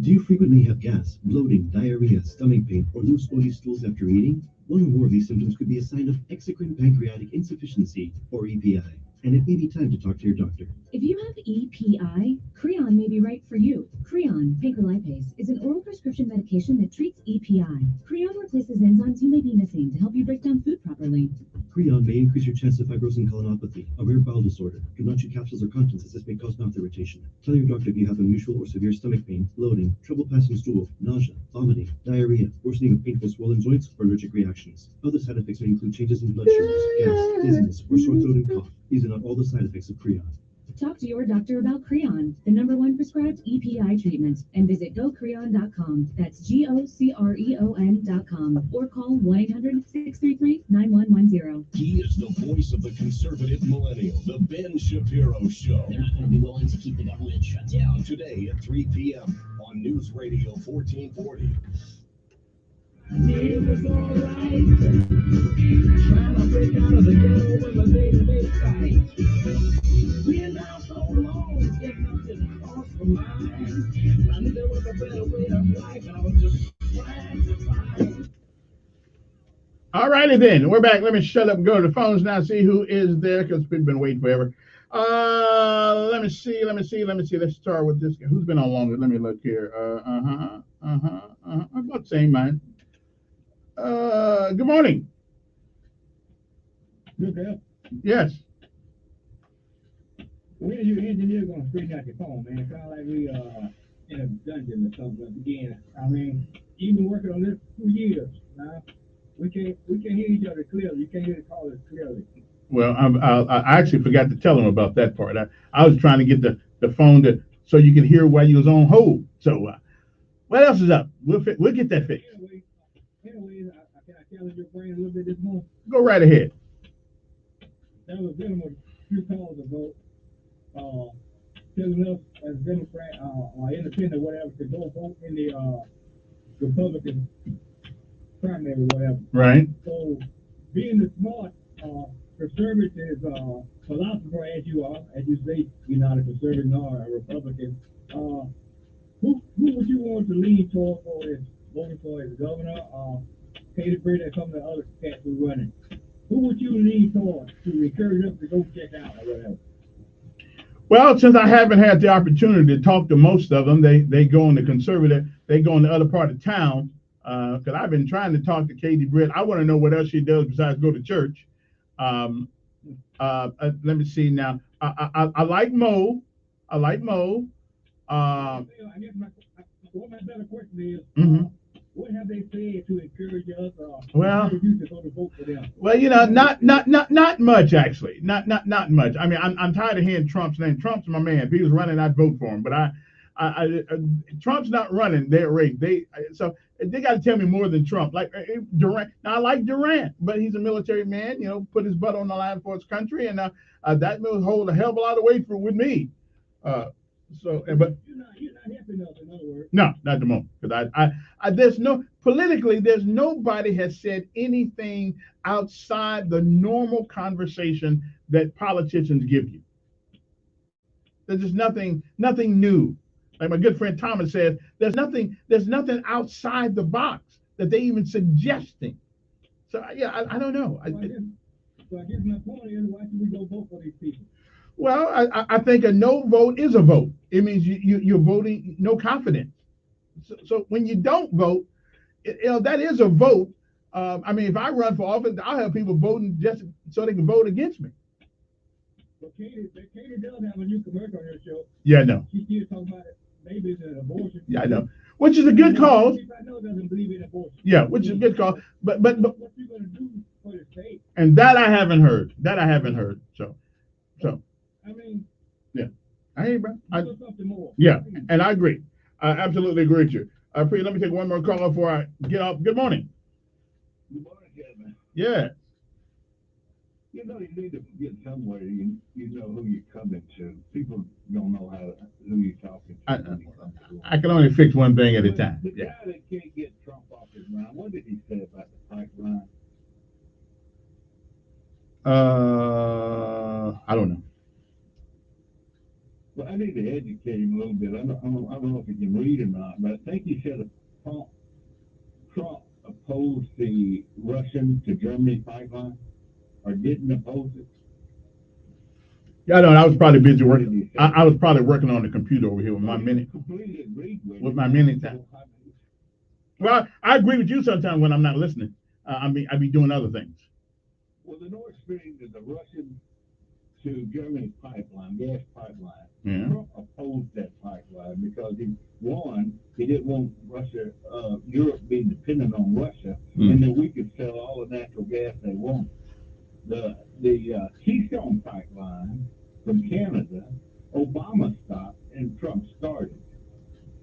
Speaker 17: Do you frequently have gas, bloating, diarrhea, stomach pain, or loose body stools after eating? One or more of these symptoms could be a sign of exocrine pancreatic insufficiency, or EPI, and it may be time to talk to your doctor.
Speaker 1: If you have EPI, Creon may be right for you. Creon, pancrelipase, is an oral prescription medication that treats EPI. Creon replaces enzymes you may be missing to help you break down food properly.
Speaker 17: Creon may increase your chance of fibrosing colonopathy, a rare bowel disorder. Do not chew capsules or contents as this may cause mouth irritation. Tell your doctor if you have unusual or severe stomach pain, bloating, trouble passing stool, nausea, vomiting, diarrhea, worsening of painful swollen joints, or allergic reactions. Other side effects may include changes in blood sugars, gas, dizziness, or sore throat and cough. These are not all the side effects of Creon.
Speaker 1: Talk to your doctor about Creon, the #1 prescribed EPI treatment, and visit gocreon.com. That's GOCREON.com, or call 1-800-633-9110.
Speaker 2: He is the voice of the conservative millennial, the Ben Shapiro Show.
Speaker 21: They're not going to be willing to keep the government shut down.
Speaker 2: Today at 3 p.m. on News Radio 1440.
Speaker 15: It was alright. Trying to break out of the ghetto with a day-to-day fight.
Speaker 5: All righty then. We're back. Let me shut up and go to the phones now, see who is there, because we've been waiting forever. Let me see. Let's start with this guy. Who's been on longer? Let me look here. I'm about saying mine. Good morning.
Speaker 4: Okay.
Speaker 5: Yes.
Speaker 4: When is your engineer gonna straighten out your phone, man? It sounds like we in a dungeon or something again. I mean, you've been working on this for years now. We can't hear each other clearly. You can't hear the callers clearly.
Speaker 5: Well, I actually forgot to tell him about that part. I was trying to get the phone so you can hear while you was on hold. So, what else is up? We'll get that fixed.
Speaker 4: Anyways, can I challenge your brain a little bit this morning?
Speaker 5: Go right ahead.
Speaker 4: There was a gentleman a few calls ago telling us as Democrat or independent, whatever, to go vote in the Republican primary, whatever.
Speaker 5: Right.
Speaker 4: So, being the smart conservative philosopher as you are, as you say, you're not a conservative nor a Republican. Who would you want to lean toward for as voting for as governor? Katie Britt and some of the other cats who are running. Who would you lean toward to encourage them to go check out or whatever?
Speaker 5: Well, since I haven't had the opportunity to talk to most of them, they go on the conservative, they go in the other part of town. Because I've been trying to talk to Katie Britt. I want to know what else she does besides go to church. Let me see now. I like Mo. I guess my better question is, what have they said to encourage us? Encourage you to go to vote for them? Well, not much actually. Not much. I mean, I'm tired of hearing Trump's name. Trump's my man. If he was running, I'd vote for him. But Trump's not running their race. So they got to tell me more than Trump. Like Durant. Now I like Durant, but he's a military man. Put his butt on the line for his country, and that will hold a hell of a lot of weight with me. But you're not helping us, in other words. No, not at the moment. Because there's nobody has said anything outside the normal conversation that politicians give you. There's just nothing new. Like my good friend Thomas says, there's nothing outside the box that they even suggesting. So yeah, I don't know.
Speaker 4: So I guess my point is, why should we go vote for these people?
Speaker 5: Well, I think a no vote is a vote. It means you're voting no confidence. So when you don't vote, that is a vote. I mean, if I run for office, I'll have people voting just so they can vote against me.
Speaker 4: But Katie does have a new commercial on her show.
Speaker 5: Yeah, I know.
Speaker 4: She keeps talking about maybe it's an abortion.
Speaker 5: Yeah, I know. Which is a good cause.
Speaker 4: I know doesn't believe in abortion.
Speaker 5: Yeah, which is a good cause. But what
Speaker 4: you gonna do for the state?
Speaker 5: And that I haven't heard. So.
Speaker 4: I mean.
Speaker 5: Yeah. I hear you, bro.
Speaker 4: Something more.
Speaker 5: Yeah, and I agree. I absolutely agree with you. Let me take one more call before I get off. Good morning.
Speaker 6: Good morning, Kevin.
Speaker 5: Yeah.
Speaker 6: You need to get somewhere. You know who you're coming to. People don't know who you're talking to.
Speaker 5: I can only fix one thing at a time.
Speaker 6: The guy that can't get Trump off his mind, what did he say about the pipeline?
Speaker 5: I don't know.
Speaker 6: Well, I need to educate him a little bit. I don't know if he can read or not, but I think he said Trump opposed the Russian to Germany pipeline, or didn't oppose it.
Speaker 5: Yeah, no, I was probably busy working. I was probably working on the computer over here with my minute.
Speaker 6: Completely agreed
Speaker 5: with my minute time. Well, I agree with you sometimes when I'm not listening. I be doing other things.
Speaker 6: Well, the Nord Stream is a Russian to Germany pipeline, gas pipeline.
Speaker 5: Yeah.
Speaker 6: Trump opposed that pipeline because he didn't want Russia, Europe being dependent on Russia, and then we could sell all the natural gas they want. The Keystone pipeline from Canada, Obama stopped and Trump started.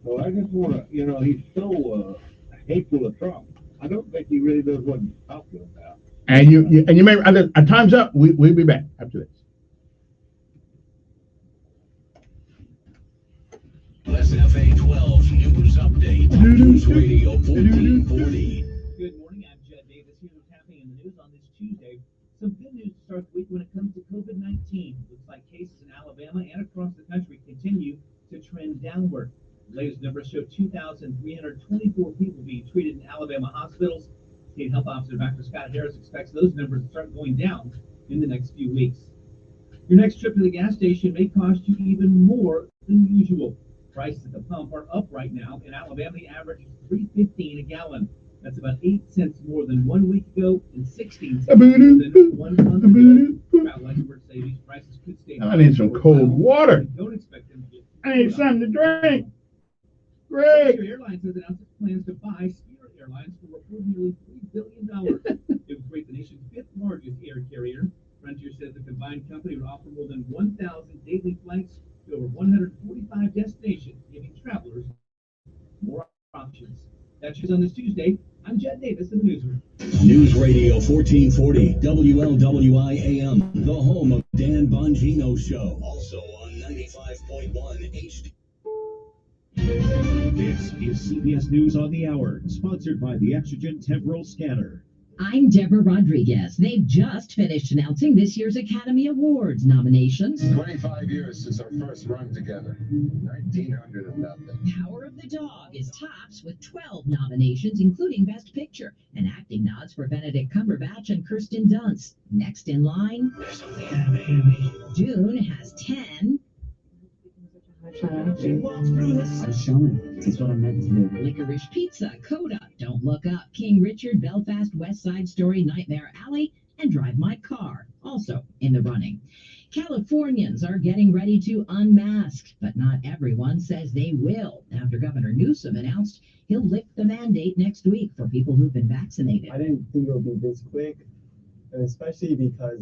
Speaker 6: So I just want to, he's so hateful of Trump. I don't think he really knows what he's talking about.
Speaker 5: And you may time's up. We'll be back after this.
Speaker 2: SFA 12 News Update. News Radio 1440.
Speaker 16: Good morning. I'm Judd Davis. Here's what's happening in the news on this Tuesday. Some good news to start the week when it comes to COVID-19. Looks like cases in Alabama and across the country continue to trend downward. The latest numbers show 2,324 people being treated in Alabama hospitals, State Health Officer Dr. Scott Harris expects those numbers to start going down in the next few weeks. Your next trip to the gas station may cost you even more than usual. Prices at the pump are up right now. In Alabama, the average is $3.15 a gallon. That's about 8 cents more than 1 week ago and 16 cents more than 1 month ago. Travel experts say these prices could stay.
Speaker 5: I need some cold water.
Speaker 16: Don't expect them to get.
Speaker 5: I need something to drink. Greg.
Speaker 16: Airlines has announced its plans to buy Spirit Airlines for nearly $3 billion. It would create the nation's 5th largest air carrier. Frontier said the combined company would offer more than 1,000 daily flights to over 145 destinations, giving travelers more options. That's yours on this Tuesday. I'm Jed Davis in the newsroom.
Speaker 2: News Radio 1440 WLWI AM, the home of Dan Bongino Show. Also on 95.1 HD.
Speaker 19: This is CBS News on the Hour, sponsored by the Exogen Temporal Scanner.
Speaker 3: I'm Deborah Rodriguez. They've just finished announcing this year's Academy Awards nominations.
Speaker 7: 25 years since our first run together. 1900 and nothing.
Speaker 3: Power of the Dog is tops with 12 nominations, including Best Picture, and acting nods for Benedict Cumberbatch and Kirsten Dunst. Next in line, Dune has 10.
Speaker 11: I'm showing. That's what I'm meant to do.
Speaker 3: Licorice Pizza, Coda, Don't Look Up, King Richard, Belfast, West Side Story, Nightmare Alley, and Drive My Car, also in the running. Californians are getting ready to unmask, but not everyone says they will, after Governor Newsom announced he'll lift the mandate next week for people who've been vaccinated.
Speaker 12: I didn't think it would be this quick, and especially because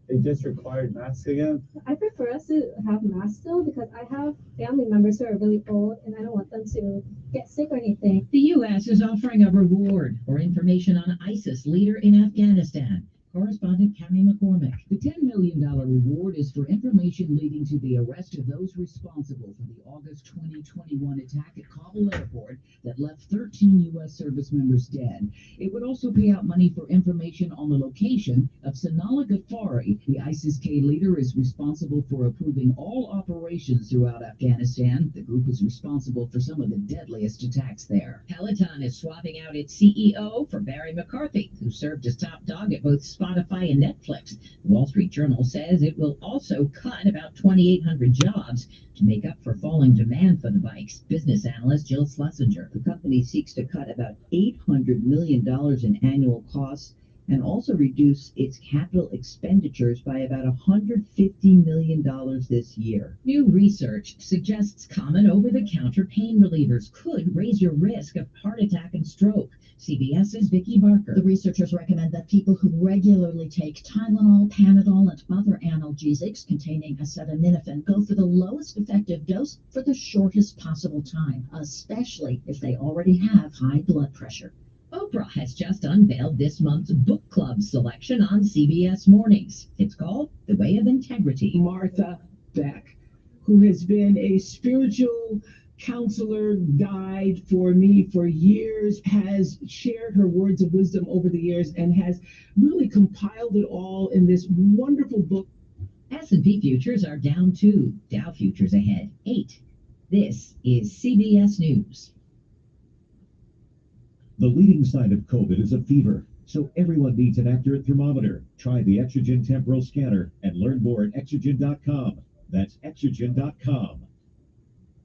Speaker 12: they just required masks again.
Speaker 13: I prefer us to have masks still because I have family members who are really old and I don't want them to get sick or anything.
Speaker 3: The U.S. is offering a reward for information on ISIS leader in Afghanistan. Correspondent Cammie McCormick.
Speaker 22: The $10 million reward is for information leading to the arrest of those responsible for the August 2021 attack at Kabul airport that left 13 U.S. service members dead. It would also pay out money for information on the location of Sanallah Ghaffari. The ISIS-K leader is responsible for approving all operations throughout Afghanistan. The group is responsible for some of the deadliest attacks there.
Speaker 3: Peloton is swapping out its CEO for Barry McCarthy, who served as top dog at both Spotify and Netflix. The Wall Street Journal says it will also cut about 2,800 jobs to make up for falling demand for the bikes. Business analyst Jill Schlesinger.
Speaker 25: The company seeks to cut about $800 million in annual costs and also reduce its capital expenditures by about $150 million this year.
Speaker 3: New research suggests common over-the-counter pain relievers could raise your risk of heart attack and stroke. CBS's Vicki Barker.
Speaker 28: The researchers recommend that people who regularly take Tylenol, Panadol, and other analgesics containing acetaminophen go for the lowest effective dose for the shortest possible time, especially if they already have high blood pressure.
Speaker 3: Oprah has just unveiled this month's book club selection on CBS Mornings. It's called The Way of Integrity.
Speaker 24: Martha Beck, who has been a spiritual counselor, guide for me for years, has shared her words of wisdom over the years and has really compiled it all in this wonderful book.
Speaker 3: S&P futures are down 2, Dow futures ahead 8. This is CBS News.
Speaker 19: The leading sign of COVID is a fever, so everyone needs an accurate thermometer. Try the Exogen Temporal Scanner and learn more at Exogen.com. That's Exogen.com.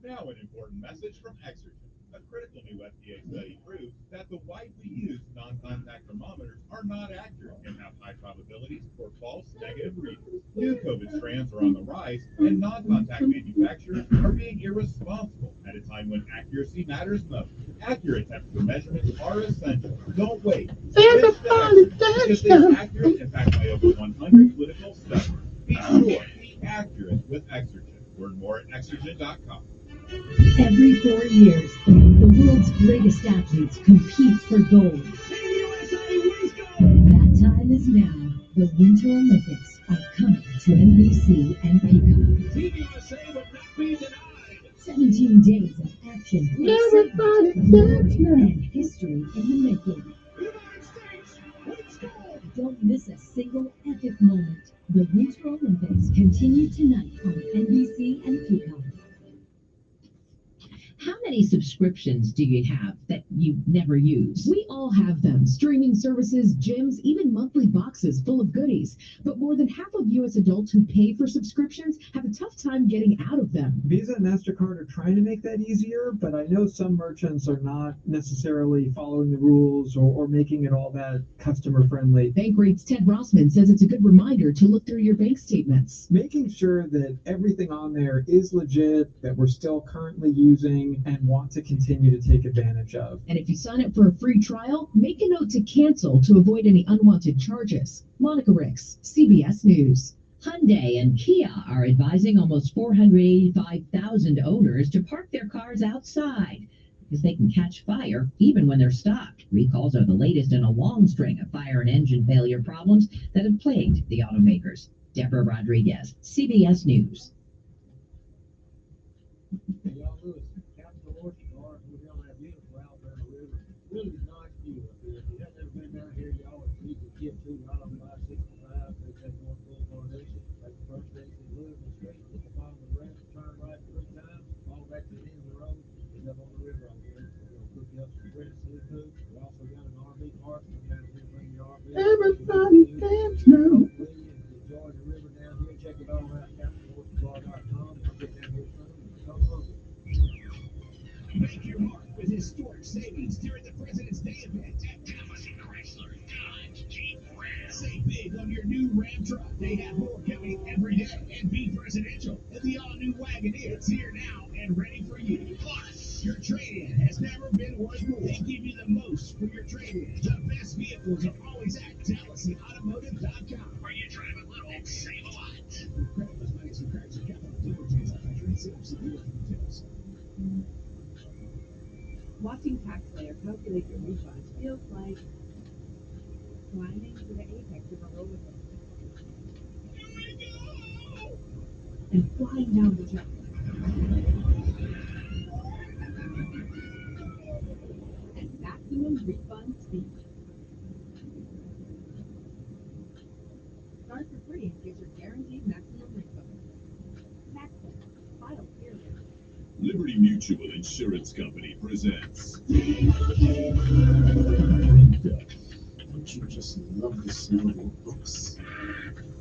Speaker 29: Now an important message from Exogen. A critical new FDA study proves that the widely used non-contact thermometers are not accurate and have high probabilities for false negative readings. New COVID strands are on the rise, and non-contact manufacturers are being irresponsible at a time when accuracy matters most. Accurate temperature measurements are essential. Don't wait. Switch to Exogen because they're accurate and backed by over 100 clinical studies. Be sure, be accurate with Exogen. Learn more at Exogen.com.
Speaker 28: Every 4 years, the world's greatest athletes compete for gold. That time is now. The Winter Olympics are coming to NBC and Peacock.
Speaker 19: Team USA will not be denied.
Speaker 28: 17 days of action, and history in the making. Don't miss a single epic moment. The Winter Olympics continue tonight on NBC and Peacock.
Speaker 3: How many subscriptions do you have that you never use?
Speaker 8: We all have them. Streaming services, gyms, even monthly boxes full of goodies. But more than half of U.S. adults who pay for subscriptions have a tough time getting out of them.
Speaker 9: Visa and MasterCard are trying to make that easier, but I know some merchants are not necessarily following the rules or making it all that customer friendly.
Speaker 8: Bankrate's Ted Rossman says it's a good reminder to look through your bank statements.
Speaker 9: Making sure that everything on there is legit, that we're still currently using and want to continue to take advantage of.
Speaker 8: And if you sign up for a free trial, make a note to cancel to avoid any unwanted charges. Monica Ricks, CBS News.
Speaker 3: Hyundai and Kia are advising almost 485,000 owners to park their cars outside because they can catch fire even when they're stopped. Recalls are the latest in a long string of fire and engine failure problems that have plagued the automakers. Deborah Rodriguez, CBS News.
Speaker 10: Really nice view up here. If you have never been down here, y'all would need to get to right on 565. They take one full donation. That's the first exit, Louisville Street. At the bottom of the ramp, turn right 3 times, fall back to the end of the road, and up on the river on here. We're going to cook you up some great seafood. We also got an RV park. Come down here and bring your RV.
Speaker 15: Everybody dance now.
Speaker 10: Enjoy the river down here. Check it all out. CaptainWorksBar.com. Get down here soon. Come hungry.
Speaker 19: Make your mark with historic savings during the President's Day event at Thomas & Chrysler Dodge Jeep Ram. Save big on your new Ram truck. They have more coming every day. And be presidential. And the all-new Wagoneer is here now and ready for you. Plus, your trade-in has never been worth more. They give you the most for your trade-in. The best vehicles are always at DallasAutomotive.com. Where you drive a little, save a lot. For creditless money, some cracks are capital diligence. I factor in CFC dealer details.
Speaker 14: Watching TaxSlayer calculate your refunds feels like climbing to the apex of a roller coaster. And flying down the track. And maximum refund speed. Start for free and get your guaranteed maximum refund. TaxSlayer. File period.
Speaker 19: Liberty Mutual Insurance Company presents.
Speaker 18: Don't you just love the smell of old books?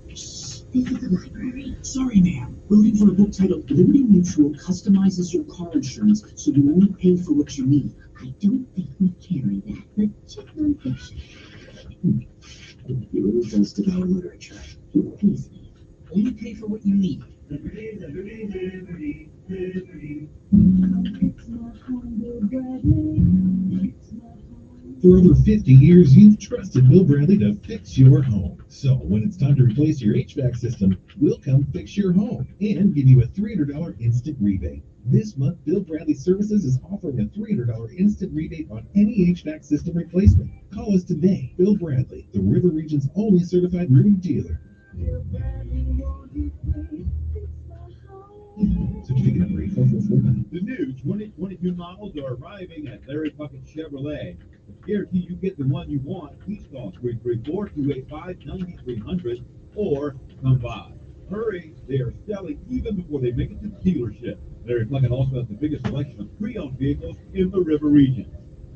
Speaker 28: This is the library.
Speaker 18: Sorry, ma'am. We're looking for a book titled Liberty Mutual Customizes Your Car Insurance so you only pay for what you need.
Speaker 28: I don't think we carry that, but check non-fiction.
Speaker 18: He really does devour literature.
Speaker 28: Please.
Speaker 18: Only pay for what you need.
Speaker 19: For over 50 years, you've trusted Bill Bradley to fix your home. So when it's time to replace your HVAC system, we'll come fix your home and give you a $300 instant rebate. This month, Bill Bradley Services is offering a $300 instant rebate on any HVAC system replacement. Call us today. Bill Bradley, the River Region's only certified room dealer. Certificate number 8444.
Speaker 4: The new 2022 models are arriving at Larry Puckett Chevrolet. Guarantee you get the one you want. Please call 334-285-9300 or come by. Hurry, they are selling even before they make it to the dealership. Larry Puckett also has the biggest selection of pre-owned vehicles in the River region.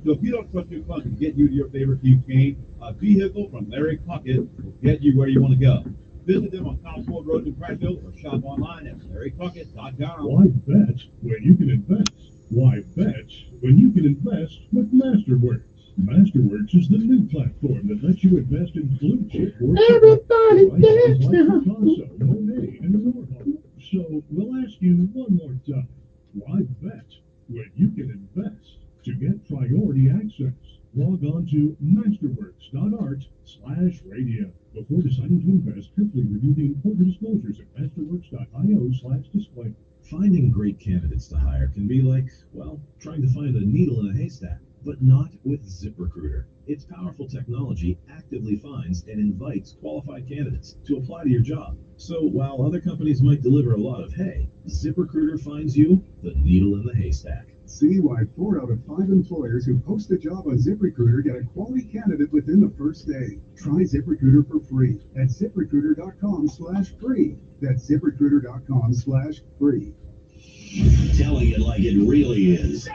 Speaker 4: So if you don't trust your fund to get you to your favorite Chiefs game, a vehicle from Larry Puckett will get you where you want to go. Visit them on Southport Road in Prattville or shop online at LarryPuckett.com.
Speaker 15: Why bet when you can invest? Why bet when you can invest with Masterworks? Masterworks is the new platform that lets you invest in blue chip or everybody dance now. Picasso, Monet, and Warhol. So we'll ask you one more time. Why bet when you can invest? To get priority access, log on to masterworks.art/radio. Before deciding to invest, carefully review the important disclosures at masterworks.io/disclaimer.
Speaker 19: Finding great candidates to hire can be like, well, trying to find a needle in a haystack, but not with ZipRecruiter. Its powerful technology actively finds and invites qualified candidates to apply to your job. So while other companies might deliver a lot of hay, ZipRecruiter finds you the needle in the haystack.
Speaker 20: See why 4 out of 5 employers who post a job on ZipRecruiter get a quality candidate within the first day. Try ZipRecruiter for free at ZipRecruiter.com/free. That's ZipRecruiter.com/free.
Speaker 2: Telling it like it really is.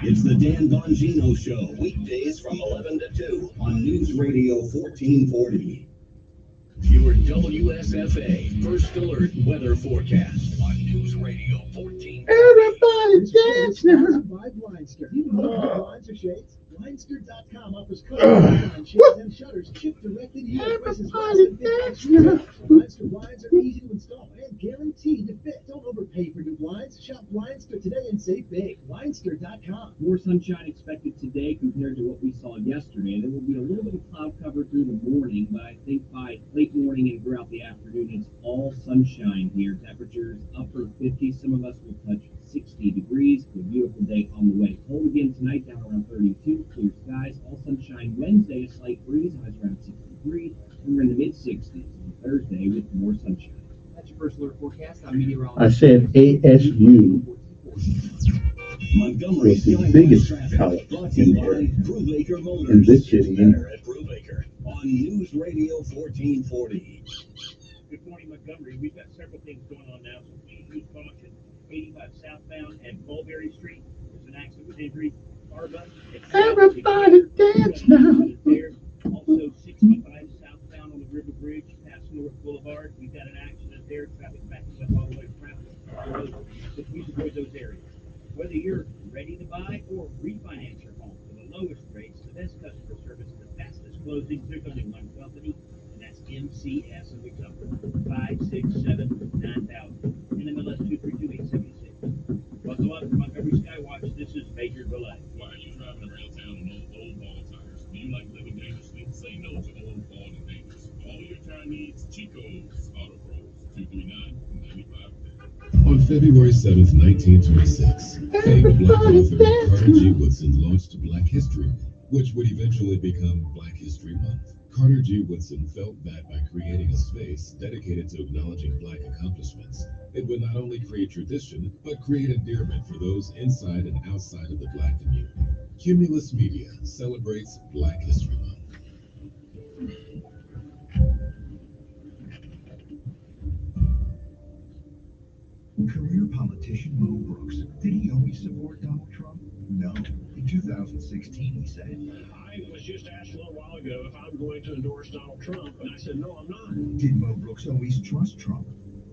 Speaker 2: It's the Dan Bongino Show, weekdays from 11 to 2 on News Radio 1440. Your WSFA First Alert Weather Forecast on News Radio 1440.
Speaker 1: Everybody dance now.
Speaker 24: By Blindster. Even blinds or shades. Blindster.com offers color and shades and shutters shipped directly to you.
Speaker 1: Everybody dance now.
Speaker 24: Blindster blinds are easy to install and guaranteed to fit. Don't overpay for new blinds. Shop Blindster today and save big. Blindster.com.
Speaker 5: More sunshine expected today compared to what we saw yesterday. There will be a little bit of cloud cover through the morning, but I think by late morning and throughout the afternoon, it's all sunshine here. Temperatures upper 50s. Some of us will touch 60 degrees. A beautiful day on the way. Cold again tonight, down around 32. Clear skies. All sunshine Wednesday. A slight breeze. Highs around 63. And we're in the mid-60s on Thursday with more sunshine. That's your First Alert forecast. I'm meteorologist.
Speaker 1: I said ASU was the biggest college in this city.
Speaker 2: At Brubaker on News Radio 1440.
Speaker 5: Good morning, Montgomery. We've got several things going on now, so please use caution. 85 southbound and Mulberry Street. There's an accident with injury. Arba.
Speaker 1: Everybody dance now.
Speaker 5: Also, 65 southbound on the River Bridge past North Boulevard. We've got an accident there. Traffic backing up all the way to traffic. So please avoid those areas. Whether you're ready to buy or refinance your home for the lowest rates, the best customer service, the fastest closings, there's only one company, and that's MCS and Montgomery. 567-9000. NMLS 232876. Buckle up for Montgomery Skywatch. This is Major Belay.
Speaker 6: Why are you driving around town on those old ball tires? Do you like living dangerously? Say no to old ball and dangerous. All your tire needs, Chico's Auto Pros. 239-9510.
Speaker 16: On February 7th, 1926, famed Black author Carter G. Woodson launched Black History Month, which would eventually become Black History Month. Carter G. Woodson felt that by creating a space dedicated to acknowledging Black accomplishments, it would not only create tradition, but create endearment for those inside and outside of the Black community. Cumulus Media celebrates Black History Month.
Speaker 17: Career politician Mo Brooks. Did he always support Donald Trump? No. In 2016, he said,
Speaker 19: I was just asked a little while ago if I'm going to endorse Donald Trump, and I said, no, I'm not.
Speaker 17: Did Mo Brooks always trust Trump?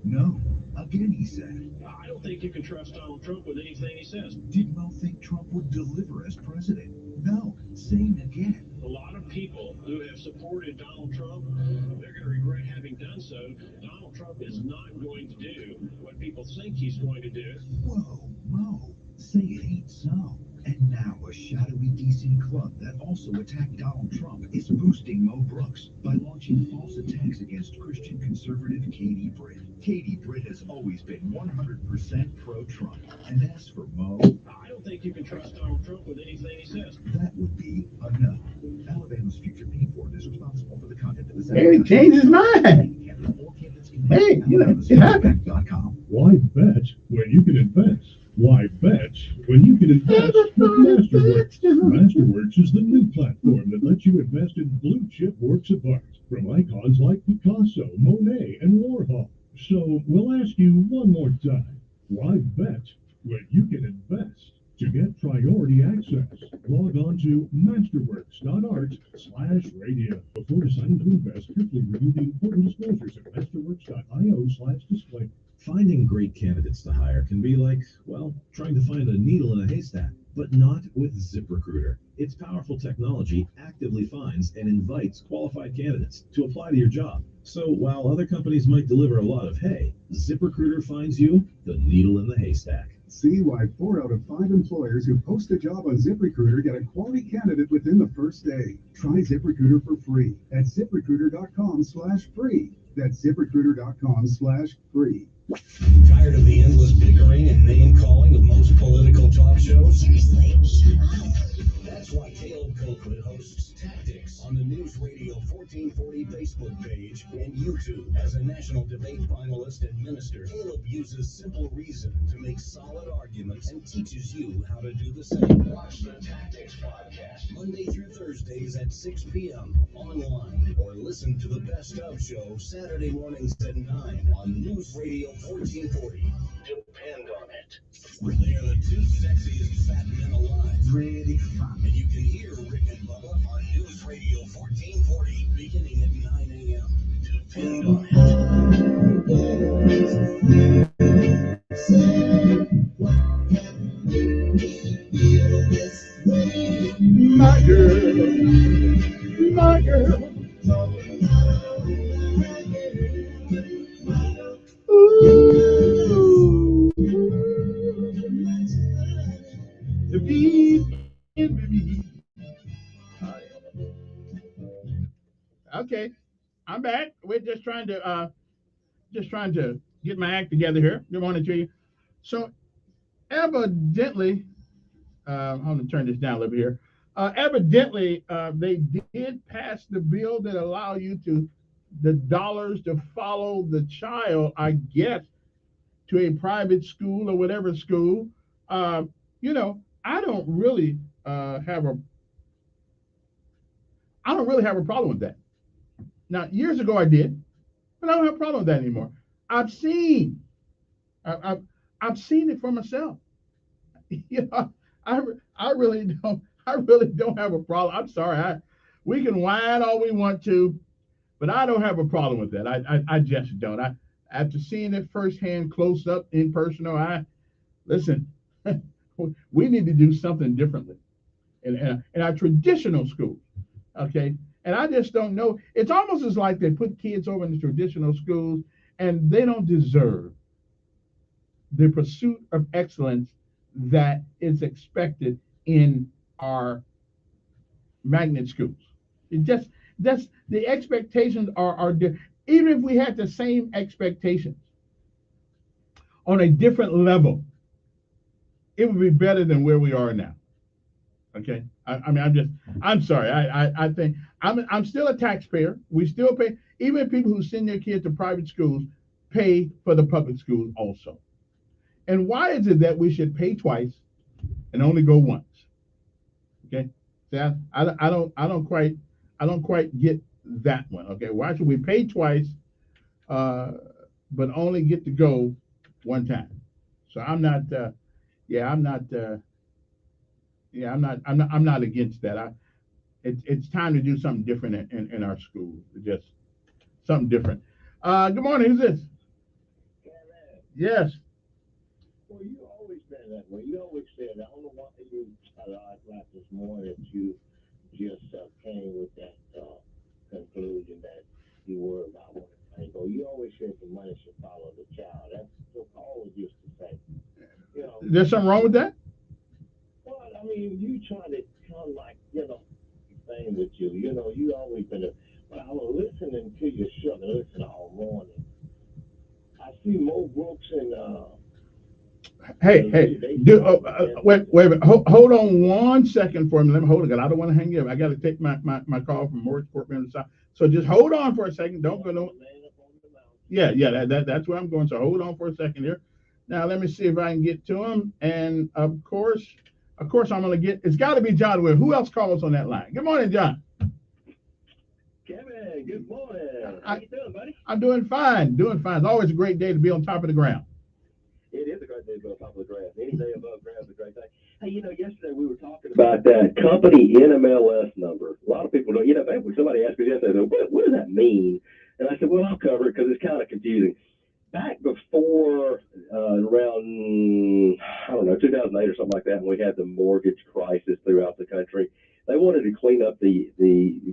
Speaker 17: No. Again, he said,
Speaker 19: I don't think you can trust Donald Trump with anything he says.
Speaker 17: Did Mo think Trump would deliver as president? No. Same again.
Speaker 19: A lot of people who have supported Donald Trump, they're going to regret having done so. Donald Trump is not going to do what people think he's going to do.
Speaker 17: Whoa, Mo, say it ain't so. And now a shadowy DC club that also attacked Donald Trump is boosting Mo Brooks by launching false attacks against Christian conservative Katie Britt. Katie Britt has always been 100% pro-Trump. And as for Mo,
Speaker 19: I don't think you can trust Donald Trump with anything he says.
Speaker 17: that would be a no. Alabama's future Pink Board is responsible for the content of this
Speaker 1: Hey, he changed his mind. Hey, you know, it happened.
Speaker 15: Why bet when you can invest? Why bet when you can invest with Masterworks? Masterworks is the new platform that lets you invest in blue-chip works of art from icons like Picasso, Monet, and Warhol. So we'll ask you one more time. Why bet when you can invest? To get priority access, log on to masterworks.art/radio. Before deciding to invest, carefully review the important disclosures at masterworks.io/display.
Speaker 21: Finding great candidates to hire can be like, well, trying to find a needle in a haystack, but not with ZipRecruiter. Its powerful technology actively finds and invites qualified candidates to apply to your job. So while other companies might deliver a lot of hay, ZipRecruiter finds you the needle in the haystack.
Speaker 20: See why 4 out of 5 employers who post a job on ZipRecruiter get a quality candidate within the first day. Try ZipRecruiter for free at ZipRecruiter.com/free. That's ZipRecruiter.com/free.
Speaker 2: Tired of the endless bickering and name-calling of most political talk shows? Seriously, shut up. That's why Caleb Colquitt hosts Tactics us on the News Radio 1440 Facebook page and YouTube. As a national debate finalist and minister, Caleb uses simple reason to make solid arguments and teaches you how to do the same. Watch the Tactics Podcast Monday through Thursdays at 6 p.m. online, or listen to the Best Of Show Saturday mornings at 9 on News Radio 1440. Depend on it. They are the two sexiest fat men alive. Really fun. And you can hear Rick and Bubba on News Radio 1440 beginning at 9 a.m. Depend on it.
Speaker 15: My girl, my girl. Ooh, to be in me.
Speaker 4: Okay, I'm back. We're just trying to get my act together here. Good morning to you. So, evidently, I'm going to turn this down a little bit here. Evidently, they did pass the bill that allow you the dollars to follow the child, I guess, to a private school or whatever school. I don't really have a problem with that. Now, years ago I did, but I don't have a problem with that anymore. I've seen it for myself. I really don't have a problem. I'm sorry. We can whine all we want to, but I don't have a problem with that. I just don't. After seeing it firsthand, close up, in personal, listen. We need to do something differently in our traditional schools. Okay. And I just don't know. It's almost as like they put kids over in the traditional schools and they don't deserve the pursuit of excellence that is expected in our magnet schools. That's the expectations are even if we had the same expectations on a different level, it would be better than where we are now. Okay. I'm sorry. I think I'm still a taxpayer. We still pay, even people who send their kids to private schools pay for the public schools also. And why is it that we should pay twice and only go once? Okay. See, I don't quite get that one. Okay. Why should we pay twice, but only get to go one time? So I'm not against that. It's time to do something different in our schools. Just something different. Good morning. Who's this? Yes.
Speaker 10: Well, you always been that way. You always said, I don't know why you like this morning that you just came with that conclusion that you were about what it go. You always said the money should follow the child. That's what Paul used to say.
Speaker 4: There's something wrong with that?
Speaker 10: Well, I mean, you trying to come like, thing with you. You always been I was listening to your show. Listen all morning. I see Mo Brooks and
Speaker 4: Hey, wait. Hold on 1 second for me. Let me hold it, because I don't want to hang you up. I got to take my call from Morris Portman. So just hold on for a second. Don't go no. Yeah. That's where I'm going. So hold on for a second here. Now let me see if I can get to him. And of course, I'm going to get. It's got to be John Ware. Who else calls on that line? Good morning, John.
Speaker 10: Kevin, good morning. How you doing, buddy?
Speaker 4: I'm doing fine. It's always a great day to be on top of the ground.
Speaker 10: It is a great day to be on top of the ground. Any day above ground is a great day. Hey, yesterday we were talking about that company NMLS number. A lot of people don't, somebody asked me yesterday, what does that mean? And I said, well, I'll cover it because it's kind of confusing. Back before around, 2008 or something like that, when we had the mortgage crisis throughout the country, they wanted to clean up the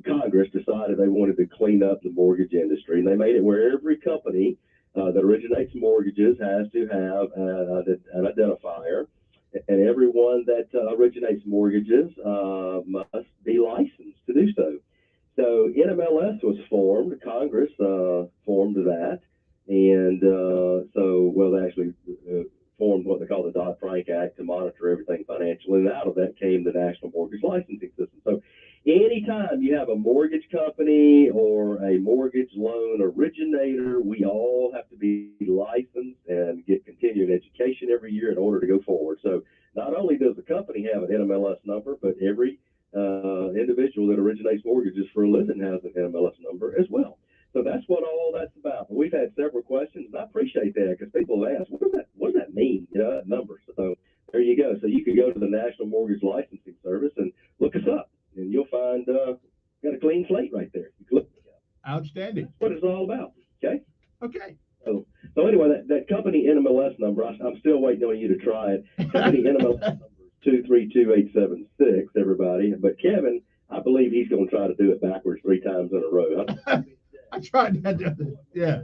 Speaker 10: Congress decided they wanted to clean up the mortgage industry. And they made it where every company that originates mortgages has to have an identifier, and everyone that originates mortgages must be licensed to do so. So NMLS was formed. Congress formed that, and they actually formed what they call the Dodd-Frank Act to monitor everything financial. And out of that came the National Mortgage Licensing System. So
Speaker 7: Anytime you have a mortgage company or a mortgage loan originator, we all have to be licensed and get continuing education every year in order to go forward. So not only does the company have an NMLS number, but every individual that originates mortgages for a living has an NMLS number as well. So that's what all that's about. We've had several questions, and I appreciate that because people have asked, what does that mean, that number? So there you go. So you can go to the National Mortgage Licensing Service and look us up, and you'll find got a clean slate right there. You can look.
Speaker 11: Outstanding.
Speaker 7: That's what it's all about. Okay.
Speaker 11: Okay.
Speaker 7: So anyway, that company NMLS number, I'm still waiting on you to try it. Company NMLS number is 232876, everybody. But Kevin, I believe he's going to try to do it backwards 3 times in a row.
Speaker 11: I tried that. Yeah.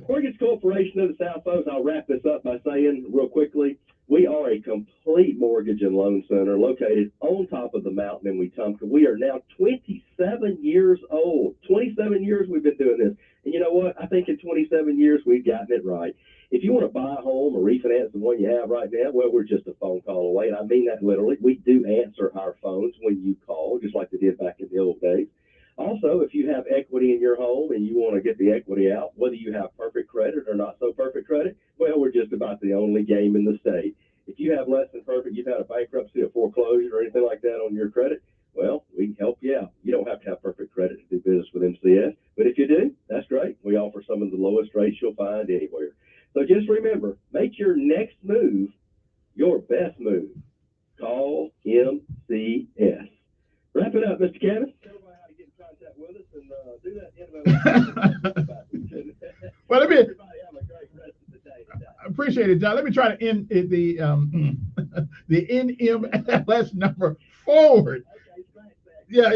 Speaker 7: Mortgage Corporation of the South Coast, I'll wrap this up by saying real quickly, we are a complete mortgage and loan center located on top of the mountain in Wetumpka. We are now 27 years old. 27 years we've been doing this. And you know what? I think in 27 years we've gotten it right. If you want to buy a home or refinance the one you have right now, well, we're just a phone call away. And I mean that literally. We do answer our phones when you call, just like they did back in the old days. Also, if you have equity in your home and you want to get the equity out, whether you have perfect credit or not so perfect credit, well, we're just about the only game in the state. If you have less than perfect, you've had a bankruptcy, a foreclosure, or anything like that on your credit, well, we can help you out. You don't have to have perfect credit to do business with MCS, but if you do, that's great. We offer some of the lowest rates you'll find anywhere. So just remember, make your next move your best move. Call MCS. Wrap it up, Mr. Kevin. With us and do that.
Speaker 11: Well, let me. I appreciate it, John. Let me try to end the the NMLS number forward. Yeah.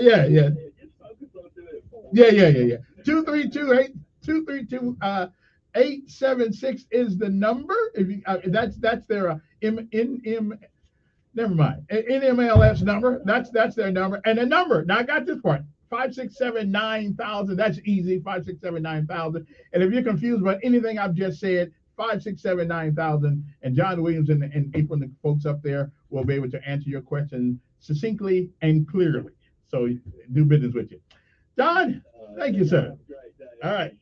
Speaker 11: 232-876 is the number. If you that's their never mind. NMLS number. That's their number. And the number. Now I got this part. 567-9000. That's easy. 567-9000. And if you're confused about anything I've just said, 567-9000. And John Williams and April and the folks up there will be able to answer your question succinctly and clearly. So do business with you. John, thank you, sir. All right.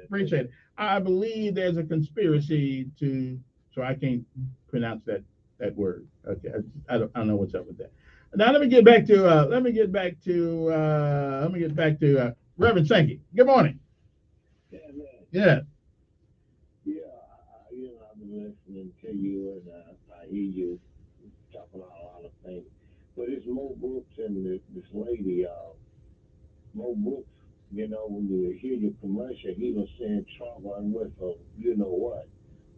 Speaker 11: Appreciate it. I believe there's a conspiracy so I can't pronounce that word. Okay. I don't know what's up with that. Now let me get back to Reverend Sankey. Good morning. Yeah.
Speaker 10: I've been listening to you, and I hear you talking about a lot of things. But it's Mo Brooks and this lady, Mo Brooks. When you hear your commercial, he was saying Trump run with you know what?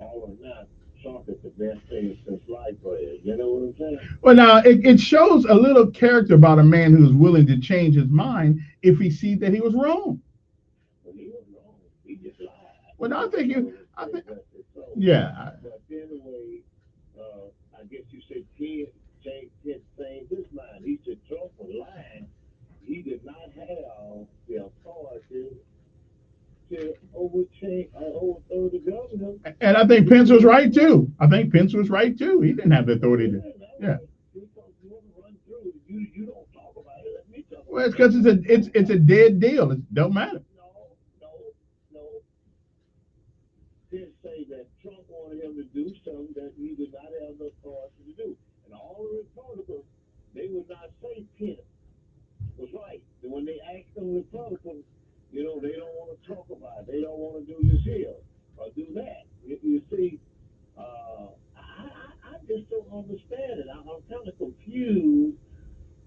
Speaker 10: All of that. Trump is the best thing since sliced bread. You know what I'm saying?
Speaker 11: Well, now it shows a little character about a man who's willing to change his mind if he sees that he was wrong.
Speaker 10: Well, he was wrong. He just lied.
Speaker 11: Well, I think
Speaker 10: yeah. But anyway, I guess you said Ted changed his mind. He said Trump was lying. He did not have the authority to overthrow the government.
Speaker 11: And I think Pence was right too. He didn't have the authority to. Yeah.
Speaker 10: You don't talk about it. Let me talk about
Speaker 11: well, it's because it's a dead deal. It don't matter.
Speaker 10: No. Pence say that Trump wanted him to do something that he did not have the authority to do. And all the Republicans, they would not say Pence was right. And when they ask them Republicans, they don't want to talk about it. They don't want to do this here or do that. You see, I just don't understand it. I'm kind of confused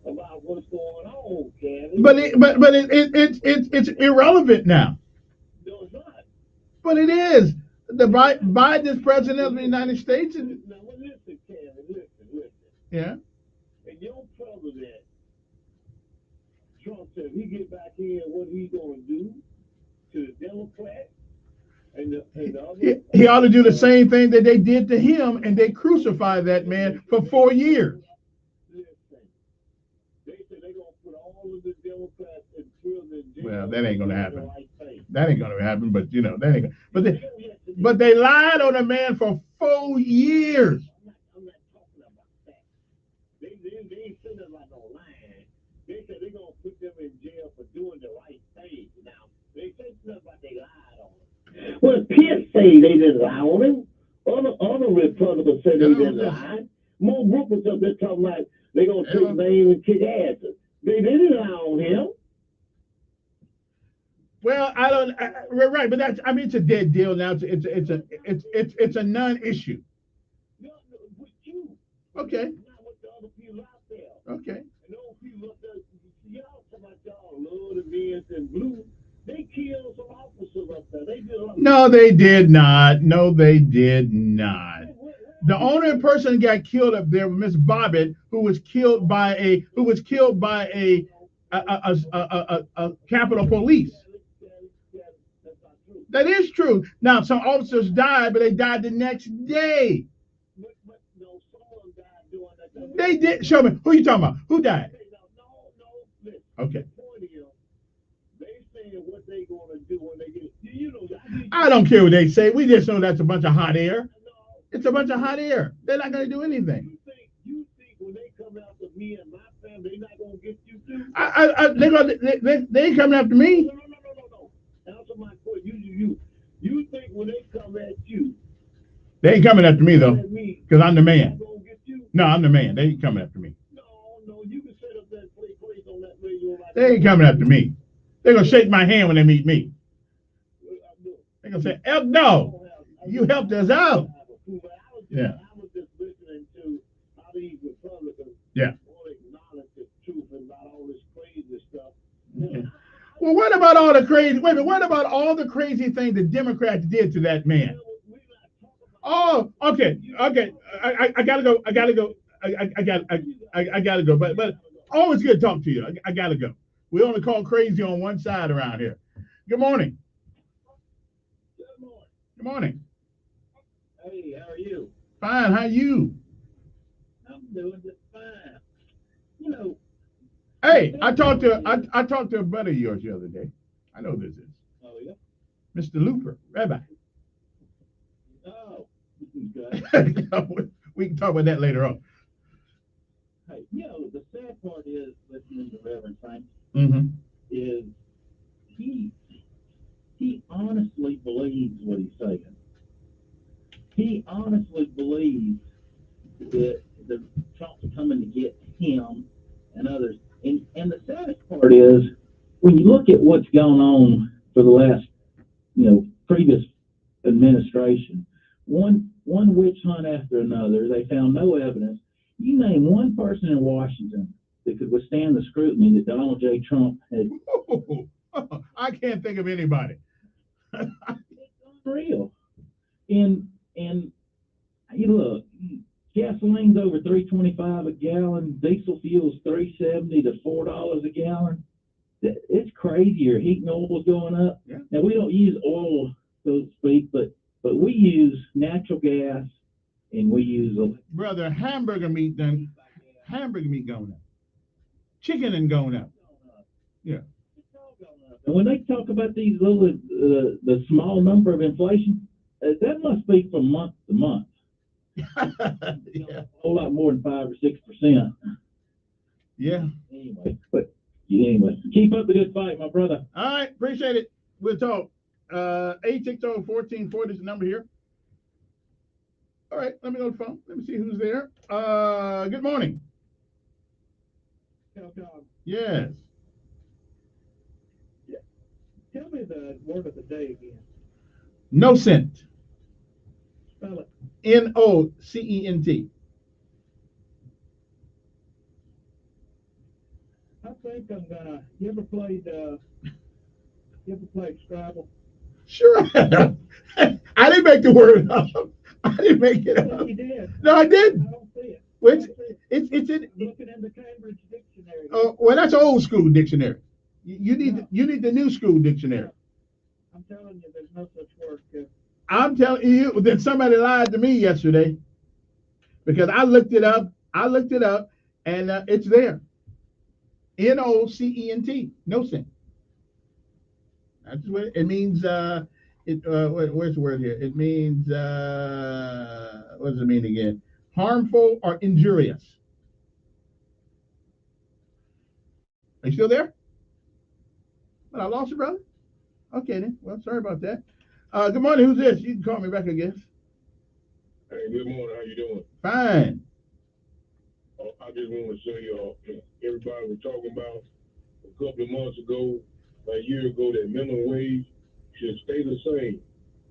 Speaker 10: about what's going on, Kevin.
Speaker 11: But it's irrelevant now.
Speaker 10: No, it's not.
Speaker 11: But it is. The Biden is president of the United States.
Speaker 10: Now, listen, Kevin, listen.
Speaker 11: Yeah.
Speaker 10: And your president, Trump said, he get back here, what he going to do to the Democrats and the other.
Speaker 11: He ought to do the same thing that they did to him, and they crucified that man for 4 years.
Speaker 10: Listen, they said they're going to put all of the Democrats in prison.
Speaker 11: Well, that ain't going to happen. That ain't going to happen, but that ain't. But they lied on a man for 4 years.
Speaker 10: I'm not talking about that. They ain't saying about no lying.
Speaker 4: they said they're gonna put them in jail for doing the right thing. Now they say stuff like they lied on him. Well, Pitt say they didn't lie on him. Other Republicans say they didn't lie. Mo Brooks was up there talking like they're gonna take his name and kick asses. They didn't lie on him.
Speaker 11: Well, I don't. Right, but that's. I mean, it's a dead deal now. It's a non-issue.
Speaker 4: No, with you.
Speaker 11: Okay.
Speaker 4: Not with the other people out there.
Speaker 11: Okay.
Speaker 4: And those people up there, y'all talking about y'all love the men in blue. They killed some officers up there. They did.
Speaker 11: No, they did not. No, they did not. The only person that got killed up there was Miss Bobbitt, who was killed by a Capitol Police. That is true. Now, some officers died, but they died the next day. They did. Show me. Who you talking about? Who died? Okay. I don't care what they say. We just know that's a bunch of hot air. It's a bunch of hot air. They're not going to do anything.
Speaker 4: You think when they come after me and my family, they're not going to get you too?
Speaker 11: They ain't coming after me.
Speaker 4: No. Answer my question. You think when they come at you?
Speaker 11: They ain't coming after me though, because I'm the man. No, I'm the man. They ain't coming after me.
Speaker 4: No, you can set up that place on that radio.
Speaker 11: They ain't coming after me. They're gonna shake my hand when they meet me. They're gonna say, no, you helped us out. Yeah.
Speaker 4: I was just listening to how these Republicans won't acknowledge the truth about all this crazy stuff.
Speaker 11: Okay. Well, what about all the crazy? Wait a minute. What about all the crazy things the Democrats did to that man? Oh, okay. I gotta go. I gotta go. But always good to talk to you. I gotta go. We only call crazy on one side around here. Good morning. Good morning.
Speaker 4: Hey, how are you?
Speaker 11: Fine. How you?
Speaker 4: I'm doing just fine. You know.
Speaker 11: Hey, I talked to a buddy of yours the other day. I know this is.
Speaker 4: Oh yeah.
Speaker 11: Mr. Looper, Rabbi.
Speaker 4: Oh, okay.
Speaker 11: We can talk about that later on.
Speaker 4: Hey, the sad part is listening to Reverend Frank is he honestly believes what he's saying. He honestly believes that the Trump's coming to get him and others. And the saddest part is when you look at what's gone on for the last, previous administration, one witch hunt after another. They found no evidence. You name one person in Washington that could withstand the scrutiny that Donald J. Trump had.
Speaker 11: I can't think of anybody.
Speaker 4: It's unreal. And you look, gasoline's over $3.25 a gallon. Diesel fuel's $3.70 to $4 a gallon. It's crazy. Your heating oil's going up.
Speaker 11: Yeah.
Speaker 4: Now we don't use oil, so to speak, but we use natural gas, and we use
Speaker 11: brother hamburger meat going up. Chicken and going up. Yeah.
Speaker 4: And when they talk about these little the small number of inflation, that must be from month to month. A whole lot more than 5 or 6%.
Speaker 11: Yeah.
Speaker 4: Anyway, keep up the good fight, my brother.
Speaker 11: All right, appreciate it. We'll talk. 860-1440 is the number here. All right, let me go to the phone. Let me see who's there. Good morning. Yes.
Speaker 10: Tell me the word of the day again.
Speaker 11: Nocent.
Speaker 10: Spell it.
Speaker 11: Nocent.
Speaker 10: I think I'm gonna. You ever played Scrabble?
Speaker 11: Sure. I didn't make the word up. I didn't make it up.
Speaker 10: You did.
Speaker 11: No, I didn't.
Speaker 10: I don't see it.
Speaker 11: Which it's in.
Speaker 10: I'm looking in the Cambridge Dictionary.
Speaker 11: Oh, well, that's old school dictionary. You need the new school dictionary.
Speaker 10: I'm telling you, there's no such word.
Speaker 11: I'm telling you that somebody lied to me yesterday because I looked it up. And it's there. Nocent. Nocent. That's what it means. Where's the word here? It means what does it mean again? Harmful or injurious. Are you still there? But I lost you, brother. Okay then. Well, sorry about that. Good morning. Who's this? You can call me back, I guess.
Speaker 6: Hey, good morning. How you doing?
Speaker 11: Fine.
Speaker 6: I just want to say, everybody was talking about a couple of months ago, a year ago, that minimum wage should stay the same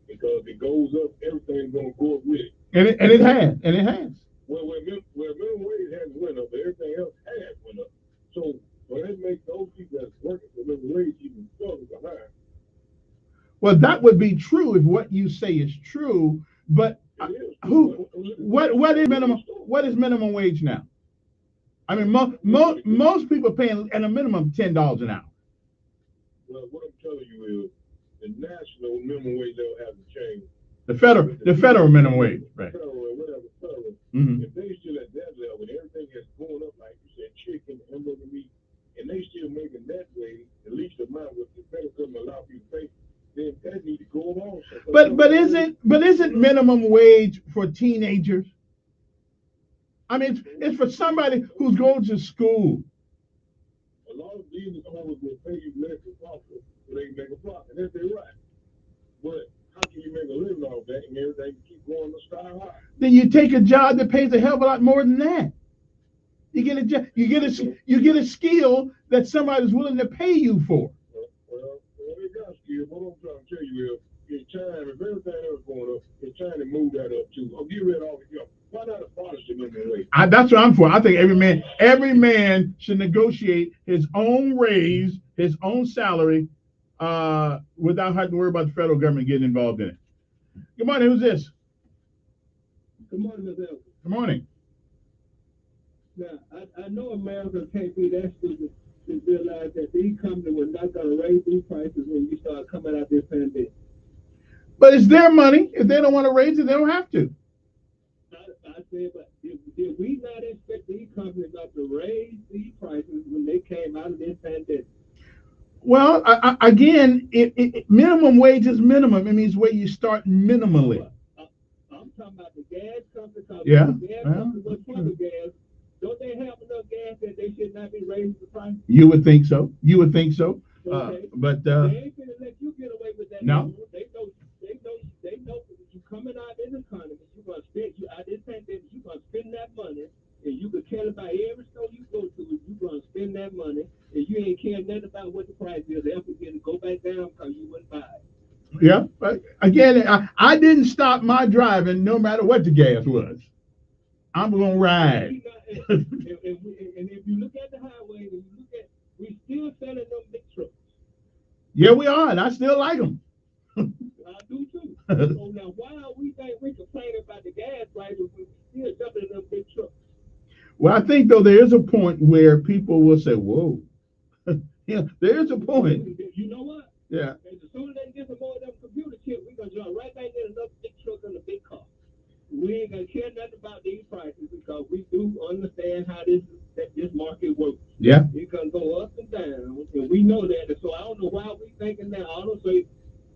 Speaker 6: because if it goes up, everything's gonna go up with it.
Speaker 11: And it has.
Speaker 6: Well, minimum wage hasn't went up, but everything else has went up. So, that makes those people that's working for minimum wage even further behind.
Speaker 11: Well, that would be true if what you say is true, but what is minimum wage now? I mean, most people paying at a minimum $10 an hour.
Speaker 6: Well, what I'm telling you is the national minimum wage level hasn't changed.
Speaker 11: The federal minimum wage, right?
Speaker 6: Federal, whatever, federal.
Speaker 11: Mm-hmm.
Speaker 6: If they still at that level, and everything is going up, like you said, chicken, hamburger meat, and they still making that way, the least amount what the federal government allow you to pay, then that need to go along.
Speaker 11: But isn't minimum wage for teenagers? I mean, it's for somebody who's going to school.
Speaker 6: A lot of business owners will pay you less than profit so they can make a profit. And that's their right. But how can you make a living off that and everything keep going to sky high?
Speaker 11: Then you take a job that pays a hell of a lot more than that. You get a skill that somebody's willing to pay you for.
Speaker 6: Well, they got skill. What I'm trying to tell you is, it's time, if everything else going up, it's time to move that up too. I'll get rid of all the stuff. Why not abolish the minimum wage?
Speaker 11: That's what I'm for. I think every man should negotiate his own raise, his own salary, without having to worry about the federal government getting involved in it. Good morning. Who's this?
Speaker 4: Good morning, Ms. Elton.
Speaker 11: Good morning.
Speaker 4: Now, I know America can't be that stupid to realize that these companies were not going to raise these prices when you start coming out this pandemic.
Speaker 11: But it's their money. If they don't want to raise it, they don't have to.
Speaker 4: I said, but did we not expect these companies not to raise these prices when they came out of this pandemic?
Speaker 11: Well, again, minimum wage is minimum. It means where you start minimally.
Speaker 4: I'm talking about the gas company.
Speaker 11: Yeah.
Speaker 4: The gas company was for the gas. Don't they have enough gas that they should not be raising the price?
Speaker 11: You would think so.
Speaker 4: Okay.
Speaker 11: But
Speaker 4: they ain't gonna let you get away with that.
Speaker 11: No.
Speaker 4: They know you coming out in the economy. You're gonna spend this pandemic. You're gonna spend that money, and you can tell about every store you go to. You're gonna spend that money, and you ain't care nothing about what the price is. They'll forget to go back down because you wouldn't buy it.
Speaker 11: Yeah. But again, I didn't stop my driving no matter what the gas was. I'm gonna ride.
Speaker 4: And if you look at the highway, we still selling them big trucks.
Speaker 11: Yeah, we are, and I still like them.
Speaker 4: I do too. So now, why are we complaining about the gas prices when we still jumping in them big trucks?
Speaker 11: Well, I think though there is a point where people will say, "Whoa." Yeah, there is a point.
Speaker 4: You know what?
Speaker 11: Yeah.
Speaker 4: As soon as they get some more of them computer chips, we're gonna jump right back in another big truck and a big car. We ain't gonna care nothing about these prices because we do understand how this market works.
Speaker 11: Yeah.
Speaker 4: It's gonna go up and down, and we know that. And so I don't know why we thinking that. I don't say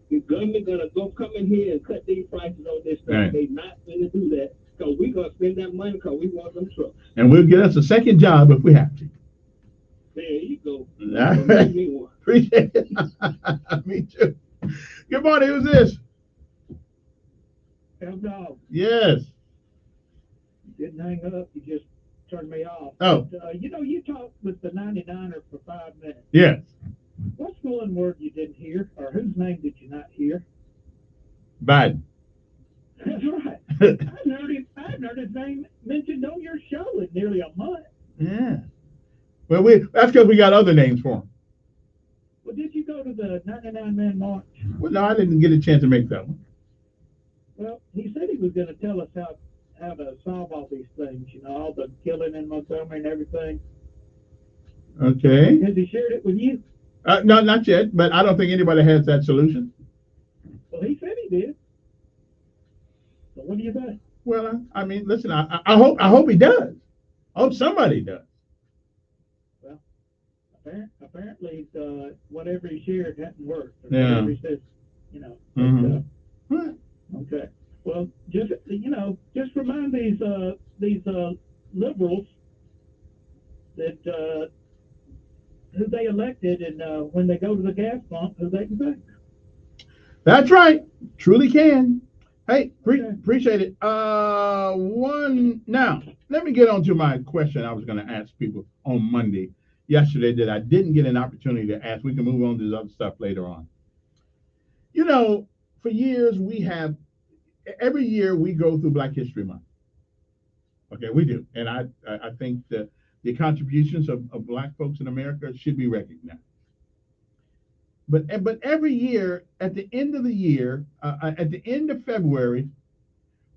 Speaker 4: the government gonna come in here and cut these prices on this stuff.
Speaker 11: Right.
Speaker 4: They not gonna do that because we gonna spend that money because we want them trucks.
Speaker 11: And we'll get us a second job if we have to.
Speaker 4: There you go.
Speaker 11: All right.
Speaker 4: Me one.
Speaker 11: Appreciate it. Me too. Good morning. Who's this?
Speaker 10: Dog.
Speaker 11: Yes.
Speaker 10: You didn't hang up. You just turned me off.
Speaker 11: Oh.
Speaker 10: But, you talked with the 99er for 5 minutes.
Speaker 11: Yes.
Speaker 10: What's the one word you didn't hear, or whose name did you not hear?
Speaker 11: Biden.
Speaker 10: That's right. I've heard his name mentioned on your show in nearly a month.
Speaker 11: Yeah. Well, that's because we got other names for him.
Speaker 10: Well, did you go to the 99-man march?
Speaker 11: Well, no, I didn't get a chance to make that one.
Speaker 10: Well, he said he was going to tell us how to solve all these things, all the killing in Montgomery and everything.
Speaker 11: Okay.
Speaker 10: Has he shared it with you?
Speaker 11: No, not yet, but I don't think anybody has that solution.
Speaker 10: Well, he said he did. So what do you think?
Speaker 11: Well, I mean, listen, I hope he does. I hope somebody does.
Speaker 10: Well, apparently, whatever he shared hadn't worked.
Speaker 11: Yeah.
Speaker 10: Whatever he says,
Speaker 11: Mm-hmm.
Speaker 10: Okay. Well, just remind these liberals that
Speaker 4: who they elected, and when they go to the gas pump, who they can pick.
Speaker 11: That's right. Truly can. Hey, appreciate it. One now. Let me get on to my question I was going to ask people on Monday, yesterday, that I didn't get an opportunity to ask. We can move on to this other stuff later on. You know, for years every year we go through Black History Month. Okay, we do, and I think that the contributions of Black folks in America should be recognized. But every year, at the end of the year, at the end of February,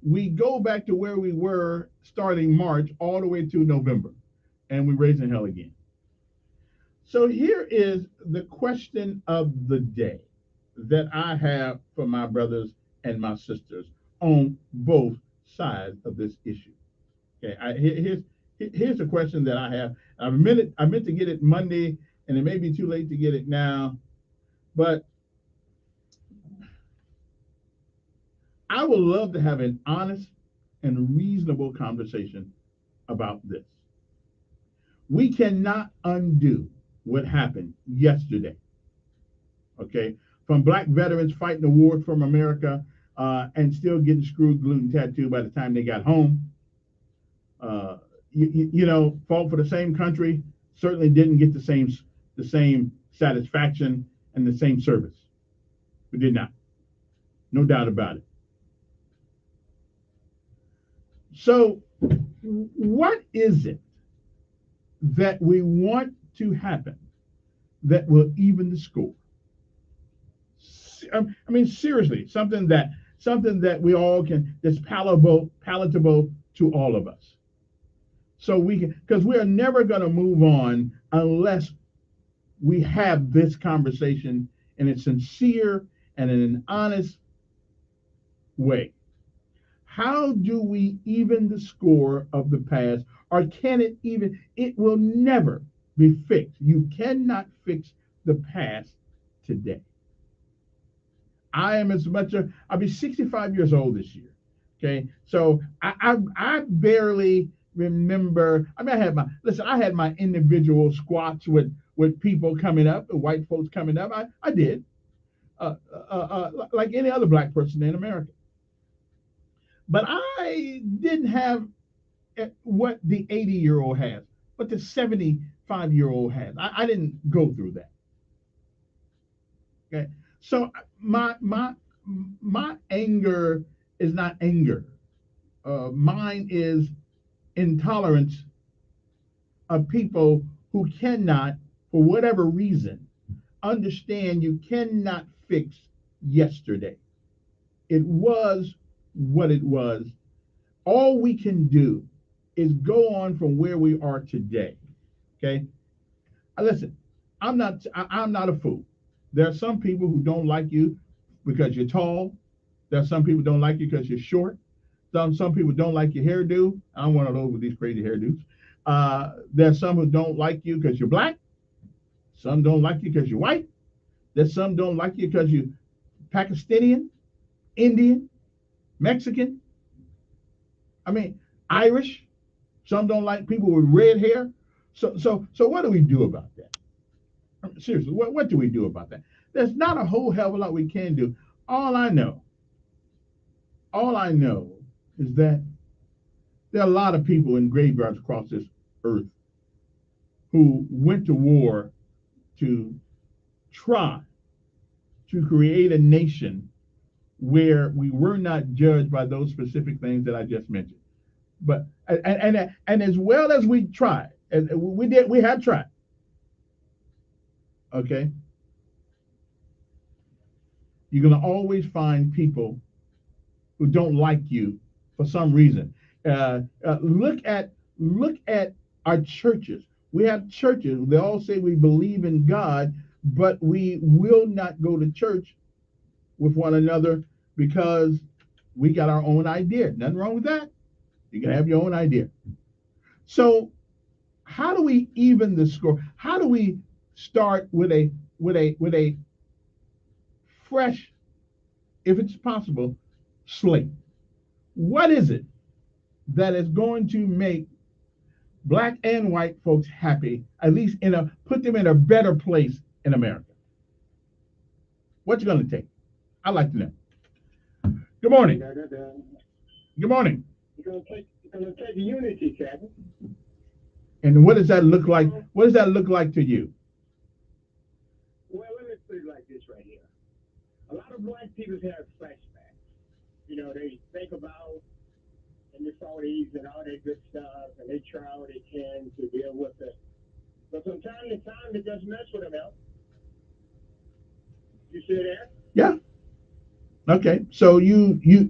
Speaker 11: we go back to where we were starting March all the way to November, and we're raising hell again. So here is the question of the day that I have for my brothers and my sisters on both sides of this issue. Okay, here's a question that I have. I meant to get it Monday, and it may be too late to get it now, but I would love to have an honest and reasonable conversation about this. We cannot undo what happened yesterday. Okay, from Black veterans fighting the war from America and still getting screwed, glued, and tattooed by the time they got home. You know, fought for the same country, certainly didn't get the same satisfaction and the same service. We did not. No doubt about it. So what is it that we want to happen that will even the score? I mean, seriously, something that we all can, that's palatable to all of us. So we can, because we are never going to move on unless we have this conversation in a sincere and in an honest way. How do we even the score of the past, or can it even? It will never be fixed. You cannot fix the past today. I am I'll be 65 years old this year. Okay, so I barely remember. I mean, I had my individual squats with people coming up, white folks coming up. I did, like any other Black person in America. But I didn't have what the 80-year-old has, what the 75-year-old has. I didn't go through that. Okay, so my anger is not anger. Mine is intolerance of people who cannot, for whatever reason, understand you cannot fix yesterday. It was what it was. All we can do is go on from where we are today. Okay, listen, I'm not a fool. There are some people who don't like you because you're tall. There are some people who don't like you because you're short. Some people don't like your hairdo. I don't want to know with these crazy hairdos. There's some who don't like you because you're Black. Some don't like you because you're white. There's some don't like you because you're Pakistani, Indian, Mexican. I mean, Irish. Some don't like people with red hair. So what do we do about that? Seriously, what do we do about that? There's not a whole hell of a lot we can do. All I know is that there are a lot of people in graveyards across this earth who went to war to try to create a nation where we were not judged by those specific things that I just mentioned. But and as well as we tried, and we have tried. Okay, you're gonna always find people who don't like you for some reason. Look at our churches. We have churches. They all say we believe in God, but we will not go to church with one another because we got our own idea. Nothing wrong with that. You can have your own idea. So how do we even the score? How do we start with a fresh, if it's possible, slate? What is it that is going to make black and white folks happy, at least put them in a better place in America? What's it going to take? I'd like to know. Good morning. Good morning.
Speaker 6: It's going to take unity, Captain.
Speaker 11: And what does that look like? What does that look like to you?
Speaker 6: Well, let me put it like this right here. A lot of black people have flashbacks. You know, they think about in the 40s and all that good stuff, and they try all they can to deal with it. But from time to time, it just mess with them out. You see that?
Speaker 11: Yeah. Okay. So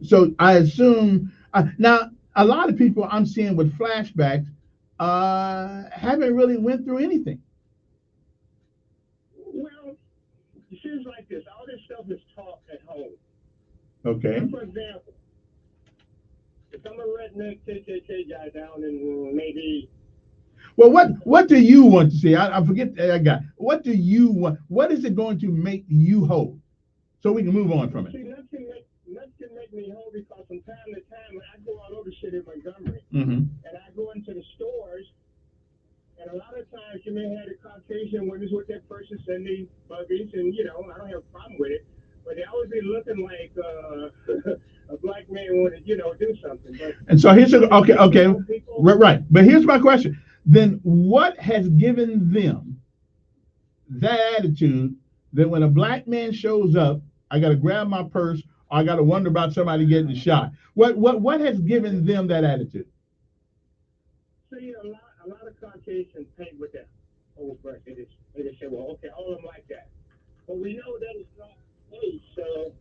Speaker 11: so I assume now a lot of people I'm seeing with flashbacks haven't really went through anything.
Speaker 6: Well, it seems like this. All this stuff is taught at home.
Speaker 11: Okay.
Speaker 6: For example, if I'm a redneck KKK guy down in maybe.
Speaker 11: Well, what do you want to see? I forget that guy. What do you want? What is it going to make you whole? So we can move on from it.
Speaker 6: See, nothing can make me whole because from time to time I go all over shit in Montgomery,
Speaker 11: Mm-hmm.
Speaker 6: and I go into the stores, and a lot of times you may have the Caucasian women with that person sending buggies, and you know I don't have a problem with it, but they always be looking like a black man wanted, you know, do something. But
Speaker 11: and so here's okay, right. But here's my question. Then what has given them that attitude that when a black man shows up, I got to grab my purse, or I got to wonder about somebody getting shot? What has given them that attitude?
Speaker 6: See, a lot of Caucasians paint with that old birth. They just say, well, okay, all of them like that. But we know that it's not the case, so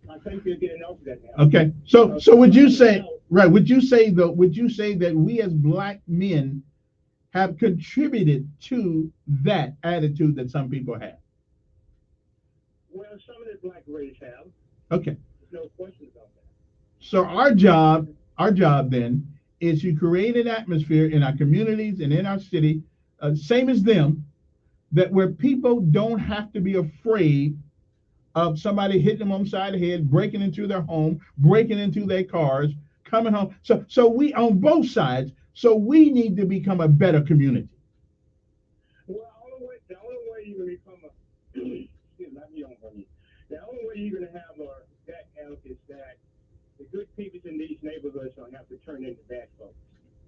Speaker 6: I think they're getting over that now.
Speaker 11: Okay, so would you say, right? Would you say that we as black men have contributed to that attitude that some people have?
Speaker 6: Well, some of the black race have.
Speaker 11: Okay.
Speaker 6: There's no question about that.
Speaker 11: So our job then is to create an atmosphere in our communities and in our city, same as them, that where people don't have to be afraid of somebody hitting them on the side of the head, breaking into their home, breaking into their cars, coming home. So we on both sides. So we need to become a better community.
Speaker 6: Well, the only way you're going to become the only way you're going to have that help is that the good people in these neighborhoods don't have to turn into bad folks.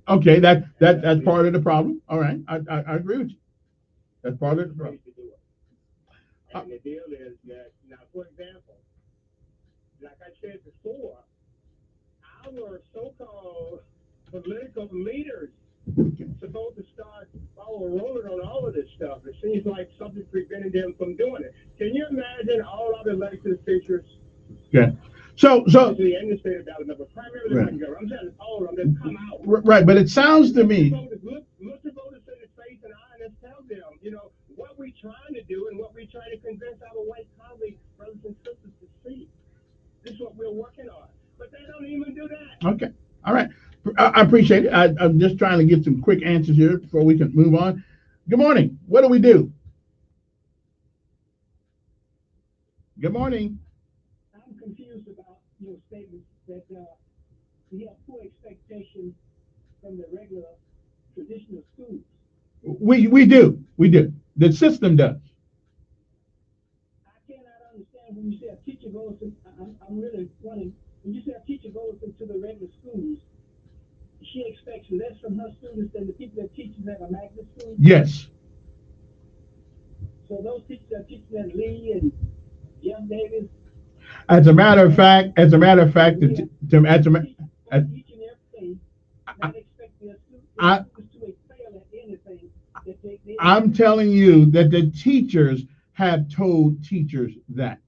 Speaker 11: Okay, that's part of the problem. All right, I agree with you. That's part of the problem.
Speaker 6: And the deal is that now, for example, like I said before, our so-called political leaders supposed to start rolling on all of this stuff. It seems like something's preventing them from doing it. Can you imagine all of the elected officials?
Speaker 11: Yeah. So
Speaker 6: in the state of Alabama, primarily
Speaker 11: right.
Speaker 6: I'm telling all of them to come out.
Speaker 11: Right, but it sounds to me.
Speaker 6: Look the voters in the face and eye and tell them, you know, what we're trying to do and what we're trying to convince our white colleagues, brothers and sisters to see. This is what we're working on. But they don't even do that.
Speaker 11: Okay. All right. I appreciate it. I'm just trying to get some quick answers here before we can move on. Good morning. What do we do? Good morning.
Speaker 10: I'm confused about your statement that we have poor expectations from the regular traditional schools.
Speaker 11: We do. The system does.
Speaker 10: I cannot understand when you say a teacher goes to, I'm really wondering, when you say a teacher goes into the regular schools, she expects less from her students than the people that teach at a magnet school?
Speaker 11: Yes.
Speaker 10: So those teachers are teaching at Lee and Young Davis.
Speaker 11: As a matter of fact, I'm telling you that the teachers have told teachers that.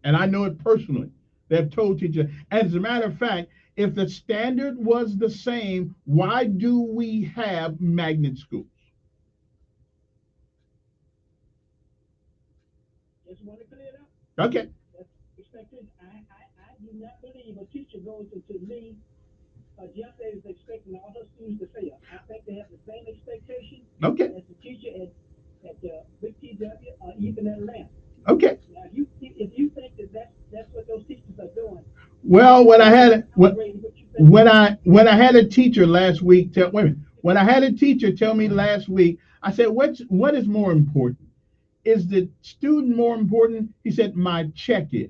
Speaker 11: And I know it personally. They've told teachers. As a matter of fact, if the standard was the same, why do we have magnet schools?
Speaker 10: Just want to clear it up.
Speaker 11: Okay.
Speaker 10: That's expected. I do not believe a teacher goes into Lee. Jeff is expecting all her students to fail. I think they have the same expectation as the teacher at Big TW or even at Atlanta.
Speaker 11: Okay.
Speaker 10: Now, if you think that that's what those teachers are doing,
Speaker 11: well, what I had, what
Speaker 10: you
Speaker 11: when I had a teacher last week tell when I had a teacher tell me last week, I said, what is more important? Is the student more important? He said, my check is.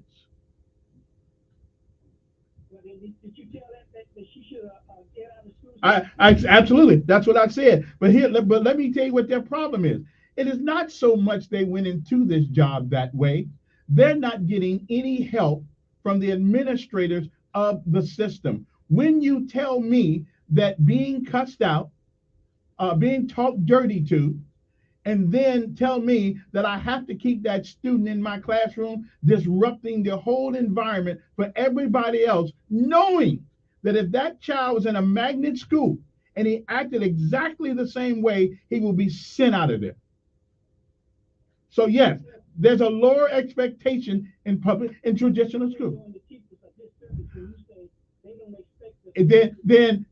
Speaker 10: Did you tell that she should get out of school?
Speaker 11: I absolutely, that's what I said. But let me tell you what their problem is. It is not so much they went into this job that way. They're not getting any help from the administrators of the system. When you tell me that being cussed out, being talked dirty to, and then tell me that I have to keep that student in my classroom, disrupting the whole environment for everybody else, knowing that if that child was in a magnet school and he acted exactly the same way, he will be sent out of there. So yes, there's a lower expectation in traditional school. Then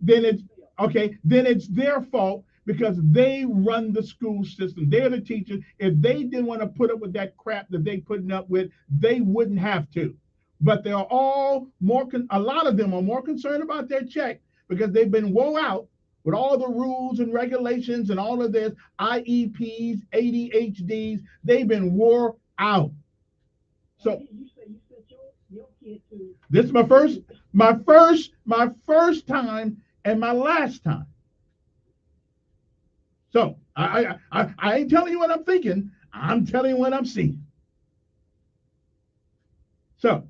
Speaker 11: it's okay. Then it's their fault because they run the school system. They're the teachers. If they didn't want to put up with that crap that they putting up with, they wouldn't have to. But they're all a lot of them are more concerned about their check because they've been wore out with all the rules and regulations and all of this, IEPs, ADHDs, they've been wore out. So this is my first time and my last time. So I ain't telling you what I'm thinking. I'm telling you what I'm seeing. So,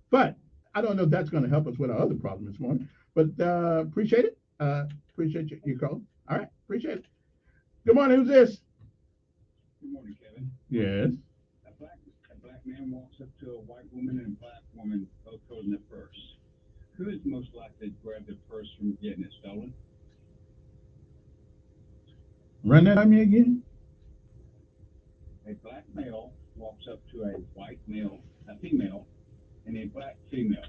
Speaker 11: but I don't know if that's going to help us with our other problem this morning. But appreciate it. Appreciate your call. All right, appreciate it. Good morning. Who's this?
Speaker 9: Good morning, Kevin.
Speaker 11: Yes.
Speaker 9: A black man walks up to a white woman and a black woman both holding their purse. Who is most likely to grab their purse from getting it stolen?
Speaker 11: Run that on me again.
Speaker 9: A black male walks up to a female, and a black female.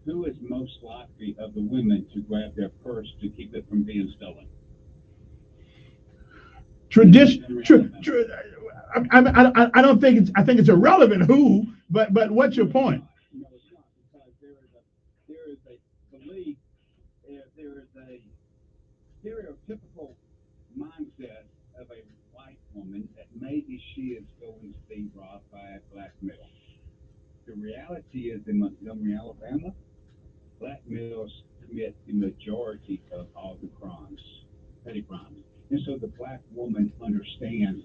Speaker 9: Who is most likely of the women to grab their purse to keep it from being stolen?
Speaker 11: I don't think it's. I think it's irrelevant who. But what's your point?
Speaker 9: No, it's not, because there is a belief, there is a stereotypical mindset of a white woman that maybe she is going to be robbed by a black male. The reality is in Montgomery, Alabama, black males commit the majority of all the crimes, petty crimes. And so the black woman understands,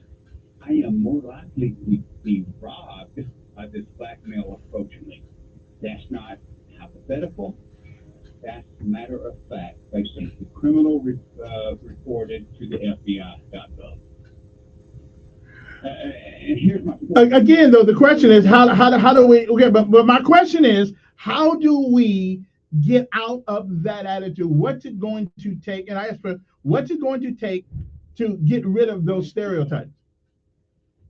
Speaker 9: I am more likely to be robbed by this black male approaching me. That's not hypothetical. That's matter of fact, based on the criminal reported to the FBI.gov. And here's my point.
Speaker 11: Again, though, the question is how do we? Okay, but my question is, how do we get out of that attitude? What's it going to take? And I asked for what's it going to take to get rid of those stereotypes?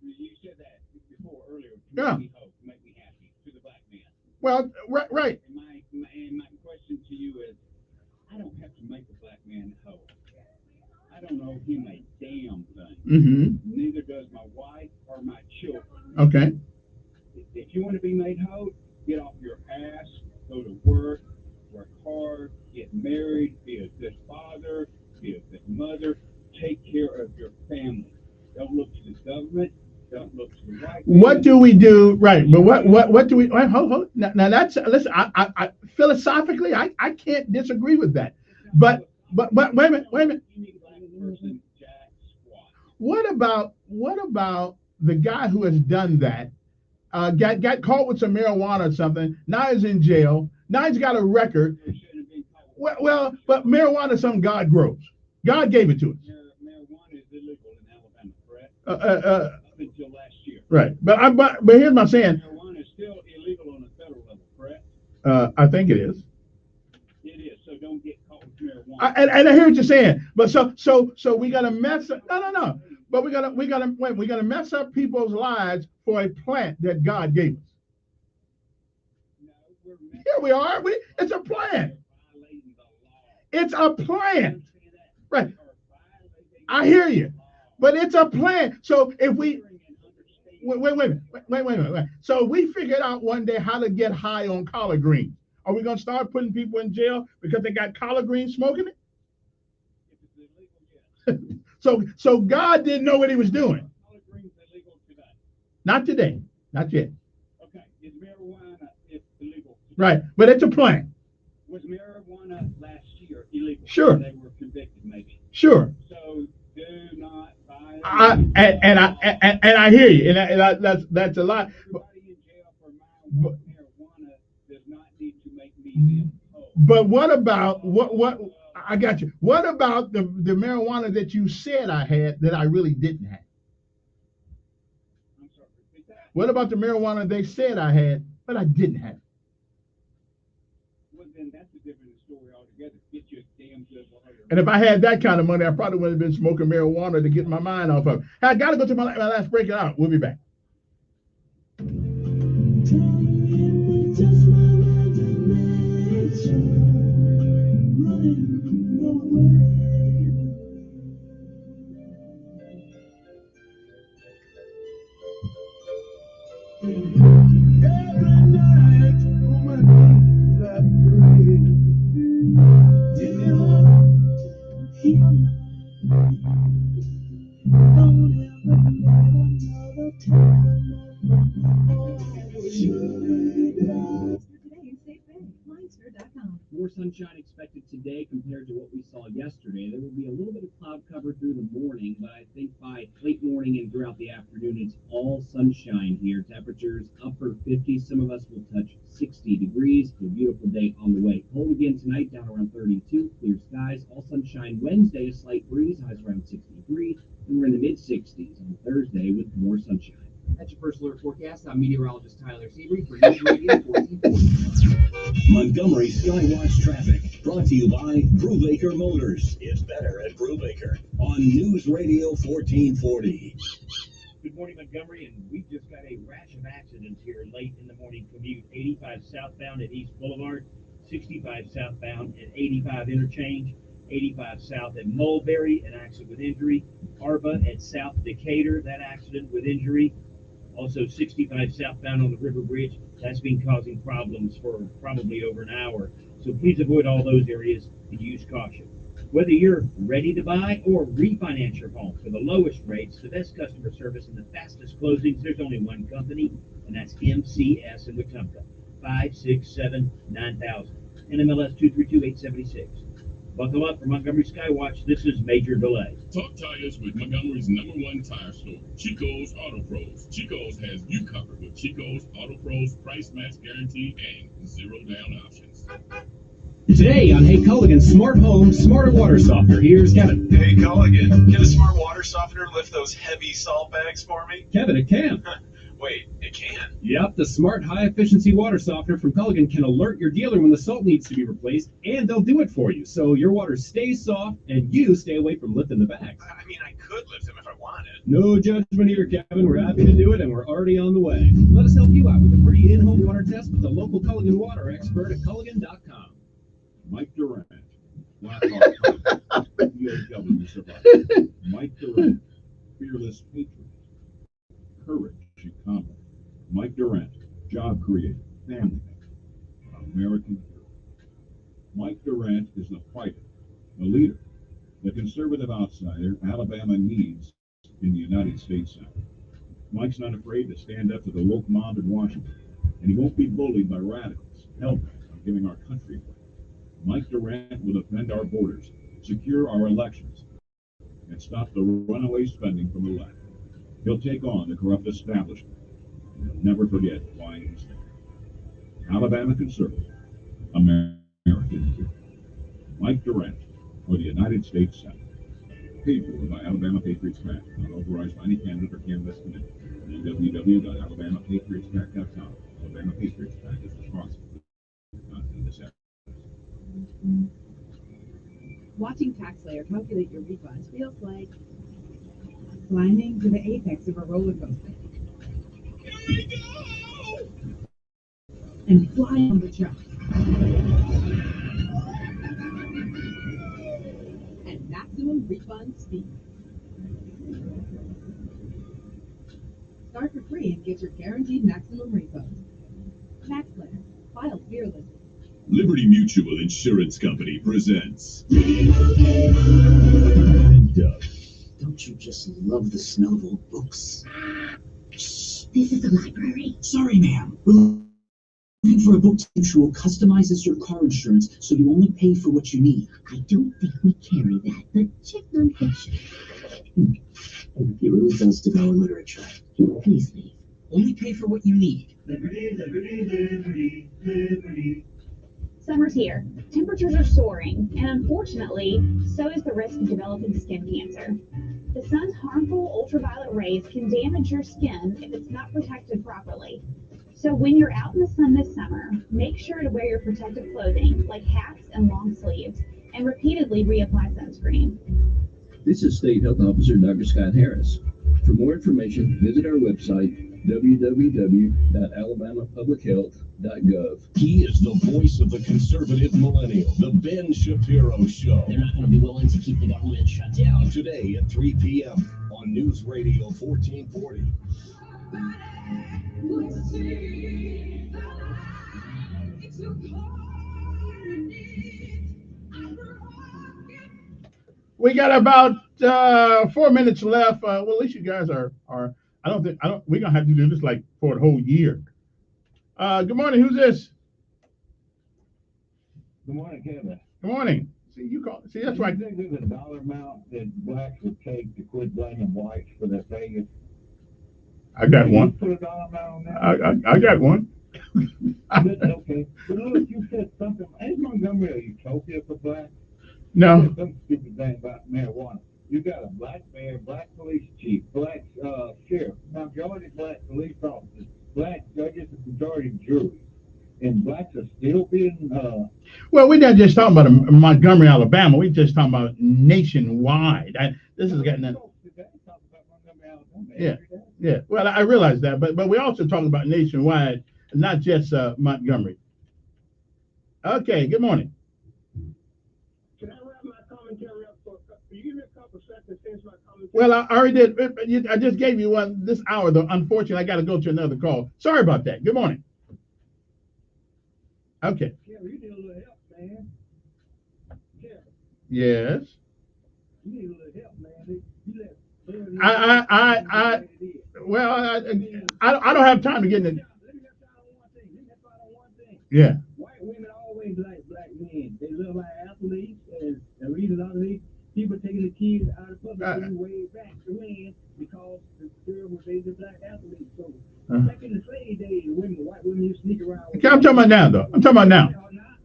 Speaker 9: You said that before earlier.
Speaker 11: Yeah.
Speaker 9: Make me happy to the black man.
Speaker 11: Well, right.
Speaker 9: And my question to you is, I don't have to make a black man whole. I don't owe him a damn thing.
Speaker 11: Mm-hmm.
Speaker 9: Neither does my wife or my children.
Speaker 11: Okay.
Speaker 9: If you want to be made whole, get off your ass, go to work hard, get married, be a good father, be a good mother, take care of your family. Don't look to the government. Don't look to the right.
Speaker 11: What do we do? Right, but what do we? Hold. Now that's listen. I philosophically, I can't disagree with that. But wait a minute. What about the guy who has done that? Got caught with some marijuana or something. Now he's in jail. Now he's got a record. Well, but marijuana is something God grows. God gave it to us.
Speaker 9: Marijuana is illegal in Alabama, correct? Up until last year.
Speaker 11: Right, but here's my saying.
Speaker 9: Marijuana is still illegal on a federal level, correct?
Speaker 11: I think it is.
Speaker 9: It is. So don't get caught with marijuana.
Speaker 11: And I hear what you're saying, but so we gotta mess up. No. But we gotta mess up people's lives for a plant that God gave us. Here we are. It's a plant. It's a plant. Right. I hear you. But it's a plant. So if we wait. So we figured out one day how to get high on collard greens. Are we going to start putting people in jail because they got collard greens smoking it? So God didn't know what he was doing.
Speaker 9: Collard greens illegal today.
Speaker 11: Not today. Not yet.
Speaker 9: Okay, is marijuana illegal?
Speaker 11: Right, but it's a plan.
Speaker 9: Was marijuana last year illegal?
Speaker 11: Sure.
Speaker 9: They were convicted, maybe.
Speaker 11: Sure.
Speaker 9: So do not buy.
Speaker 11: I hear you, that's a lot.
Speaker 9: Everybody in jail for marijuana does not need to make me feel cold.
Speaker 11: But what about what? I got you. What about the marijuana that you said I had that I really didn't have?
Speaker 9: I'm sorry, repeat that.
Speaker 11: What about the marijuana they said I had, but I didn't have?
Speaker 9: Well, then that's a different story altogether. Get your damn good water.
Speaker 11: And if I had that kind of money, I probably would have been smoking marijuana to get my mind off of it. I got to go to my last break it out. We'll be back.
Speaker 5: More sunshine expected today compared to what we saw yesterday. There will be a little bit of cloud cover through the morning, but I think by late morning and throughout the afternoon, it's all sunshine here. Temperatures upper 50s. Some of us will touch 60 degrees. A beautiful day on the way. Cold again tonight, down around 32. Clear skies, all sunshine Wednesday, a slight breeze, highs around 63. And we're in the mid-60s on Thursday with more sunshine. That's your first alert forecast. I'm meteorologist Tyler Seabury for News Radio 1440.
Speaker 2: Montgomery Skywatch traffic brought to you by Brubaker Motors. It's better at Brubaker on News Radio 1440.
Speaker 8: Good morning, Montgomery, and we've just got a rash of accidents here late in the morning commute. 85 southbound at East Boulevard, 65 southbound at 85 Interchange, 85 south at Mulberry, an accident with injury. Arba at South Decatur, that accident with injury. Also 65 southbound on the River Bridge, that's been causing problems for probably over an hour. So please avoid all those areas and use caution. Whether you're ready to buy or refinance your home for the lowest rates, the best customer service, and the fastest closings, there's only one company, and that's MCS in Wetumpka. 567-9000. NMLS 232876. Buckle up for Montgomery Skywatch. This is Major Delay.
Speaker 12: Talk tires with Montgomery's #1 tire store, Chico's Auto Pros. Chico's has you covered with Chico's Auto Pros price match guarantee and 0 down options.
Speaker 5: Today on Hey Culligan Smart Home, Smarter Water Softener, here's Kevin.
Speaker 13: Hey Culligan, can a smart water softener lift those heavy salt bags for me?
Speaker 5: Kevin, it can.
Speaker 13: Wait, it can?
Speaker 5: Yep, the smart high-efficiency water softener from Culligan can alert your dealer when the salt needs to be replaced, and they'll do it for you, so your water stays soft and you stay away from lifting the bags.
Speaker 13: I mean, I could lift them if I wanted.
Speaker 5: No judgment here, Kevin. We're happy to do it, and we're already on the way. Let us help you out with a free in-home water test with the local Culligan water expert at Culligan.com.
Speaker 22: Mike Durant, Blackhawk, UAW survivor. Mike Durant, fearless patriot, courage and combat. Mike Durant, job creator, family man, American hero. Mike Durant is the fighter, the leader, the conservative outsider Alabama needs in the United States Senate. Mike's not afraid to stand up to the woke mob in Washington, and he won't be bullied by radicals hell-bent on giving our country away. Mike Durant will defend our borders, secure our elections, and stop the runaway spending from the left. He'll take on the corrupt establishment, and he'll never forget why he's there. Alabama conservative, American hero. Mike Durant for the United States Senate. Paid for by Alabama Patriots PAC, not authorized by any candidate or candidates connected. www.alabamapatriotspac.com. Alabama Patriots PAC is responsible for content this episode.
Speaker 14: Watching TaxSlayer calculate your refunds feels like climbing to the apex of a roller coaster. And fly on the track. And maximum refund speed. Start for free and get your guaranteed maximum refund. TaxSlayer. File fearlessly.
Speaker 2: Liberty Mutual Insurance Company presents. Doug.
Speaker 3: Don't you just love the smell of old books? Shh, this is the library. Sorry, ma'am. We're looking for a book. Mutual customizes your car insurance so you only pay for what you need. I don't think we carry that, but check non-fiction. He really does devour literature. Please leave. Only pay for what you need.
Speaker 18: Liberty, liberty, liberty, liberty.
Speaker 23: Summer's here. Temperatures are soaring, and unfortunately, so is the risk of developing skin cancer. The sun's harmful ultraviolet rays can damage your skin if it's not protected properly. So when you're out in the sun this summer, make sure to wear your protective clothing, like hats and long sleeves, and repeatedly reapply sunscreen.
Speaker 24: This is State Health Officer Dr. Scott Harris. For more information, visit our website, www.alabamapublichealth.gov.
Speaker 2: He is the voice of the conservative millennial, the Ben Shapiro Show.
Speaker 3: They're not going to be willing to keep the government shut down.
Speaker 2: Today at 3 p.m. on News Radio 1440.
Speaker 11: We got about 4 minutes left. Well, at least you guys are. We're gonna have to do this like for the whole year. Good morning. Who's this?
Speaker 25: Good morning, Kevin.
Speaker 11: Good morning. See, you call. See, that's right.
Speaker 25: Do you think there's a dollar amount that blacks would take to quit blaming whites for their failures?
Speaker 11: I got
Speaker 25: Can
Speaker 11: one.
Speaker 25: you put a dollar amount on that?
Speaker 11: I got one.
Speaker 25: Okay. But look, you said something. Ain't Montgomery a utopia for blacks?
Speaker 11: No.
Speaker 25: You said some stupid thing about marijuana. You got a black mayor, black police chief, black sheriff, majority black police officers, black judges, and majority juries. And blacks are still being
Speaker 11: Well, we're not just talking about Montgomery, Alabama. We're just talking about nationwide. This is getting. Yeah, yeah. Well, I realize that, but we also talking about nationwide, not just Montgomery. Okay. Good morning.
Speaker 10: Can I wrap my commentary up for? Can you give me a couple seconds to finish my commentary?
Speaker 11: Well, I already did. I just gave you one this hour, though. Unfortunately, I got to go to another call. Sorry about that. Good morning. Okay.
Speaker 10: Yeah, you need a little help, man. Yeah.
Speaker 11: Yes.
Speaker 10: You need a little help, man. You let
Speaker 11: Well, I don't have time to get into. Yeah.
Speaker 10: White women always like black men. They look like athletes, and the reason a lot of these people taking the kids out of public way back to when because the girl was a black athlete. So back in the slave days, white women used to sneak around.
Speaker 11: Okay, I'm talking about now, though. I'm talking about now.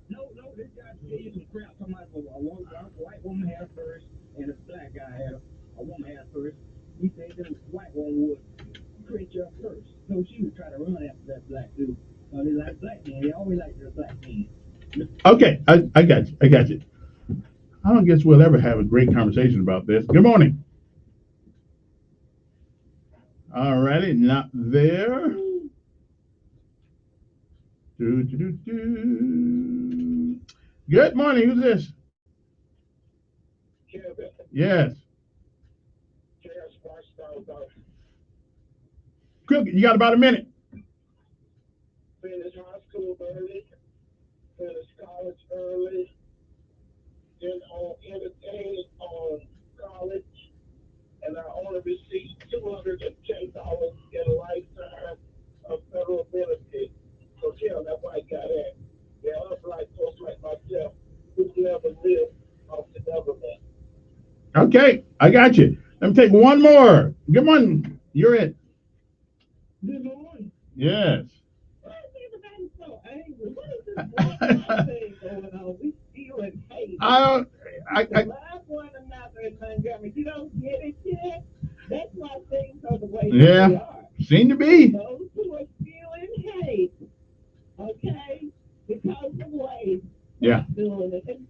Speaker 10: No, this guy gave you some crap. Talking about a white woman had first, and a black guy had a woman had first. He said the white woman would create you first. So she would try to run after that black dude. They like black men. They always like their black men.
Speaker 11: Okay, I got you. I got you. I don't guess we'll ever have a great conversation about this. Good morning. All righty, not there. Good morning. Who's this?
Speaker 6: Kevin.
Speaker 11: Yes. Quick, you got about a minute.
Speaker 6: Finish high school early, finish college early, then on entertain on college, and I only received $210 in a lifetime of federal benefits. So yeah, that's why I got that. There are other black folks like myself who never live off the government.
Speaker 11: Okay, I got you. Let me take one more. Good morning. You're it.
Speaker 10: Good morning.
Speaker 11: Yes.
Speaker 10: I love one another in Montgomery. You don't get it yet? That's why things are the way they are.
Speaker 11: Seem to be.
Speaker 10: Those who are feeling hate, okay, because of ways doing it. And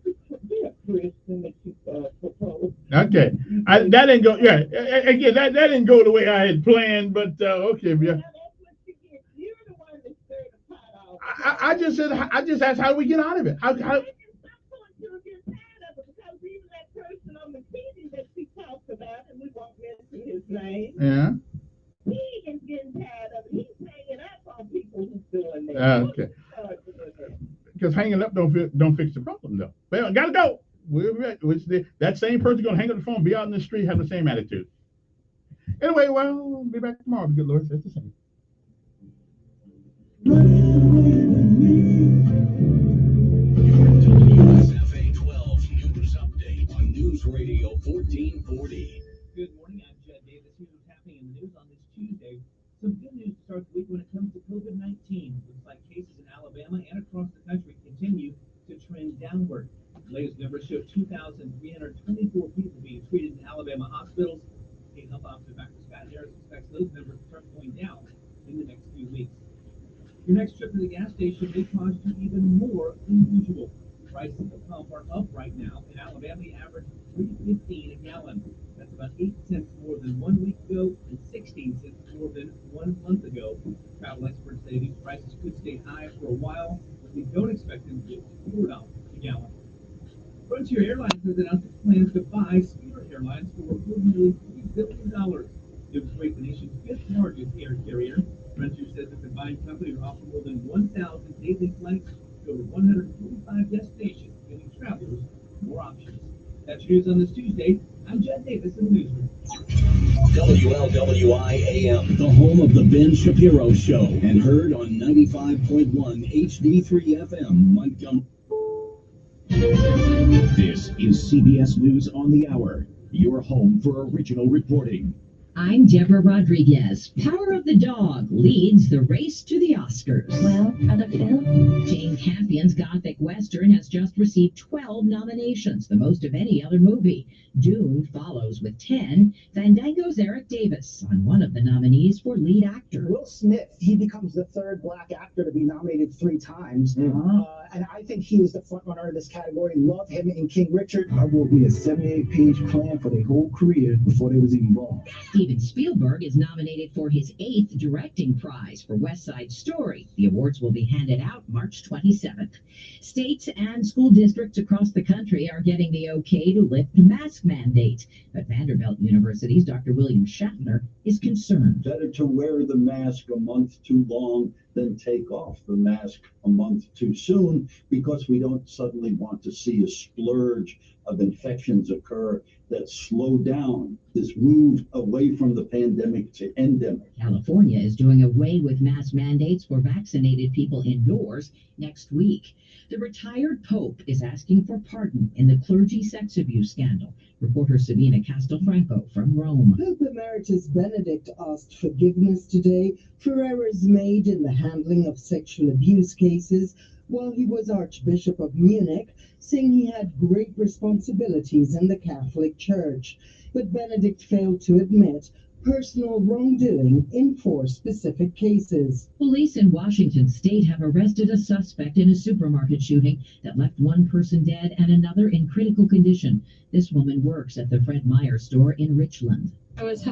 Speaker 10: be a Christian that you propose.
Speaker 11: Okay. That didn't go. Yeah. Again, that didn't go the way I had planned. But okay, yeah. I just said. I just asked how do we get out of it. How
Speaker 10: his name.
Speaker 11: Yeah.
Speaker 10: He is getting tired of it. He's hanging up on people who's doing that.
Speaker 11: Okay. Because hanging up don't fix the problem though. Well, gotta go. That same person gonna hang up the phone, be out in the street, have the same attitude. Anyway, well, we'll be back tomorrow. Good Lord, says the same.
Speaker 2: WSFA 12 News Update on News Radio 1440.
Speaker 5: Good morning, I'm Judd Davis. Here's what's happening in the news on this Tuesday. Some good news to start the week when it comes to COVID-19. Looks like cases in Alabama and across the country continue to trend downward. The latest numbers show 2,324 people being treated in Alabama hospitals. State Health Officer Dr. Scott Harris expects those numbers to start going down in the next few weeks. Your next trip to the gas station may cost you even more than usual. Prices at the pump are up right now. In Alabama, the average is $3.15 a gallon. That's about 8 cents more than 1 week ago and 16 cents more than 1 month ago. Travel experts say these prices could stay high for a while, but we don't expect them to get to $4 a gallon. Frontier Airlines has announced its plans to buy Spirit Airlines for nearly $3 billion. It would create the nation's 5th largest air carrier. Frontier says the combined company will offer more than 1,000 daily flights to over 145 destinations, giving travelers more options. That's your news on this Tuesday. I'm Judd Davis in the newsroom.
Speaker 2: WLWI-AM, the home of the Ben Shapiro Show, and heard on 95.1 HD3 FM, Montgomery. This is CBS News on the Hour, your home for original reporting.
Speaker 1: I'm Deborah Rodriguez. Power of the Dog leads the race to the Oscars. Well, are the film? Jane Campion's Gothic Western has just received 12 nominations, the most of any other movie. Dune follows with 10. Fandango's Eric Davis on one of the nominees for lead actor.
Speaker 16: Will Smith, he becomes the 3rd black actor to be nominated 3 times. And I think he is the front runner in this category. Love him in King Richard.
Speaker 17: I wrote me a 78-page plan for their whole career before they was even born.
Speaker 1: Steven Spielberg is nominated for his 8th directing prize for West Side Story. The awards will be handed out March 27th. States and school districts across the country are getting the okay to lift mask mandates. But Vanderbilt University's Dr. William Shatner is concerned.
Speaker 19: Better to wear the mask a month too long than take off the mask a month too soon, because we don't suddenly want to see a splurge of infections occur that slow down this move away from the pandemic to endemic.
Speaker 1: California is doing away with mask mandates for vaccinated people indoors next week. The retired Pope is asking for pardon in the clergy sex abuse scandal. Reporter Sabina Castelfranco from Rome.
Speaker 21: Pope Emeritus Benedict asked forgiveness today for errors made in the handling of sexual abuse cases while he was Archbishop of Munich, saying he had great responsibilities in the Catholic Church. But Benedict failed to admit personal wrongdoing in 4 specific cases.
Speaker 1: Police in Washington state have arrested a suspect in a supermarket shooting that left 1 person dead and another in critical condition. This woman works at the Fred Meyer store in Richland.
Speaker 26: I was